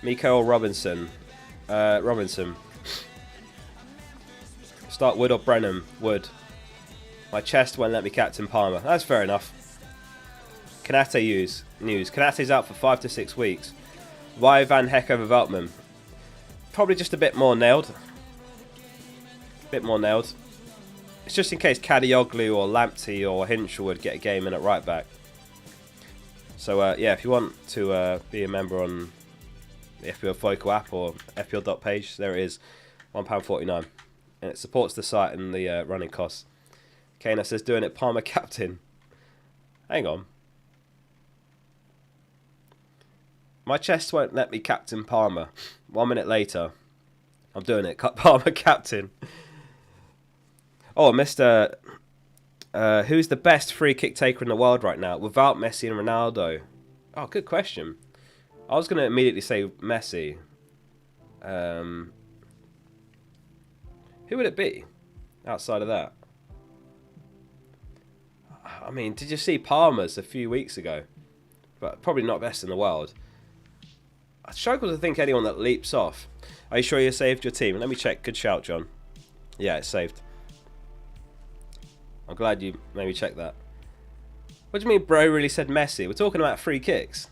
Miko or Robinson? Robinson. Start Wood or Brennan? Wood. My chest won't let me captain Palmer. That's fair enough. Kanate news. Kanate's out for 5 to 6 weeks. Why Van Heck over Veltman? Probably just a bit more nailed. It's just in case Kadioglu or Lamptey or Hinchell would get a game in at right back. So yeah, if you want to be a member on the FPL Focal app or fpl.page, there it is, £1.49. And it supports the site and the running costs. Kana says, doing it Palmer captain. Hang on. My chest won't let me captain Palmer. 1 minute later, I'm doing it. Palmer captain. Oh, Mr. Who's the best free kick taker in the world right now without Messi and Ronaldo? Oh, good question. I was going to immediately say Messi. Who would it be outside of that? I mean, did you see Palmer's a few weeks ago? But probably not best in the world. I struggle to think anyone that leaps off. Are you sure you saved your team? Let me check. Good shout, John. Yeah, it's saved. I'm glad you made me check that. What do you mean bro really said Messi? We're talking about free kicks.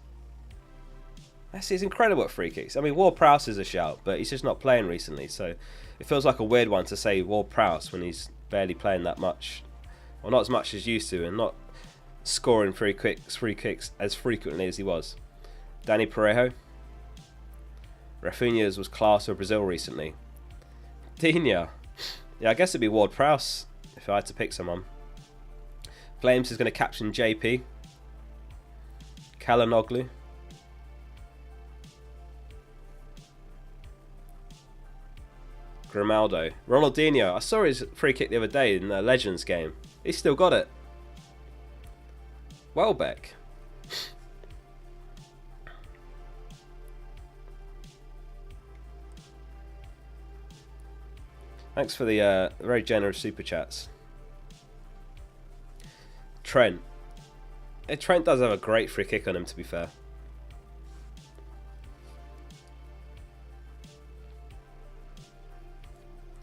Messi is incredible at free kicks. I mean, Ward-Prowse is a shout, but he's just not playing recently. So it feels like a weird one to say Ward-Prowse when he's barely playing that much. Or not as much as used to, and not scoring free kicks as frequently as he was. Danny Parejo. Rafinha's was class for Brazil recently. Dina. Yeah, I guess it'd be Ward-Prowse if I had to pick someone. Flames is going to captain JP. Kalanoglu. Grimaldo. Ronaldinho. I saw his free kick the other day in the Legends game. He's still got it. Welbeck. Thanks for the very generous super chats. Trent. Trent does have a great free kick on him, to be fair.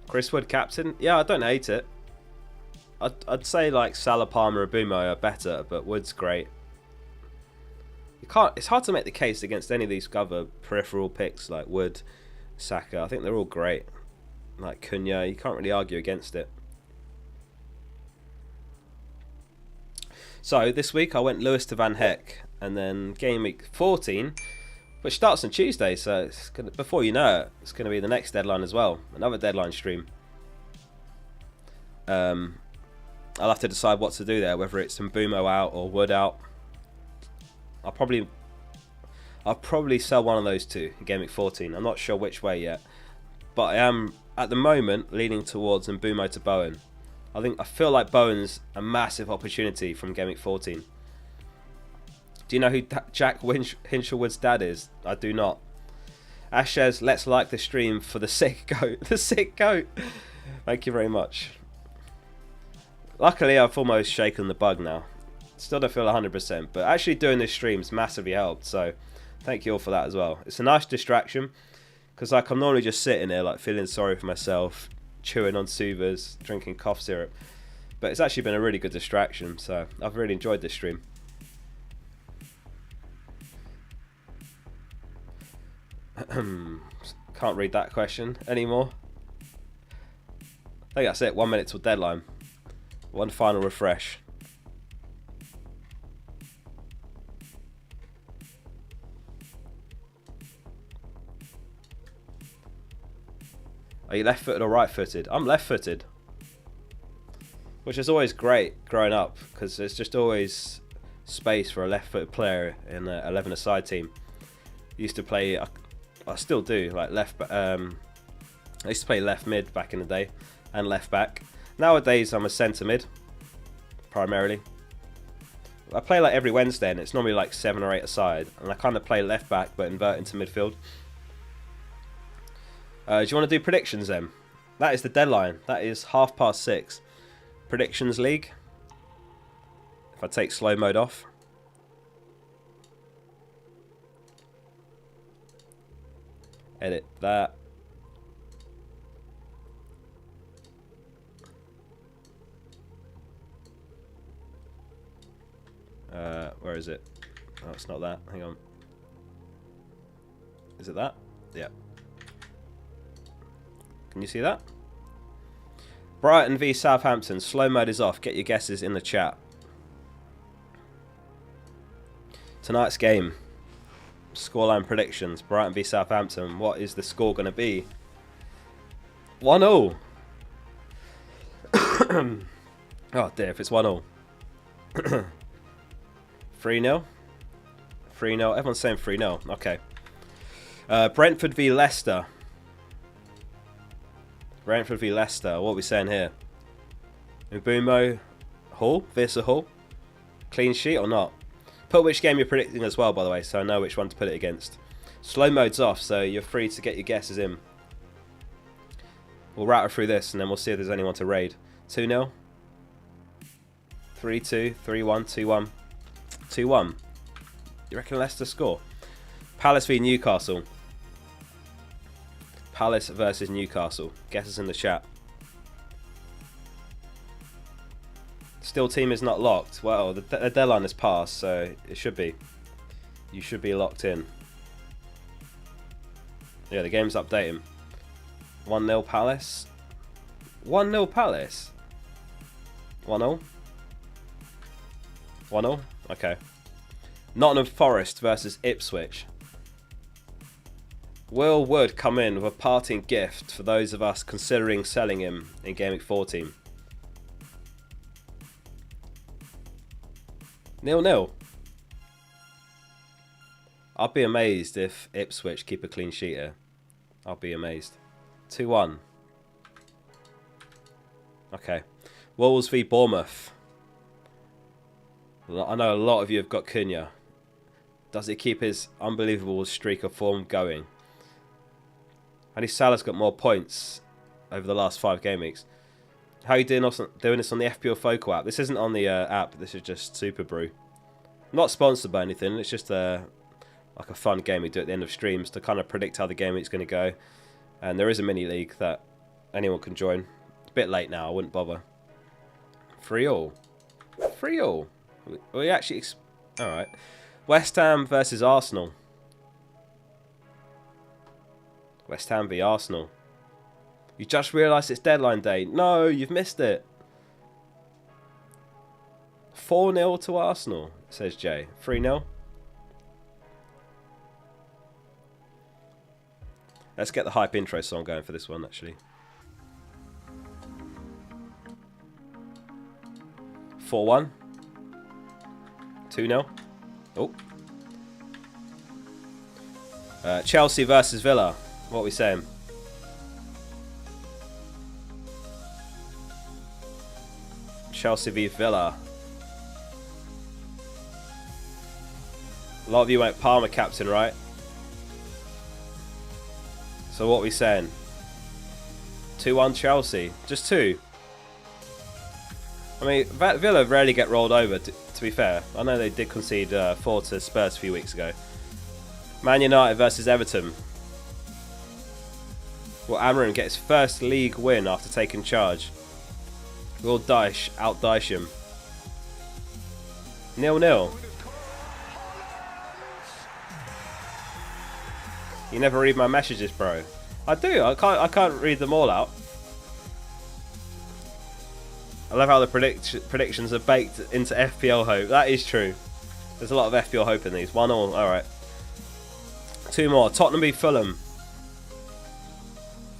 Chris Wood captain? Yeah, I don't hate it. I'd say like Salah, Palmer, and Bumo are better, but Wood's great. It's hard to make the case against any of these other peripheral picks like Wood, Saka. I think they're all great. Like Cunha, you can't really argue against it. So this week I went Lewis to Van Heck, and then game week 14, which starts on Tuesday. So it's before you know it, it's going to be the next deadline as well, another deadline stream. I'll have to decide what to do there, whether it's Mbumo out or Wood out. I'll probably sell one of those two in game week 14. I'm not sure which way yet, but I am at the moment leaning towards Mbumo to Bowen. I feel like Bowen's a massive opportunity from game week 14. Do you know who Jack Hinchelwood's dad is? I do not. Ash says, let's like the stream for the sick goat. The sick goat. Thank you very much. Luckily, I've almost shaken the bug now. Still don't feel 100%, but actually doing this stream's massively helped, so thank you all for that as well. It's a nice distraction, because like I'm normally just sitting there like feeling sorry for myself, chewing on soothers, drinking cough syrup, but it's actually been a really good distraction, so I've really enjoyed this stream. Can't read that question anymore. I think that's it. 1 minute till deadline. One final refresh. Are you left-footed or right-footed? I'm left-footed, which is always great growing up because there's just always space for a left-footed player in an 11-a-side team. I used to play, I still do, like I used to play left mid back in the day and left back. Nowadays I'm a centre mid primarily. I play like every Wednesday and it's normally like 7 or 8 aside, and I kind of play left back but invert into midfield. Do you want to do predictions then? That is the deadline. That is 6:30. Predictions league. If I take slow mode off. Edit that. Where is it? Oh, it's not that. Hang on. Is it that? Yeah. Can you see that? Brighton v Southampton. Slow mode is off. Get your guesses in the chat. Tonight's game. Scoreline predictions. Brighton v Southampton. What is the score going to be? 1-0. Oh dear, if it's 1-0. 3-0. 3-0. Everyone's saying 3-0. Okay. Brentford v Leicester. Brentford v Leicester. What are we saying here? Mbumo Hall? Visa Hall? Clean sheet or not? Put which game you're predicting as well, by the way, so I know which one to put it against. Slow mode's off, so you're free to get your guesses in. We'll rattle through this and then we'll see if there's anyone to raid. 2-0. 3-2. 3-1. 2-1. 2-1. You reckon Leicester score? Palace v Newcastle. Palace versus Newcastle. Guesses in the chat. Still team is not locked. Well, the deadline has passed, so it should be. You should be locked in. Yeah, the game's updating. 1-0 Palace. 1-0 Palace. 1-0. 1-0. Okay. Nottingham Forest versus Ipswich. Will Wood come in with a parting gift for those of us considering selling him in Gameweek 14? 0-0. I'd be amazed if Ipswich keep a clean sheet here. I'll be amazed. 2-1. Okay. Wolves v Bournemouth. I know a lot of you have got Cunha. Does he keep his unbelievable streak of form going? And Salah's got more points over the last 5 game weeks. How are you doing this on the FPL Focal app? This isn't on the app. This is just Super Brew. Not sponsored by anything. It's just like a fun game we do at the end of streams to kind of predict how the game week's going to go. And there is a mini league that anyone can join. It's a bit late now. I wouldn't bother. 3-all. 3-all. We actually... Alright. West Ham versus Arsenal. West Ham v Arsenal. You just realised it's deadline day. No, you've missed it. 4-0 to Arsenal, says Jay. 3-0. Let's get the hype intro song going for this one, actually. 4-1. 2-0. Oh. Chelsea versus Villa. What are we saying? Chelsea v Villa. A lot of you went Palmer captain, right? So what are we saying? 2-1 Chelsea. Just 2. I mean, Villa rarely get rolled over, to be fair. I know they did concede 4 to Spurs a few weeks ago. Man United versus Everton. Will Amarim get his first league win after taking charge? Will Dyche out-Dyche him? 0-0. You never read my messages, bro. I do. I can't read them all out. I love how the predictions are baked into FPL hope. That is true. There's a lot of FPL hope in these. 1-1. Alright. 2 more. Tottenham v Fulham.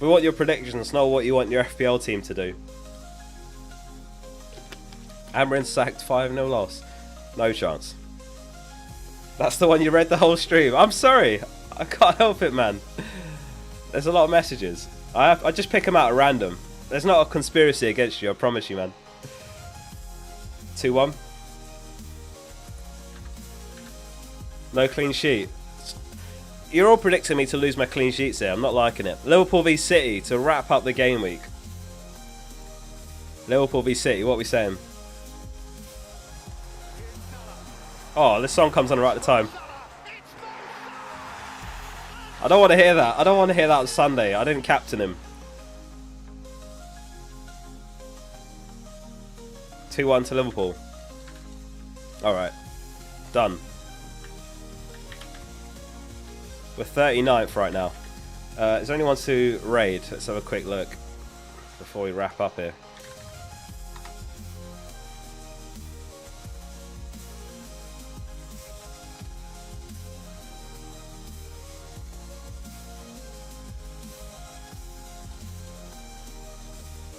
We want your predictions, not what you want your FPL team to do. Amarin sacked, 5-0 loss. No chance. That's the one you read the whole stream. I'm sorry. I can't help it, man. There's a lot of messages. I just pick them out at random. There's not a conspiracy against you, I promise you, man. 2-1. No clean sheet. You're all predicting me to lose my clean sheets here. I'm not liking it. Liverpool v City to wrap up the game week. Liverpool v City, what are we saying? Oh, this song comes on right at the time. I don't want to hear that. I don't want to hear that on Sunday. I didn't captain him. 2-1 to Liverpool. Alright. Done. We're 39th right now. Is there anyone to raid? Let's have a quick look before we wrap up here.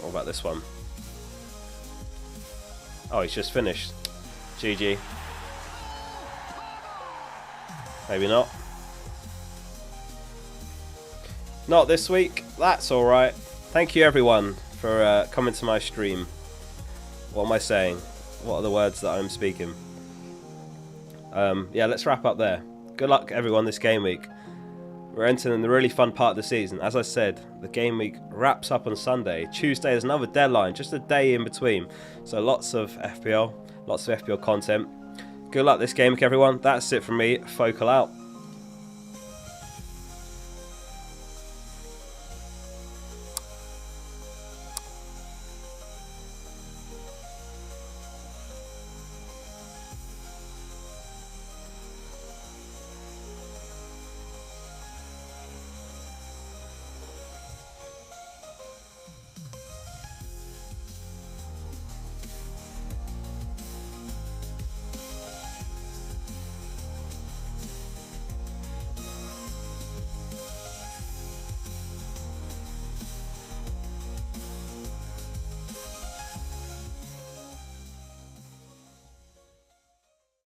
What about this one? Oh, he's just finished. GG. Maybe not. Not this week. That's alright. Thank you everyone for coming to my stream. What am I saying? What are the words that I'm speaking? Yeah, let's wrap up there. Good luck everyone this game week. We're entering the really fun part of the season. As I said, the game week wraps up on Sunday. Tuesday is another deadline, just a day in between. So lots of FPL content. Good luck this game week everyone. That's it from me. Focal out.